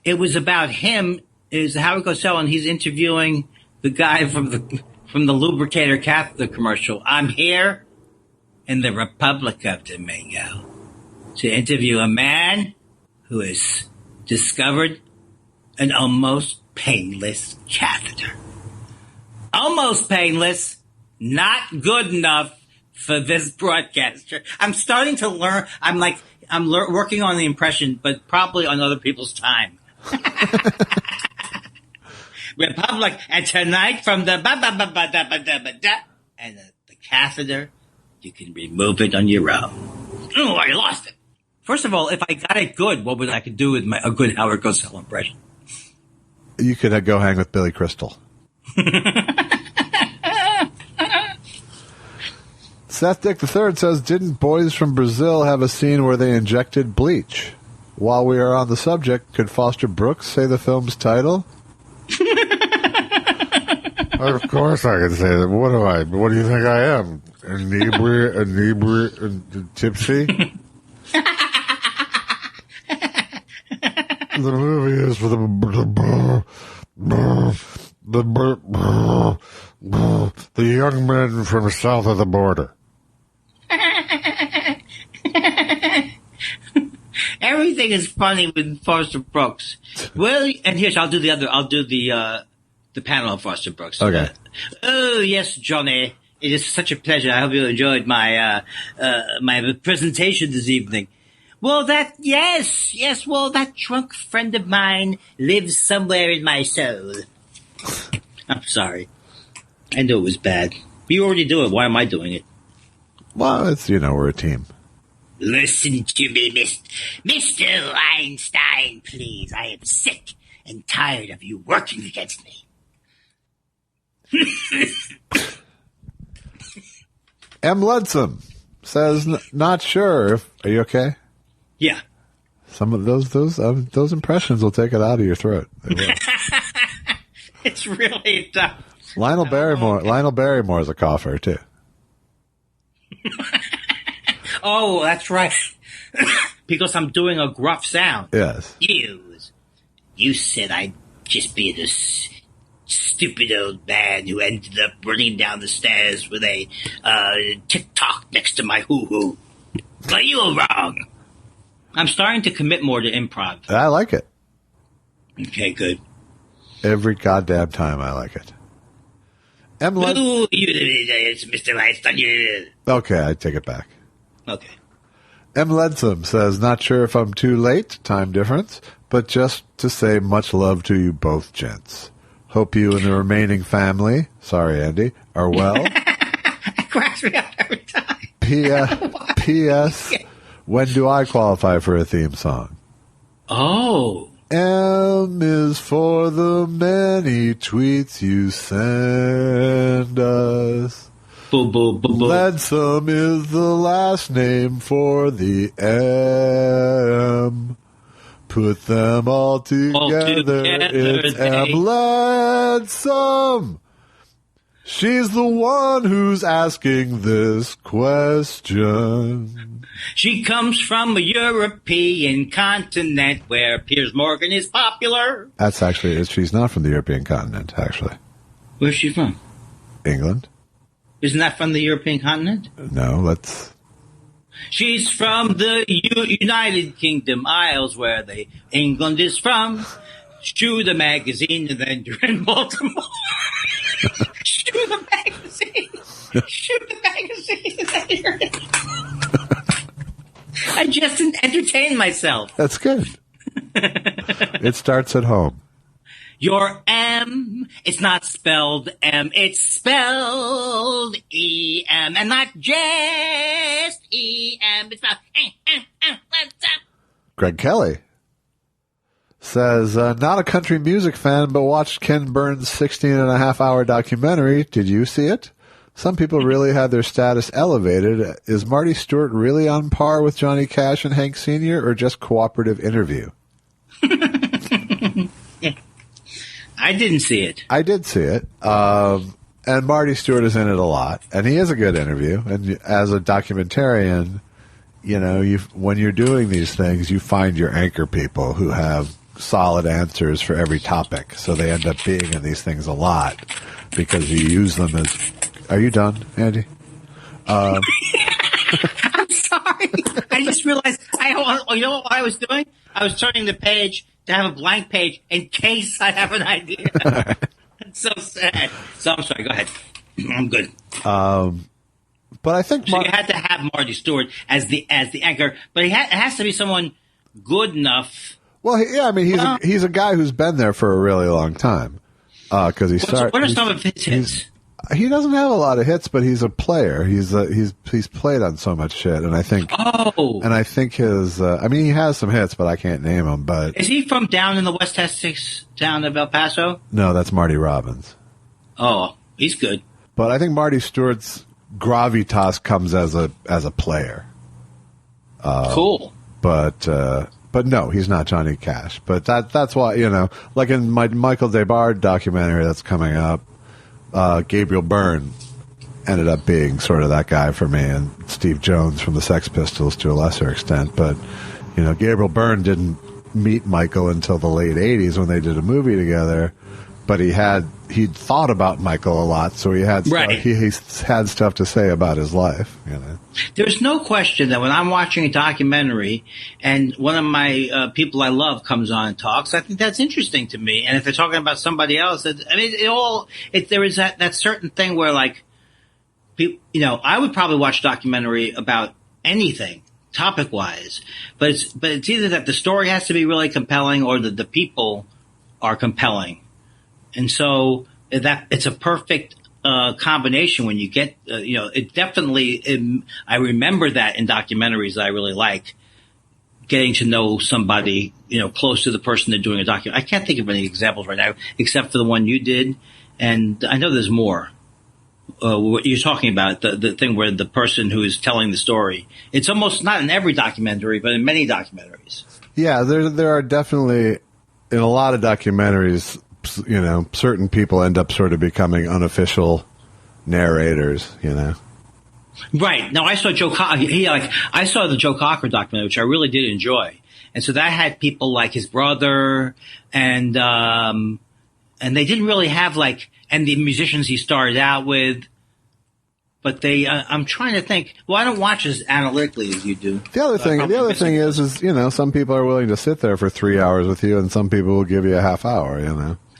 it was about him. Is Howard Cosell, and he's interviewing the guy from the lubricator catheter commercial. I'm here in the Republic of Domingo to interview a man who has discovered an almost painless catheter. Almost painless, not good enough for this broadcaster. I'm starting to learn. I'm working on the impression, but probably on other people's time. Republic, and tonight from the and the catheter, you can remove it on your own. Oh, I lost it. First of all, if I got it good, what would I could do with a good Howard Cosell impression? You could go hang with Billy Crystal. Seth Dick III says, didn't Boys from Brazil have a scene where they injected bleach? While we are on the subject, could Foster Brooks say the film's title? Of course I can say that. What do you think I am? Tipsy? The movie is for the young men from south of the border. Everything is funny with Foster Brooks. Well, and here's I'll do the panel of Foster Brooks. Okay. Oh yes, Johnny. It is such a pleasure. I hope you enjoyed my my presentation this evening. Well, that drunk friend of mine lives somewhere in my soul. I'm sorry. I knew it was bad. You already do it. Why am I doing it? Well, it's, we're a team. Listen to me, Mr. Weinstein, please. I am sick and tired of you working against me. M. Ledsome says, not sure if... Are you okay? Yeah. Some of those impressions will take it out of your throat. It's really tough. Lionel Barrymore is a cougher, too. Oh, that's right. Because I'm doing a gruff sound. Yes. You said I'd just be this stupid old man who ended up running down the stairs with a tick-tock next to my hoo-hoo. But you were wrong. I'm starting to commit more to improv. I like it. Okay, good. Every goddamn time I like it. It's Mr. Weinstein. Okay, I take it back. Okay. M. Ledsome says, not sure if I'm too late, time difference, but just to say much love to you both, gents. Hope you and the remaining family, sorry, Andy, are well. It cracks me up every time. P.S. When do I qualify for a theme song? Oh. M is for the many tweets you send us. Ledsome is the last name for the M. Put them all together. It's M. Ledsome. She's the one who's asking this question. She comes from a European continent where Piers Morgan is popular. That's actually, she's not from the European continent, actually. Where's she from? England. Isn't that from the European continent? No, let's... She's from the United Kingdom Isles where England is from. Shoe the magazine and then you're in Baltimore. Shoe the magazine. Shoe the magazine and then you're in... I just entertain myself. That's good. It starts at home. Your M, it's not spelled M, it's spelled E-M, and not just E-M, it's spelled what's up? Greg Kelly says, not a country music fan, but watched Ken Burns' 16-and-a-half-hour documentary. Did you see it? Some people really had their status elevated. Is Marty Stewart really on par with Johnny Cash and Hank Sr., or just cooperative interview? I didn't see it. I did see it. And Marty Stewart is in it a lot. And he is a good interview. And as a documentarian, when you're doing these things, you find your anchor people who have solid answers for every topic. So they end up being in these things a lot because you use them as... Are you done, Andy? I'm sorry. I just realized, you know what I was doing? I was turning the page to have a blank page in case I have an idea. It's so sad. So I'm sorry. Go ahead. I'm good. But I think you had to have Marty Stewart as the anchor, but it has to be someone good enough. Well, he's a guy who's been there for a really long time. Because he started. What are some of his hits? He doesn't have a lot of hits, but he's a player. He's played on so much shit, and I think his. I mean, he has some hits, but I can't name them. But is he from down in the West Essex town of El Paso? No, that's Marty Robbins. Oh, he's good. But I think Marty Stewart's gravitas comes as a player. Cool. But no, he's not Johnny Cash. But that's why, like in my Michael DeBard documentary that's coming up, Gabriel Byrne ended up being sort of that guy for me, and Steve Jones from the Sex Pistols to a lesser extent. But, Gabriel Byrne didn't meet Michael until the late 80s when they did a movie together. But he'd thought about Michael a lot, so he had stuff to say about his life. There's no question that when I'm watching a documentary and one of my people I love comes on and talks, I think that's interesting to me. And if they're talking about somebody else, there is that certain thing where, like, I would probably watch a documentary about anything topic wise, but it's either that the story has to be really compelling or that the people are compelling. And so that it's a perfect combination when you get, it definitely, I remember that in documentaries that I really like, getting to know somebody, close to the person they're doing a documentary. I can't think of any examples right now, except for the one you did. And I know there's more. What you're talking about, the thing where the person who is telling the story, it's almost not in every documentary, but in many documentaries. Yeah, there are definitely, in a lot of documentaries, certain people end up sort of becoming unofficial narrators, Right. Now, I saw I saw the Joe Cocker documentary, which I really did enjoy. And so that had people like his brother and they didn't really have and the musicians he started out with, but I'm trying to think. Well, I don't watch as analytically as you do. The other thing is, some people are willing to sit there for 3 hours with you and some people will give you a half hour,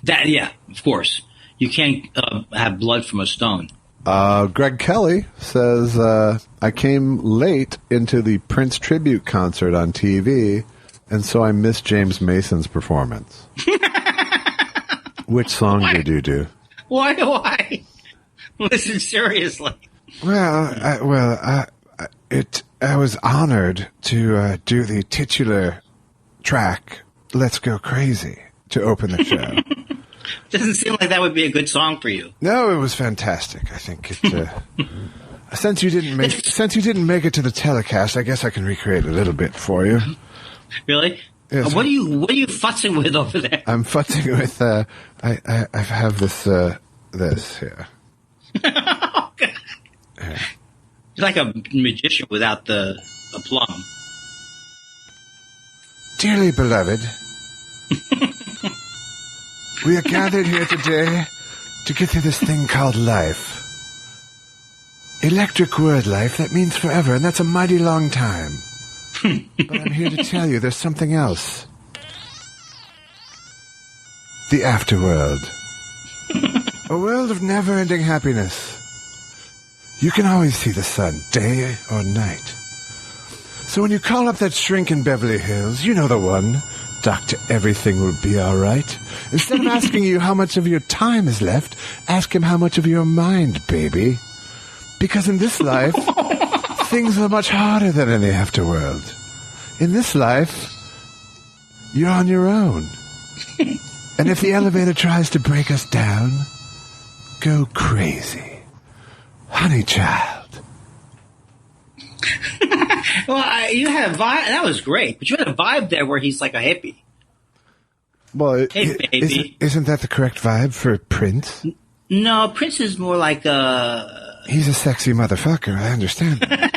That, yeah, of course. You can't have blood from a stone. Greg Kelly says, I came late into the Prince tribute concert on TV, and so I missed James Mason's performance. Which song did you do? Why? Listen seriously. Well, I was honored to do the titular track, Let's Go Crazy, to open the show. Doesn't seem like that would be a good song for you. No, it was fantastic. I think it. Since you didn't make it to the telecast, I guess I can recreate a little bit for you. Really? Yes. What are you futzing with over there? I'm futzing with. I have this here. Oh, God. Yeah. You're like a magician without the plum. Dearly beloved. We are gathered here today to get through this thing called life. Electric word life, that means forever, and that's a mighty long time. But I'm here to tell you there's something else. The afterworld. A world of never-ending happiness. You can always see the sun, day or night. So when you call up that shrink in Beverly Hills, you know the one. Doctor, everything will be all right. Instead of asking you how much of your time is left, ask him how much of your mind, baby. Because in this life, things are much harder than in the afterworld. In this life, you're on your own. And if the elevator tries to break us down, go crazy. Honey child. Well, you had a vibe. That was great. But you had a vibe there where he's like a hippie. Well, hey, baby. Isn't that the correct vibe for Prince? No, Prince is more like He's a sexy motherfucker. I understand that.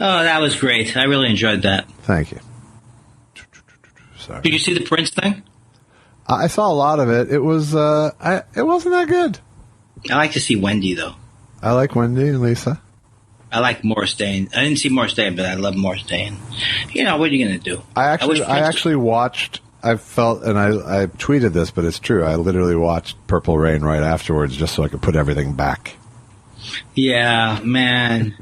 Oh, that was great. I really enjoyed that. Thank you. Sorry. Did you see the Prince thing? I saw a lot of it. It was. It wasn't that good. I like to see Wendy though. I like Wendy and Lisa. I like Morris Day. I didn't see Morris Day, but I love Morris Day. What are you going to do? I actually watched. I felt, and I tweeted this, but it's true. I literally watched Purple Rain right afterwards just so I could put everything back. Yeah, man.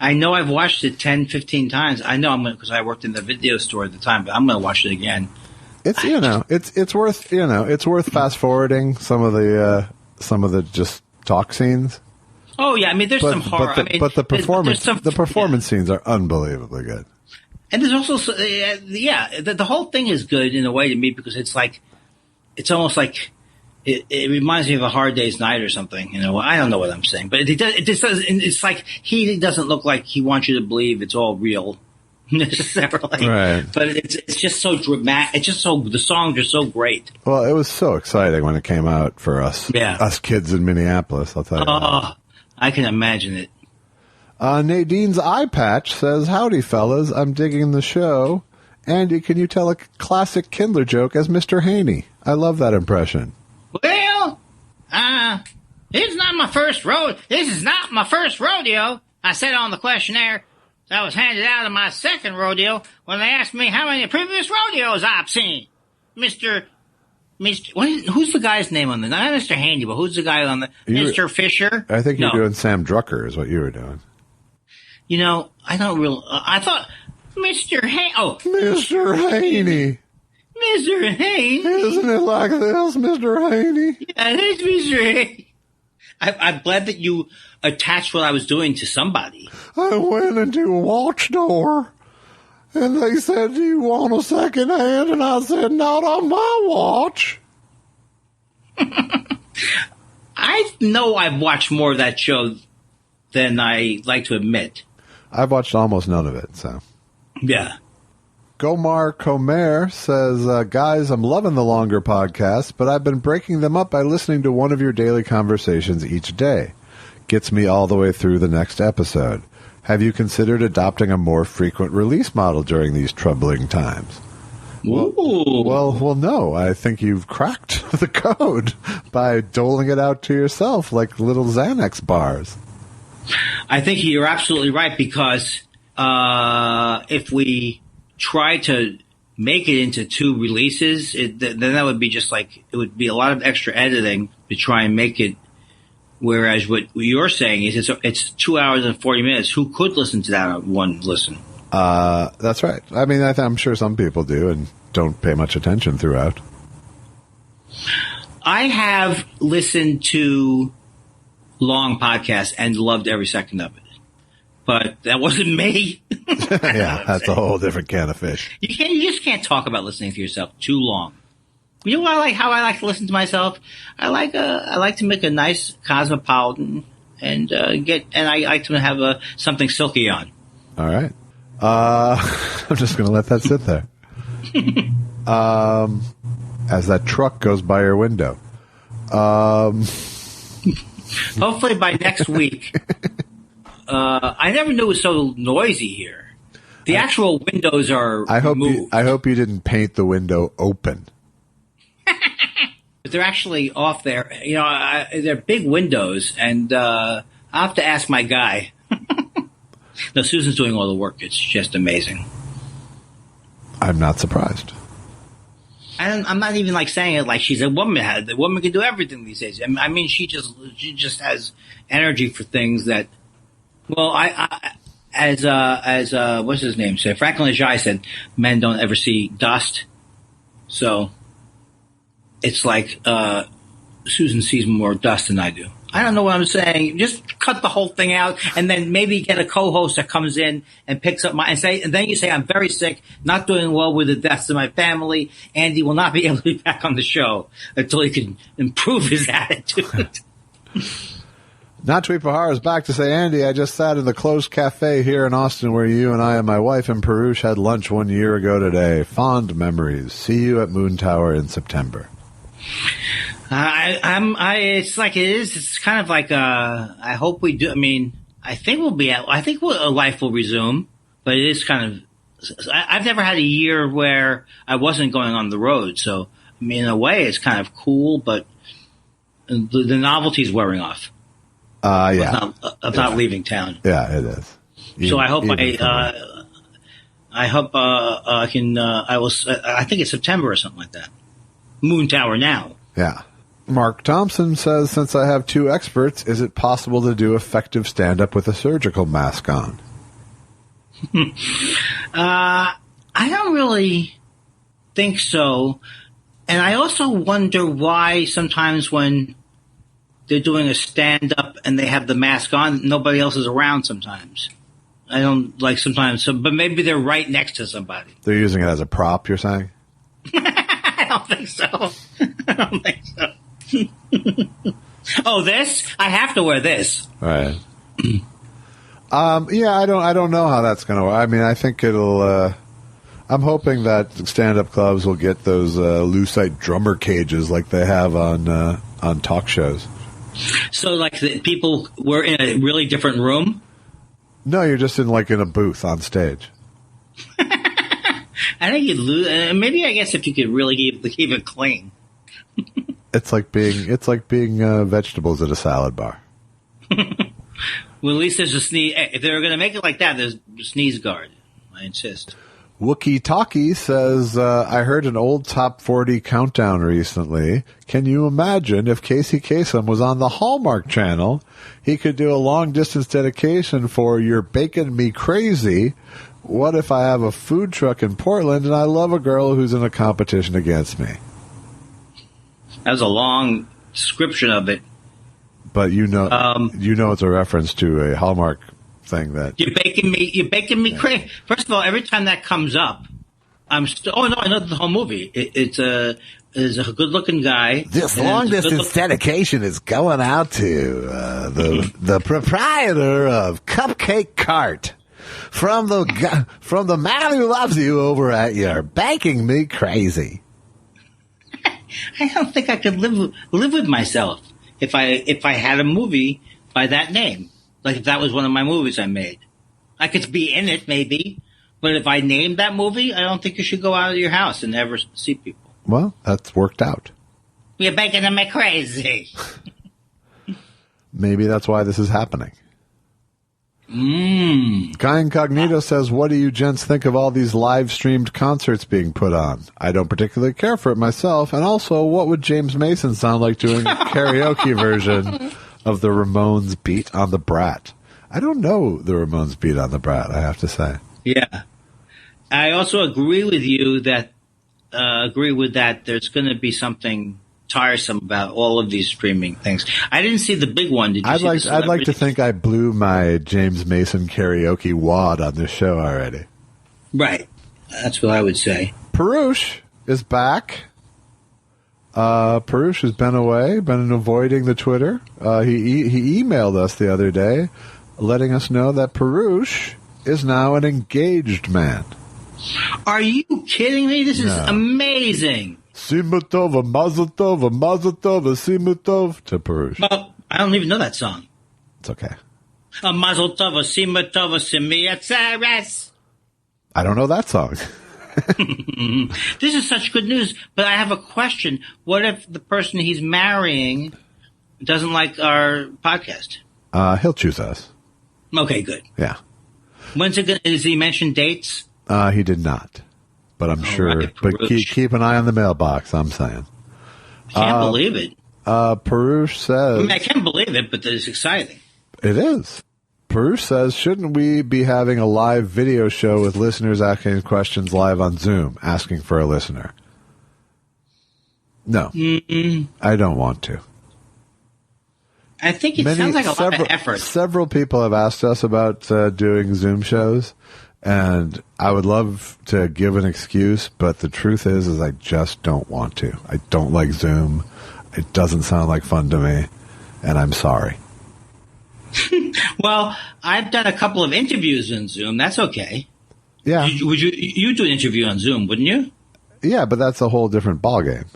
I know I've watched it 10, 15 times. I know I'm going to, because I worked in the video store at the time, but I'm going to watch it again. It's it's worth fast forwarding some of the just talk scenes. Oh yeah, I mean there's some horror. But the performance scenes are unbelievably good. And there's also the whole thing is good in a way to me because it's almost like it reminds me of A Hard Day's Night or something. I don't know what I'm saying, but it just does. It's like he doesn't look like he wants you to believe it's all real necessarily, right? But it's just so dramatic. It's just the songs are so great. Well, it was so exciting when it came out for us, us kids in Minneapolis. I'll tell you. Oh, I can imagine it. Nadine's eye patch says, "Howdy, fellas. I'm digging the show. Andy, can you tell a classic Kindler joke as Mr. Haney? I love that impression." Well, this is not my first rodeo. I said on the questionnaire that was handed out in my second rodeo when they asked me how many previous rodeos I've seen. Who's the guy's name on the, not Mr. Handy, but who's the guy on the, Mr. Fisher? I think you're doing Sam Drucker is what you were doing. I don't really, I thought Mr. Haney. Oh. Mr. Haney. Mr. Haney. Isn't it like this, Mr. Haney? Yeah, it's Mr. Haney. I'm glad that you attached what I was doing to somebody. I went into a watch store, and they said, "Do you want a second hand?" And I said, "Not on my watch." I know I've watched more of that show than I like to admit. I've watched almost none of it, so. Yeah. Gomar Comer says, "Guys, I'm loving the longer podcasts, but I've been breaking them up by listening to one of your daily conversations each day. Gets me all the way through the next episode. Have you considered adopting a more frequent release model during these troubling times?" Well, no. I think you've cracked the code by doling it out to yourself like little Xanax bars. I think you're absolutely right because if we try to make it into 2 releases, then that would be just like, it would be a lot of extra editing to try and make it. Whereas what you're saying is it's 2 hours and 40 minutes. Who could listen to that on one listen? That's right. I mean, I'm sure some people do and don't pay much attention throughout. I have listened to long podcasts and loved every second of it. But that wasn't me. Yeah, that's a whole different can of fish. You just can't talk about listening to yourself too long. You know how I like to listen to myself? I like to make a nice cosmopolitan and I like to have something silky on. All right. I'm just going to let that sit there. As that truck goes by your window. Hopefully by next week. I never knew it was so noisy here. The actual windows are moved. I hope you didn't paint the window open. But they're actually off there. They're big windows, and I'll have to ask my guy. No, Susan's doing all the work. It's just amazing. I'm not surprised. I'm not even saying it like she's a woman. The woman can do everything these days. I mean, she just has energy for things that. Well, as what's his name said, Franklin Ajay said, men don't ever see dust. So it's like Susan sees more dust than I do. I don't know what I'm saying. Just cut the whole thing out, and then maybe get a co-host that comes in and picks up and then you say, "I'm very sick, not doing well with the deaths of my family. Andy will not be able to be back on the show until he can improve his attitude." Not Tweet Pahar is back to say, "Andy, I just sat in the closed cafe here in Austin where you and I and my wife in Peruche had lunch 1 year ago today. Fond memories. See you at Moon Tower in September." It's kind of like, I hope we do. I mean, I think life will resume, but it is kind of, I've never had a year where I wasn't going on the road. So, I mean, in a way, it's kind of cool, but the novelty's wearing off. Yeah. Of not leaving town. Yeah, it is. So I hope I can, I think it's September or something like that. Moon Tower now. Yeah. Mark Thompson says, "Since I have 2 experts, is it possible to do effective stand-up with a surgical mask on?" I don't really think so. And I also wonder why sometimes when they're doing a stand-up and they have the mask on, nobody else is around sometimes. I don't like sometimes, but maybe they're right next to somebody. They're using it as a prop, you're saying? I don't think so. I don't think so. Oh, this? I have to wear this. Right. Yeah, I don't know how that's going to work. I mean, I think it'll. I'm hoping that stand-up clubs will get those lucite drummer cages like they have on talk shows. So, like, the people were in a really different room? No, you're just in a booth on stage. I think you'd lose. Maybe I guess if you could really keep it clean. It's like being vegetables at a salad bar. Well, at least there's a sneeze. If they were going to make it like that, there's a sneeze guard. I insist. Wookie Talkie says, I heard an old top 40 countdown recently. Can you imagine if Casey Kasem was on the Hallmark Channel? He could do a long-distance dedication for You're Baking Me Crazy. What if I have a food truck in Portland and I love a girl who's in a competition against me? That was a long description of it. But you know it's a reference to a Hallmark thing that you're baking me crazy. First of all, every time that comes up, I'm still. Oh no, I know the whole movie. It's a good-looking guy. This long-distance dedication is going out to the proprietor of Cupcake Cart from the man who loves you over at You're Baking Me Crazy. I don't think I could live with myself if I had a movie by that name. Like if that was one of my movies I made. I could be in it maybe, but if I named that movie, I don't think you should go out of your house and never see people. Well, that's worked out. You're baking me crazy. Maybe that's why this is happening. Guy Incognito says, what do you gents think of all these live-streamed concerts being put on? I don't particularly care for it myself. And also, what would James Mason sound like doing a karaoke version of the Ramones Beat on the Brat? I don't know the Ramones Beat on the Brat, I have to say. Yeah. I also agree with you that there's going to be something tiresome about all of these streaming things. I didn't see the big one. Did you I'd like to think I blew my James Mason karaoke wad on this show already. Right. That's what I would say. Perush is back. Perush has been away, been avoiding the Twitter. He emailed us the other day letting us know that Perush is now an engaged man. Are you kidding me? This is amazing. Simutova, Mazatova, Mazatova, Simutov to Perush. Well, I don't even know that song. It's okay. Mazatova, Simutova, Simiatsaras. I don't know that song. This is such good news, but I have a question. What if the person he's marrying doesn't like our podcast? He'll choose us. Okay, good. Yeah. When's it gonna, does he mention dates? He did not. But I'm sure. Right, but keep an eye on the mailbox, I'm saying. Can't believe it. Perush says... I mean, I can't believe it, but it's exciting. It is. Perush says, shouldn't we be having a live video show with listeners asking questions live on Zoom, asking for a listener? No. I don't want to. I think it sounds like a lot of effort. Several people have asked us about doing Zoom shows. And I would love to give an excuse, but the truth is I just don't want to. I don't like Zoom. It doesn't sound like fun to me, and I'm sorry. Well, I've done a couple of interviews in Zoom. That's okay. Yeah. You'd do an interview on Zoom, wouldn't you? Yeah, but that's a whole different ballgame.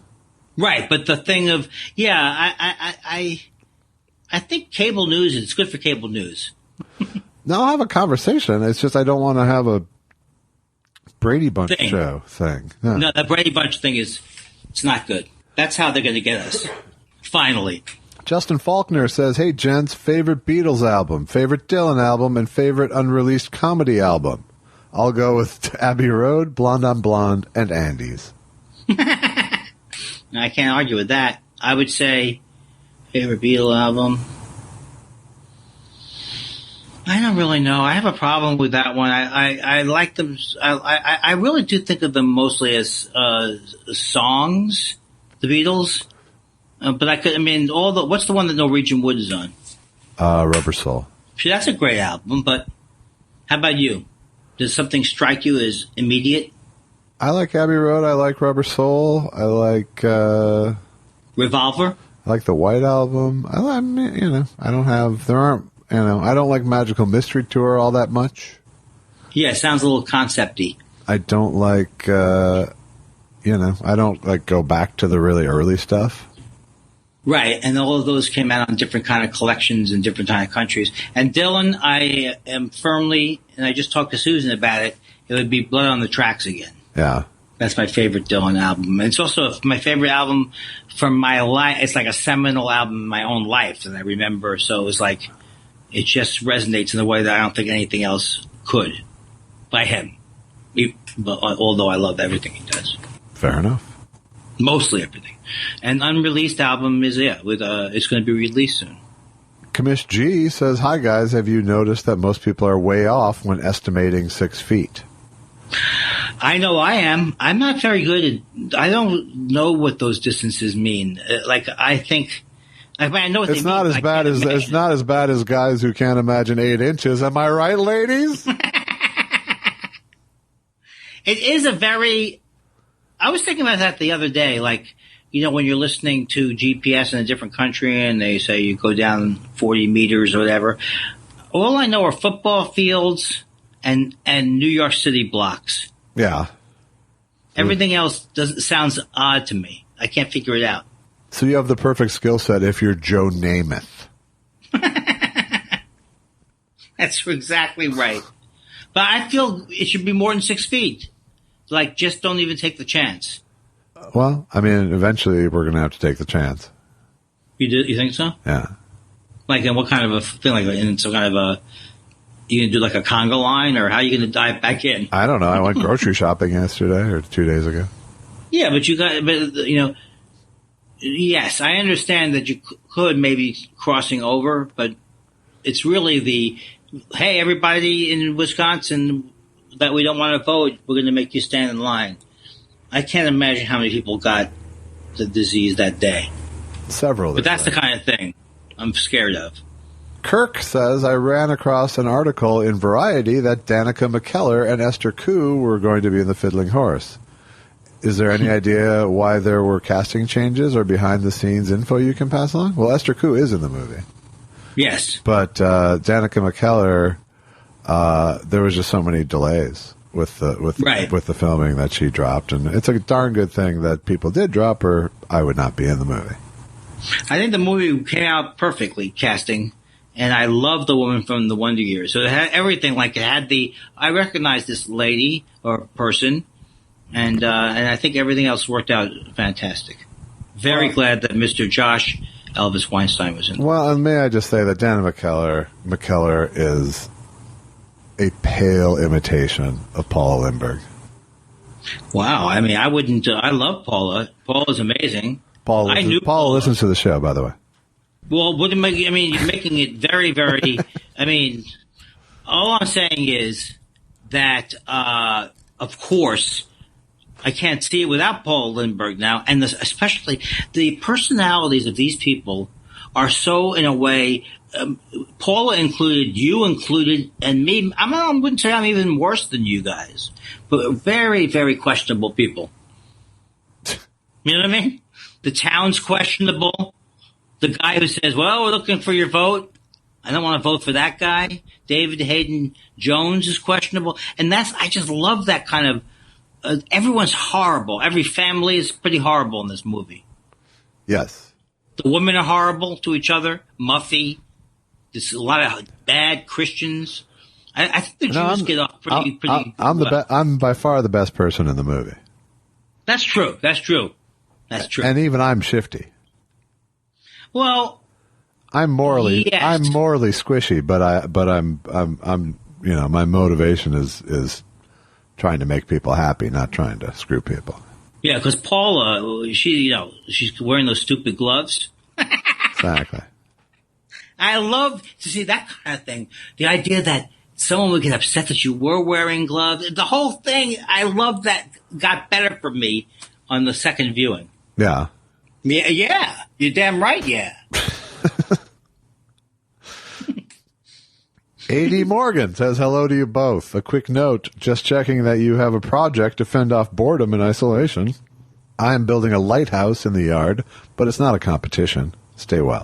Right, but the thing of, I think cable news, it's good for cable news. No, I'll have a conversation. It's just I don't want to have a Brady Bunch show thing. No, that Brady Bunch thing it's not good. That's how they're going to get us. Finally. Justin Faulkner says, hey, gents, favorite Beatles album, favorite Dylan album, and favorite unreleased comedy album. I'll go with Abbey Road, Blonde on Blonde, and Andy's. I can't argue with that. I would say favorite Beatle album. I don't really know. I have a problem with that one. I like them. I really do think of them mostly as songs, the Beatles. But what's the one that Norwegian Wood is on? Rubber Soul. See, that's a great album, but how about you? Does something strike you as immediate? I like Abbey Road. I like Rubber Soul. I like Revolver. I like the White Album. I don't like Magical Mystery Tour all that much. Yeah, it sounds a little concept-y. I don't like, I don't like go back to the really early stuff. Right, and all of those came out on different kind of collections in different kind of countries. And Dylan, I am firmly, and I just talked to Susan about it, it would be Blood on the Tracks again. Yeah. That's my favorite Dylan album. And it's also my favorite album from my life. It's like a seminal album in my own life that I remember. So it was like, it just resonates in a way that I don't think anything else could by him. Although I love everything he does. Fair enough. Mostly everything. And unreleased album is, it's going to be released soon. Commish G says, hi guys, have you noticed that most people are way off when estimating 6 feet? I know I am. I'm not very good at, I don't know what those distances mean. I think, I know what it's they not mean. It's not as bad as guys who can't imagine 8 inches. Am I right, ladies? It is I was thinking about that the other day, when you're listening to GPS in a different country and they say you go down 40 meters or whatever. All I know are football fields and New York City blocks. Yeah. Everything else sounds odd to me. I can't figure it out. So you have the perfect skill set if you're Joe Namath. That's exactly right. But I feel it should be more than 6 feet. Just don't even take the chance. Well, eventually we're going to have to take the chance. You think so? Yeah. In what kind of a thing? In some kind of you going to do a conga line, or how are you going to dive back in? I don't know. I went grocery shopping yesterday or 2 days ago. Yeah, but yes, I understand that you could maybe crossing over, but it's really hey, everybody in Wisconsin that we don't want to vote, we're going to make you stand in line. I can't imagine how many people got the disease that day. Several. But that's the kind of thing I'm scared of. Kirk says, I ran across an article in Variety that Danica McKellar and Esther Koo were going to be in The Fiddling Horse. Is there any idea why there were casting changes or behind-the-scenes info you can pass along? Well, Esther Koo is in the movie. Yes. But Danica McKellar, there was just so many delays with the filming that she dropped, and it's a darn good thing that people did drop her. I would not be in the movie. I think the movie came out perfectly casting, and I love the woman from the Wonder Years. So it had everything. I recognized this lady or person, and I think everything else worked out fantastic. Very glad that Mr. Josh Elvis Weinstein was in. Well, and may I just say that Dana McKellar is a pale imitation of Paula Lindbergh. Wow. I wouldn't. I love Paula. Paula's amazing. Paula listens to the show, by the way. Well, you're making it very, very. All I'm saying is that, of course, I can't see it without Paula Lindbergh now, and especially the personalities of these people are so, in a way. Paula included, you included, and me. I wouldn't say I'm even worse than you guys, but very, very questionable people. You know what I mean? The town's questionable. The guy who says, well, we're looking for your vote. I don't want to vote for that guy. David Hayden Jones is questionable. And I just love that kind of, everyone's horrible. Every family is pretty horrible in this movie. Yes. The women are horrible to each other. Muffy. There's a lot of bad Christians. I think the Jews get off pretty well. I'm by far the best person in the movie. That's true. And even I'm shifty. Well, I'm morally squishy, but I'm my motivation is trying to make people happy, not trying to screw people. Yeah, because Paula, she's wearing those stupid gloves. Exactly. I love to see that kind of thing. The idea that someone would get upset that you were wearing gloves. The whole thing, I love that got better for me on the second viewing. Yeah. Yeah. You're damn right, yeah. A.D. Morgan says hello to you both. A quick note, just checking that you have a project to fend off boredom and isolation. I am building a lighthouse in the yard, but it's not a competition. Stay well.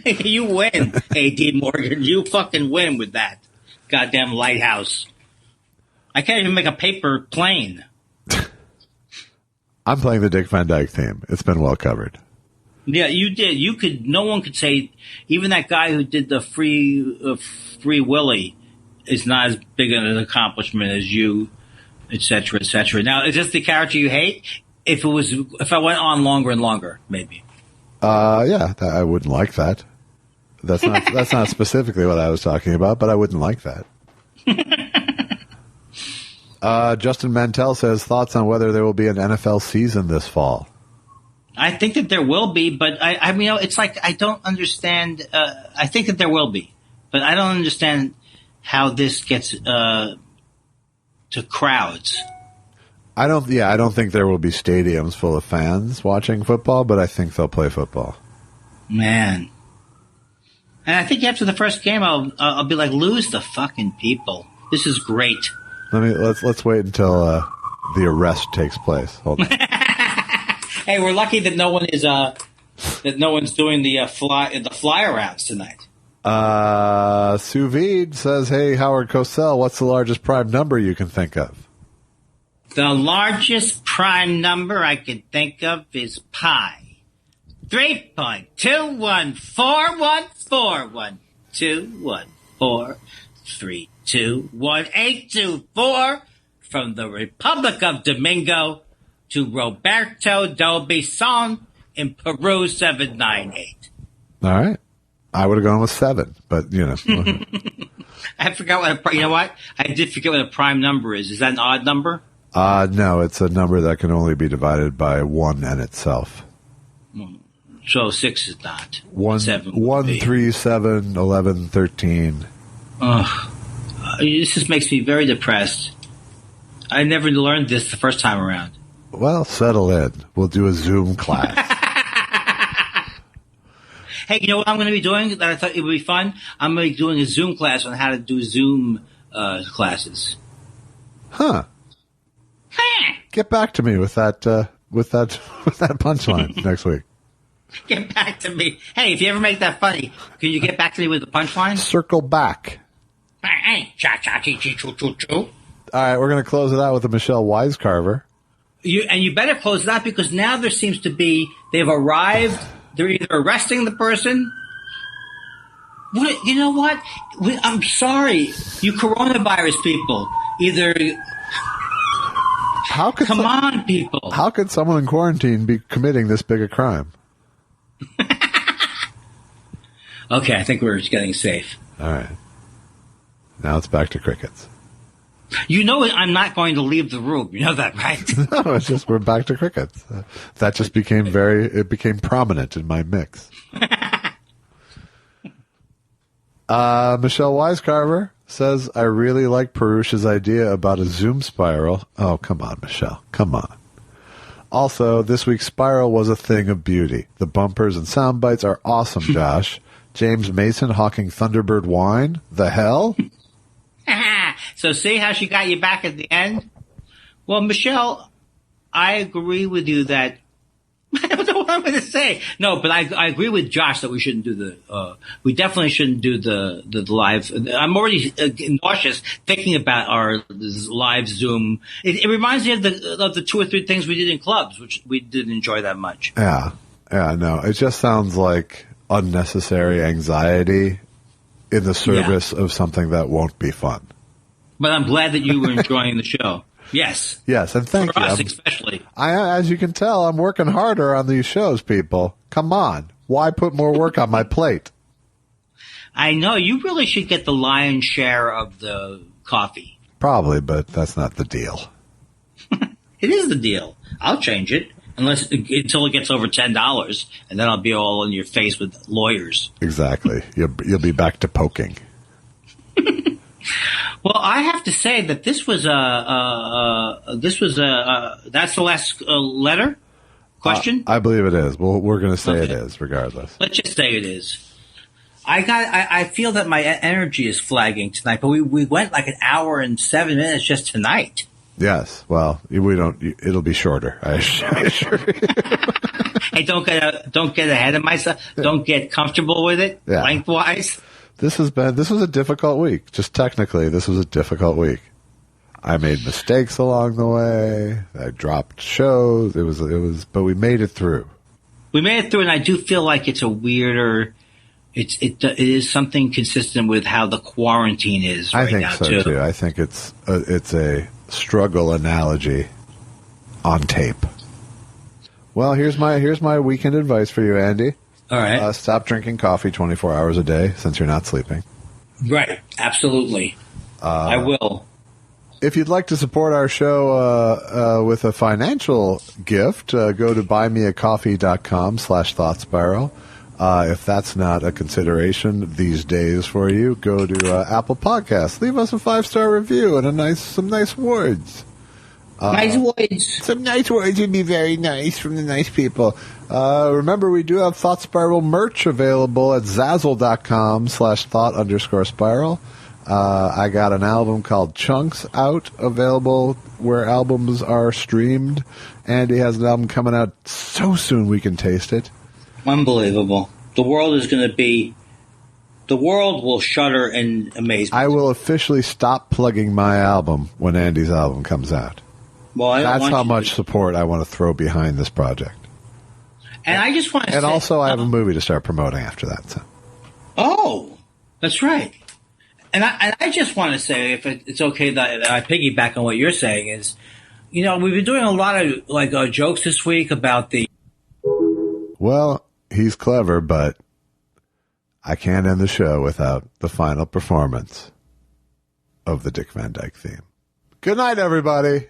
You win, A.D. Morgan. You fucking win with that goddamn lighthouse. I can't even make a paper plane. I'm playing the Dick Van Dyke theme. It's been well covered. Yeah, you did. No one could say, even that guy who did the Free Willy is not as big an accomplishment as you, et cetera, et cetera. Now, is this the character you hate? If I went on longer and longer, maybe. Yeah, I wouldn't like that. That's not specifically what I was talking about, but I wouldn't like that. Justin Mantell says, thoughts on whether there will be an NFL season this fall? I think that there will be, but I mean, it's like I don't understand. I think that there will be, but I don't understand how this gets to crowds. I don't think there will be stadiums full of fans watching football, but I think they'll play football. Man. And I think after the first game, I'll be like, lose the fucking people. This is great. Let's wait until the arrest takes place. Hold on. Hey, we're lucky that no one is that no one's doing the fly arounds tonight. Sous Vide says, "Hey, Howard Cosell, what's the largest prime number you can think of?" The largest prime number I can think of is pi. 3.21412143214321824 from the Republic of Domingo to Roberto Dobison in Peru 798. All right. I would have gone with 7, but, you know. I forgot you know what? I did forget what a prime number is. Is that an odd number? No, it's a number that can only be divided by 1 and itself. So 6 is not. 1, 3, 7, 11, 13. This just makes me very depressed. I never learned this the first time around. Well, settle in. We'll do a Zoom class. Hey, you know what I'm going to be doing that I thought it would be fun? I'm going to be doing a Zoom class on how to do Zoom classes. Huh. Get back to me with that punchline next week. Get back to me. Hey, if you ever make that funny, can you get back to me with the punchline? Circle back. Cha-cha-chee-chee-choo-choo-choo. All right, we're going to close it out with a Michelle Wisecarver. You better close it out because now there seems to be, they've arrived, they're either arresting the person. You know what? I'm sorry, you coronavirus people. Either... Come on, people. How could someone in quarantine be committing this big a crime? Okay, I think we're getting safe. All right. Now it's back to crickets. You know I'm not going to leave the room. You know that, right? No, it's just we're back to crickets. That just became prominent in my mix. Michelle Wisecarver says, I really like Perush's idea about a Zoom spiral. Oh, come on, Michelle. Come on. Also, this week's spiral was a thing of beauty. The bumpers and sound bites are awesome, Josh. James Mason hawking Thunderbird wine? The hell? So see how she got you back at the end? Well, Michelle, I agree with you that I don't know what I'm going to say. No, but I agree with Josh that we shouldn't do we definitely shouldn't do the live. I'm already nauseous thinking about our live Zoom. It reminds me of the 2 or 3 things we did in clubs, which we didn't enjoy that much. Yeah, no, it just sounds like unnecessary anxiety in the service of something that won't be fun. But I'm glad that you were enjoying the show. Yes. Yes, and thank you. For us especially. As you can tell, I'm working harder on these shows, people. Come on. Why put more work on my plate? I know. You really should get the lion's share of the coffee. Probably, but that's not the deal. It is the deal. I'll change it. until it gets over $10, and then I'll be all in your face with lawyers. Exactly. You'll be back to poking. Well, I have to say that this was that's the last letter question. I believe it is. Well, we're going to say it is, regardless. Let's just say it is. I feel that my energy is flagging tonight, but we went like an hour and 7 minutes just tonight. Yes. Well, we don't. It'll be shorter. I assure you. Hey, don't get ahead of myself. Don't get comfortable with it lengthwise. This was a difficult week. Just technically, this was a difficult week. I made mistakes along the way. I dropped shows. It was, but we made it through. We made it through, and I do feel like it's a weirder. It is something consistent with how the quarantine is right now, so too. I think it's a struggle analogy on tape. Well, here's my weekend advice for you, Andy. All right. Stop drinking coffee 24 hours a day since you're not sleeping. Right. Absolutely. I will. If you'd like to support our show with a financial gift, go to buymeacoffee.com/thoughtspiral. If that's not a consideration these days for you, go to Apple Podcasts. Leave us a 5-star review and some nice words. Nice words. Some nice words would be very nice from the nice people. Remember, we do have Thought Spiral merch available at Zazzle.com/thought_spiral. I got an album called Chunks out, available where albums are streamed. Andy has an album coming out so soon we can taste it. Unbelievable. The world will shudder in amazement. I will officially stop plugging my album when Andy's album comes out. Well, that's how much support I want to throw behind this project. And I just want to say... And also I have a movie to start promoting after that. So. Oh, that's right. And I just want to say, if it's okay that I piggyback on what you're saying, is, we've been doing a lot of jokes this week about the... Well, he's clever, but I can't end the show without the final performance of the Dick Van Dyke theme. Good night, everybody.